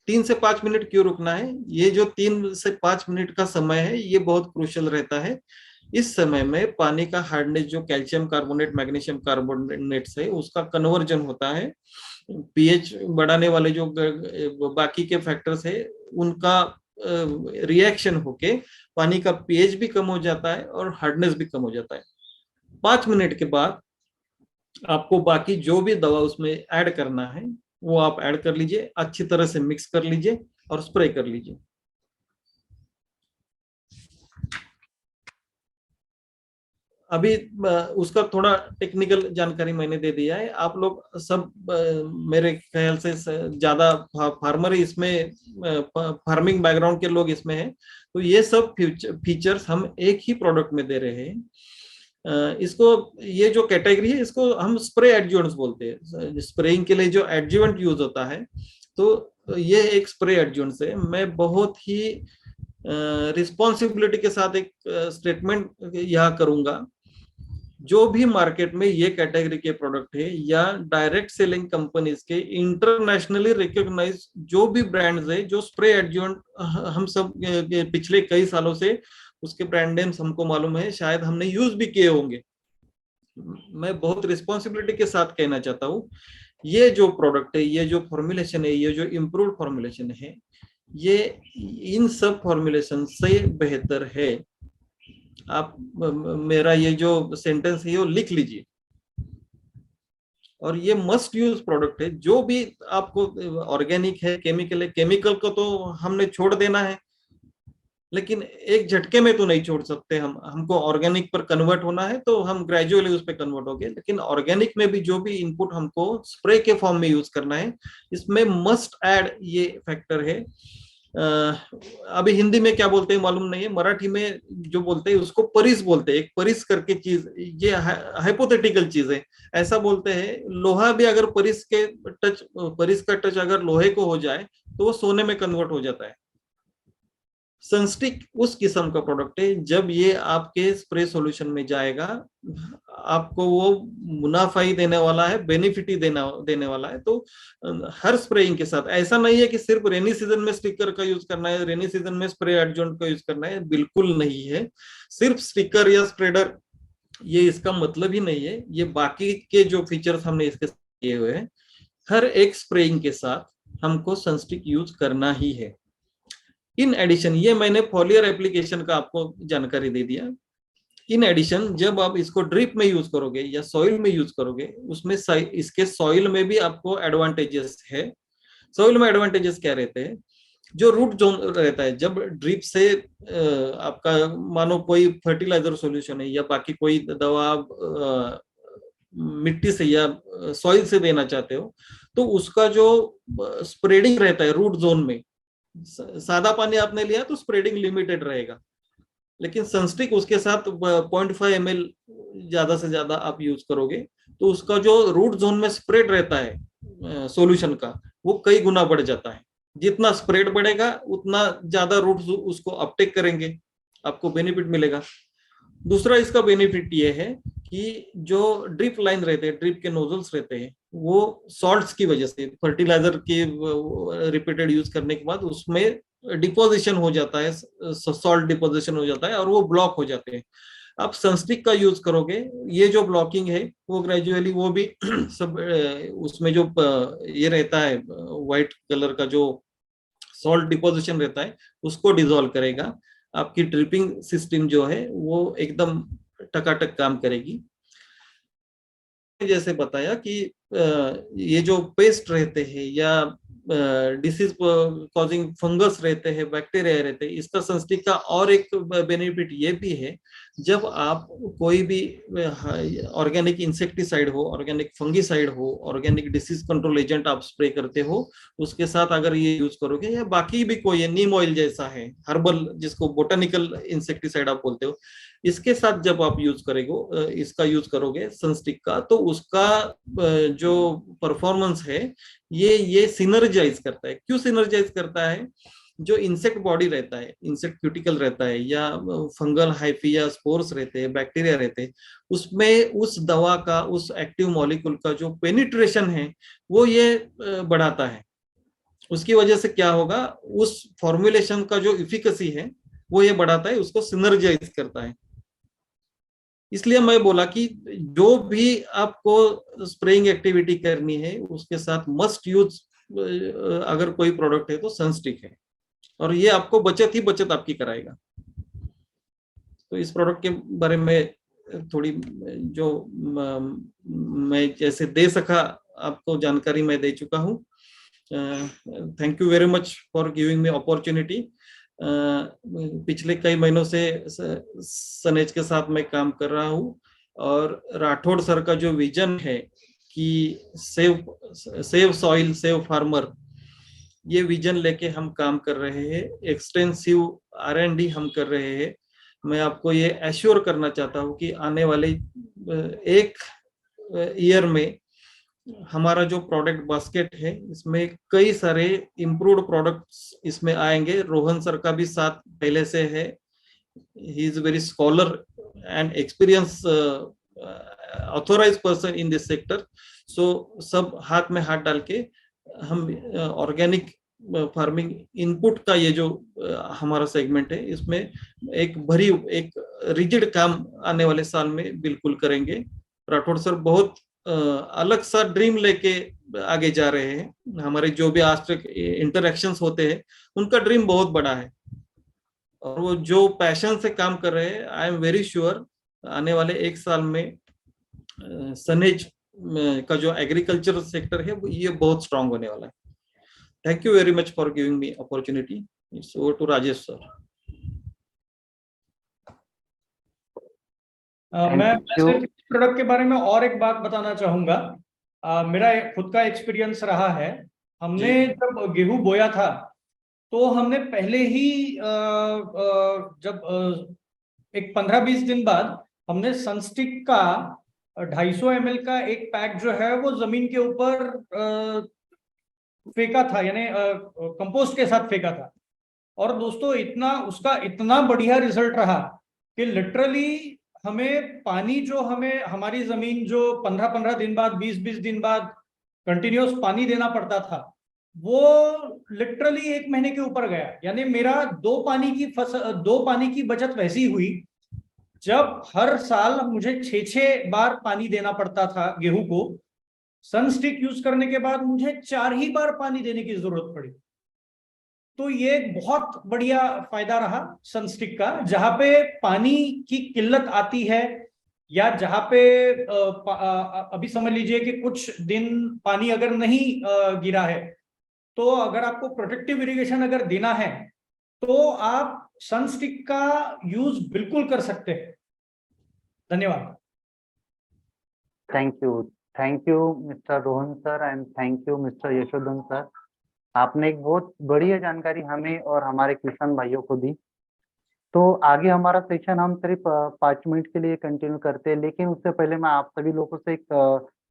3 से 5 मिनट क्यों रुकना है? ये जो 3 से 5 मिनट का समय है ये बहुत क्रूशियल रहता है। इस समय में पानी का हार्डनेस, जो कैल्शियम कार्बोनेट, मैग्नीशियम कार्बोनेट है, उसका कन्वर्जन होता है। पीएच बढ़ाने वाले जो बाकी के फैक्टर्स है उनका रिएक्शन होके पानी का पीएच भी कम हो जाता है और हार्डनेस भी कम हो जाता है। 5 मिनट के बाद आपको बाकी जो भी दवा उसमें ऐड करना है वो आप ऐड कर लीजिए, अच्छी तरह से मिक्स कर लीजिए और स्प्रे कर लीजिए। अभी उसका थोड़ा टेक्निकल जानकारी मैंने दे दिया है। आप लोग सब मेरे ख्याल से ज्यादा फार्मर इसमें, फार्मिंग बैकग्राउंड के लोग इसमें हैं, तो ये सब फीचर्स हम एक ही प्रोडक्ट में दे रहे हैं। इसको, ये जो कैटेगरी है इसको हम स्प्रे एडजुवेंट्स बोलते हैं। स्प्रेइंग के लिए जो एडजुवेंट यूज होता है, तो ये एक स्प्रे एडजुवेंट्स है। मैं बहुत ही रिस्पॉन्सिबिलिटी के साथ एक स्टेटमेंट यहाँ करूंगा, जो भी मार्केट में ये कैटेगरी के प्रोडक्ट है या डायरेक्ट सेलिंग कंपनीज के इंटरनेशनली रिकॉग्नाइज जो भी ब्रांड्स है, जो स्प्रे एडजुवेंट हम सब पिछले कई सालों से उसके ब्रांड नेम्स हमको मालूम है, शायद हमने यूज भी किए होंगे। मैं बहुत रिस्पॉन्सिबिलिटी के साथ कहना चाहता हूँ, ये जो प्रोडक्ट है, ये जो फॉर्मुलेशन है, ये जो इम्प्रूव्ड फॉर्मुलेशन है, ये इन सब फॉर्मुलेशन से बेहतर है। आप मेरा ये जो सेंटेंस है वो लिख लीजिए, और ये मस्ट यूज प्रोडक्ट है। जो भी आपको ऑर्गेनिक है, केमिकल है, केमिकल को तो हमने छोड़ देना है, लेकिन एक झटके में तो नहीं छोड़ सकते हम। हमको ऑर्गेनिक पर कन्वर्ट होना है तो हम ग्रेजुअली उस पर कन्वर्ट हो गए, लेकिन ऑर्गेनिक में भी जो भी इनपुट हमको स्प्रे के फॉर्म में यूज करना है, इसमें मस्ट ऐड ये फैक्टर है। अभी हिंदी में क्या बोलते हैं मालूम नहीं है, मराठी में जो बोलते हैं उसको परिस बोलते हैं। एक परिस करके चीज, ये हाइपोथेटिकल चीज है, ऐसा बोलते हैं। लोहा भी अगर परिस का टच अगर लोहे को हो जाए तो वो सोने में कन्वर्ट हो जाता है। सनस्टिक उस किस्म का प्रोडक्ट है, जब ये आपके स्प्रे सॉल्यूशन में जाएगा आपको वो मुनाफा ही देने वाला है, बेनिफिट ही देने वाला है। तो हर स्प्रेइंग के साथ ऐसा नहीं है कि सिर्फ रेनी सीजन में स्टिकर का यूज करना है, रेनी सीजन में स्प्रे एडजुवेंट का यूज करना है, बिल्कुल नहीं है। सिर्फ स्टिकर या स्प्रेडर ये इसका मतलब ही नहीं है। ये बाकी के जो फीचर्स हमने इसके किए हुए हैं, हर एक स्प्रेइंग के साथ हमको सनस्टिक यूज करना ही है। इन एडिशन, ये मैंने फॉलियर एप्लीकेशन का आपको जानकारी दे दिया। इन एडिशन, जब आप इसको ड्रिप में यूज करोगे या सॉइल में यूज करोगे, उसमें इसके सॉइल में भी आपको एडवांटेजेस है। सॉइल में एडवांटेजेस क्या रहते हैं? जो रूट जोन रहता है, जब ड्रिप से आपका मानो कोई फर्टिलाइजर सॉल्यूशन है या बाकी कोई दवा मिट्टी से या सॉइल से देना चाहते हो, तो उसका जो स्प्रेडिंग रहता है रूट जोन में, सादा पानी आपने लिया तो स्प्रेडिंग लिमिटेड रहेगा, लेकिन सनस्टिक उसके साथ 0.5 ml ज्यादा से ज्यादा आप यूज करोगे तो उसका जो रूट जोन में स्प्रेड रहता है सॉल्यूशन का, वो कई गुना बढ़ जाता है। जितना स्प्रेड बढ़ेगा उतना ज्यादा रूट उसको अपटेक करेंगे, आपको बेनिफिट मिलेगा। दूसरा इसका बेनिफिट ये है कि जो ड्रिप लाइन रहते हैं, ड्रिप के नोजल्स रहते हैं, वो सॉल्ट्स की वजह से, फर्टिलाइजर के रिपीटेड यूज करने के बाद उसमें डिपोजिशन हो जाता है, सॉल्ट डिपोजिशन हो जाता है और वो ब्लॉक हो जाते हैं। आप सनस्टिक का यूज करोगे, ये जो ब्लॉकिंग है वो ग्रेजुअली वो भी सब उसमें जो ये रहता है व्हाइट कलर का जो सॉल्ट डिपोजिशन रहता है उसको डिसॉल्व करेगा। आपकी ड्रिपिंग सिस्टम जो है वो एकदम टकाटक काम करेगी। जैसे बताया कि ये जो पेस्ट रहते हैं या डिसीज कॉजिंग फंगस रहते हैं, बैक्टीरिया रहते हैं, इसका सनस्टिक का और एक बेनिफिट ये भी है, जब आप कोई भी ऑर्गेनिक इंसेक्टिसाइड हो, ऑर्गेनिक फंगिसाइड हो, ऑर्गेनिक डिसीज कंट्रोल एजेंट आप स्प्रे करते हो, उसके साथ अगर ये यूज करोगे या बाकी भी कोई नीम ऑयल जैसा है, हर्बल जिसको बोटेनिकल इंसेक्टिसाइड आप बोलते हो, इसके साथ जब आप यूज करेंगे, इसका यूज करोगे सनस्टिक का, तो उसका जो परफॉर्मेंस है ये सिनर्जाइज करता है। क्यों सिनर्जाइज करता है? जो इंसेक्ट बॉडी रहता है, इंसेक्ट क्यूटिकल रहता है, या फंगल हाइफी या स्पोर्स रहते हैं, बैक्टीरिया रहते हैं, उसमें उस दवा का, उस एक्टिव मॉलिक्यूल का जो पेनिट्रेशन है वो ये बढ़ाता है। उसकी वजह से क्या होगा, उस फॉर्मुलेशन का जो इफिकेसी है वो ये बढ़ाता है, उसको सिनर्जाइज करता है। इसलिए मैं बोला कि जो भी आपको स्प्रेइंग एक्टिविटी करनी है उसके साथ मस्ट यूज अगर कोई प्रोडक्ट है तो सनस्टिक है, और ये आपको बचत ही बचत आपकी कराएगा। तो इस प्रोडक्ट के बारे में थोड़ी जो मैं जैसे दे सका आपको जानकारी मैं दे चुका हूँ। Thank you very much for giving me opportunity. पिछले कई महीनों से सनेज के साथ मैं काम कर रहा हूँ, और राठौड़ सर का जो विजन है कि सेव सॉइल सेव फार्मर, ये विजन लेके हम काम कर रहे हैं। एक्सटेंसिव R&D हम कर रहे हैं। मैं आपको ये एश्योर करना चाहता हूँ कि आने वाले एक ईयर में हमारा जो प्रोडक्ट बास्केट है इसमें कई सारे इम्प्रूव्ड प्रोडक्ट्स इसमें आएंगे। रोहन सर का भी साथ पहले से है, he is very scholar and experience authorised person in this sector. So सब हाथ में हाथ डाल के हम ऑर्गेनिक फार्मिंग इनपुट का ये जो हमारा सेगमेंट है इसमें एक रिजिड काम आने वाले साल में बिल्कुल करेंगे। राठौड़ सर बहुत अलग सा ड्रीम लेके आगे जा रहे हैं। हमारे जो भी आज तक इंटरेक्शंस होते हैं उनका ड्रीम बहुत बड़ा है, और वो जो पैशन से काम कर रहे हैं, आई एम वेरी श्योर आने वाले एक साल में सनेज का जो एग्रीकल्चर सेक्टर है ये बहुत स्ट्रांग होने वाला है। Thank you very much for giving me opportunity. It's over to Rajesh sir. मैं प्रोडक्ट के बारे में और एक बात बताना चाहूंगा। मेरा खुद का एक्सपीरियंस रहा है। हमने जब गेहूं बोया था तो हमने पहले ही जब एक 15-20 दिन बाद हमने सनस्टिक का 250 ml का एक पैक जो है वो जमीन के ऊपर फेंका था, यानी कंपोस्ट के साथ फेंका था। और दोस्तों उसका इतना बढ़िया रिजल्ट रहा कि लिटरली हमें पानी जो हमारी जमीन जो 15-15 दिन बाद 20-20 दिन बाद कंटिन्यूस पानी देना पड़ता था वो लिटरली 1 महीने के ऊपर गया। यानी मेरा 2 पानी की बचत वैसी हुई जब हर साल मुझे 6 बार पानी देना पड़ता था गेहूं को। सनस्टिक यूज करने के बाद मुझे 4 ही बार पानी देने की जरूरत पड़ी। तो ये बहुत बढ़िया फायदा रहा सनस्टिक का। जहां पे पानी की किल्लत आती है या जहां पे अभी समझ लीजिए कि कुछ दिन पानी अगर नहीं गिरा है, तो अगर आपको प्रोटेक्टिव इरिगेशन अगर देना है तो आप सनस्टिक का यूज बिल्कुल कर सकते हैं। धन्यवाद। Thank you mister Rohan sir and thank you mister Yashodhan sir. आपने एक बहुत बढ़िया जानकारी हमें और हमारे किसान भाइयों को दी। तो आगे हमारा सेशन हम सिर्फ 5 मिनट के लिए कंटिन्यू करते हैं, लेकिन उससे पहले मैं आप सभी लोगों से एक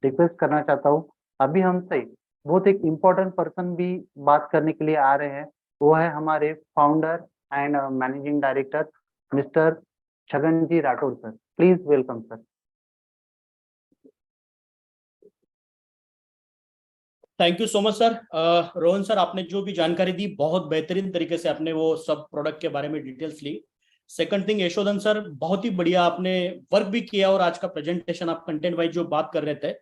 रिक्वेस्ट करना चाहता हूँ। अभी हमसे बहुत एक इम्पोर्टेंट पर्सन भी बात करने के लिए आ रहे हैं। वो है हमारे founder and managing director mister Chhagan ji Rathore sir. Please welcome sir. Thank you so much sir. Rohan sir, आपने जो भी जानकारी दी बहुत बेहतरीन तरीके से आपने वो सब प्रोडक्ट के बारे में डिटेल्स ली। सेकंड थिंग, यशोधन सर, बहुत ही बढ़िया आपने वर्क भी किया, और आज का प्रेजेंटेशन आप कंटेंट वाइज जो बात कर रहे थे,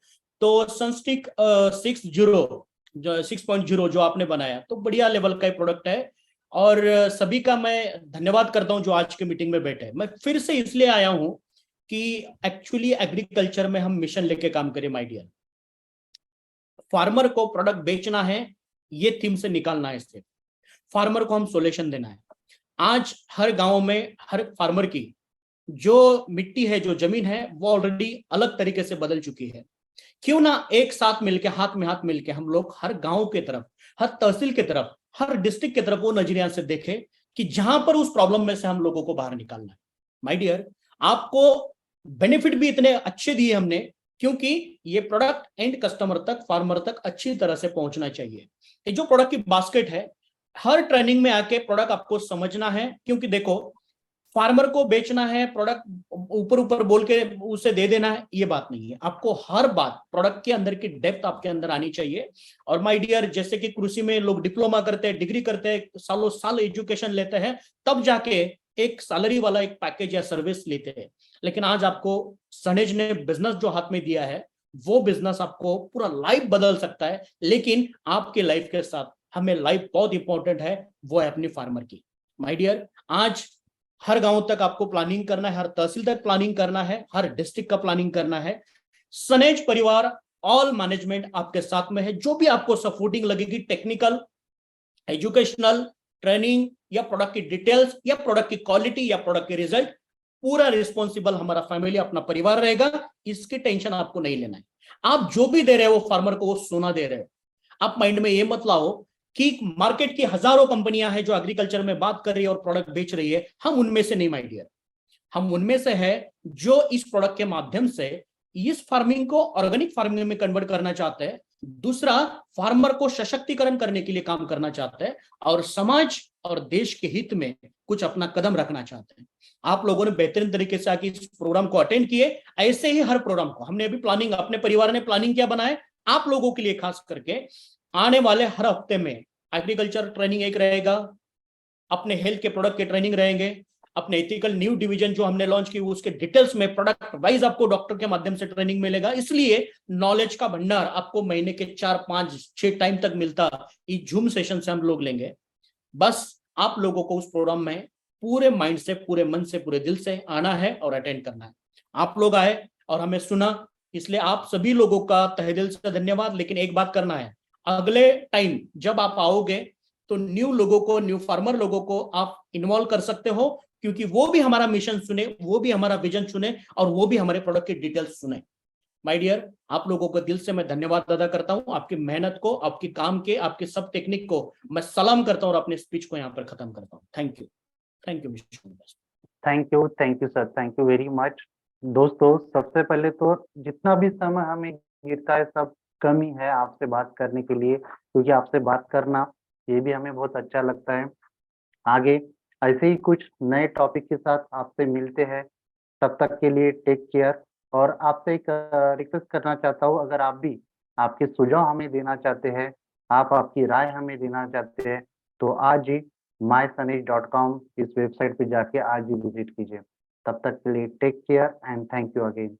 तो सनस्टिक 6.0 जो आपने बनाया, तो बढ़िया लेवल का प्रोडक्ट है। और सभी का मैं धन्यवाद करता हूं जो आज के मीटिंग में बैठे। मैं फिर से इसलिए आया हूं कि एक्चुअली एग्रीकल्चर में हम मिशन लेके काम करें। माय डियर, फार्मर को प्रोडक्ट बेचना है, ये थीम से निकालना है। इससे फार्मर को हम सॉल्यूशन देना है। आज हर गांव में हर फार्मर की जो मिट्टी है, जो जमीन है, वो ऑलरेडी अलग तरीके से बदल चुकी है। क्यों ना एक साथ मिलके, हाथ में हाथ मिलके हम लोग हर गांव के तरफ, हर तहसील के तरफ, हर डिस्ट्रिक्ट के तरफ वो नजरिया से देखें कि जहां पर उस प्रॉब्लम में से हम लोगों को बाहर निकालना है। माय डियर, आपको बेनिफिट भी इतने अच्छे दिए हमने, क्योंकि ये प्रोडक्ट एंड कस्टमर तक, फार्मर तक अच्छी तरह से पहुंचना चाहिए। ये जो प्रोडक्ट की बास्केट है, हर ट्रेनिंग में आके प्रोडक्ट आपको समझना है, क्योंकि देखो फार्मर को बेचना है प्रोडक्ट, ऊपर ऊपर बोल के उसे दे देना है, ये बात नहीं है। आपको हर बात प्रोडक्ट के अंदर की डेप्थ आपके अंदर आनी चाहिए। और माय डियर, जैसे कि कृषि में लोग डिप्लोमा करते हैं, डिग्री करते हैं, सालों साल एजुकेशन लेते हैं, तब जाके एक सैलरी वाला एक पैकेज या सर्विस लेते हैं। लेकिन आज आपको सनेज ने बिजनेस जो हाथ में दिया है, वो बिजनेस आपको पूरा लाइफ बदल सकता है। लेकिन आपके लाइफ के साथ हमें लाइफ बहुत इंपॉर्टेंट है, वो है अपनी फार्मर की। माय डियर, आज हर गांव तक आपको प्लानिंग करना है, हर तहसील तक प्लानिंग करना है, हर डिस्ट्रिक्ट का प्लानिंग करना है। सनेज परिवार ऑल मैनेजमेंट आपके साथ में है। जो भी आपको सपोर्टिंग लगेगी, टेक्निकल, एजुकेशनल, ट्रेनिंग या प्रोडक्ट की डिटेल्स या प्रोडक्ट की क्वालिटी या प्रोडक्ट के रिजल्ट, पूरा रिस्पॉन्सिबल हमारा फैमिली, अपना परिवार रहेगा। इसकी टेंशन आपको नहीं लेना है। आप जो भी दे रहे हो फार्मर को, वो सोना दे रहे हो। आप माइंड में ये मत लाओ कि मार्केट की हजारों कंपनियां हैं जो एग्रीकल्चर में बात कर रही है और प्रोडक्ट बेच रही है, हम उनमें से नहीं माय डियर। हम उनमें से है जो इस प्रोडक्ट के माध्यम से इस फार्मिंग को ऑर्गेनिक फार्मिंग में कन्वर्ट करना चाहते हैं। दूसरा, फार्मर को सशक्तिकरण करने के लिए काम करना चाहते हैं और समाज और देश के हित में कुछ अपना कदम रखना चाहते हैं। आप लोगों ने बेहतरीन तरीके से आके इस प्रोग्राम को अटेंड किए। ऐसे ही हर प्रोग्राम को हमने अभी प्लानिंग, अपने परिवार ने प्लानिंग क्या बनाए आप लोगों के लिए खास करके, आने वाले हर हफ्ते में एग्रीकल्चर ट्रेनिंग एक रहेगा, अपने हेल्थ के प्रोडक्ट के ट्रेनिंग रहेंगे, अपने एथिकल न्यू डिवीजन जो हमने लॉन्च की उसके डिटेल्स में प्रोडक्ट वाइज आपको डॉक्टर के माध्यम से ट्रेनिंग मिलेगा। इसलिए नॉलेज का भंडार आपको महीने के 4-5-6 टाइम तक मिलता इस जूम सेशन से हम लोग लेंगे। बस आप लोगों को उस प्रोग्राम में पूरे माइंड से, पूरे मन से, पूरे दिल से आना है और अटेंड करना है। आप लोग आए और हमें सुना, इसलिए आप सभी लोगों का तहे दिल से धन्यवाद। लेकिन एक बात करना है, अगले टाइम जब आप आओगे तो न्यू लोगों को, न्यू फार्मर लोगों को आप इन्वॉल्व कर सकते हो, क्योंकि वो भी हमारा मिशन सुने, वो भी हमारा विजन सुने और वो भी हमारे प्रोडक्ट की डिटेल्स सुने। माय डियर, आप लोगों को दिल से मैं धन्यवाद अदा करता हूं, आपकी मेहनत को, आपकी काम के, आपके सब टेक्निक को मैं सलाम करता हूं और अपने स्पीच को यहाँ पर खत्म करता हूं। Thank you, thank you mister. Thank you sir, thank you very much. दोस्तों, सबसे पहले तो जितना भी समय हमें गिरता है सब कम ही है आपसे बात करने के लिए, क्योंकि आपसे बात करना ये भी हमें बहुत अच्छा लगता है। आगे ऐसे ही कुछ नए टॉपिक के साथ आपसे मिलते हैं। तब तक के लिए टेक केयर। और आपसे एक रिक्वेस्ट करना चाहता हूँ, अगर आप भी आपके सुझाव हमें देना चाहते हैं, आप आपकी राय हमें देना चाहते हैं, तो आज ही mysanesh.com इस वेबसाइट पे जाके आज ही विजिट कीजिए। तब तक के लिए take care and thank you again.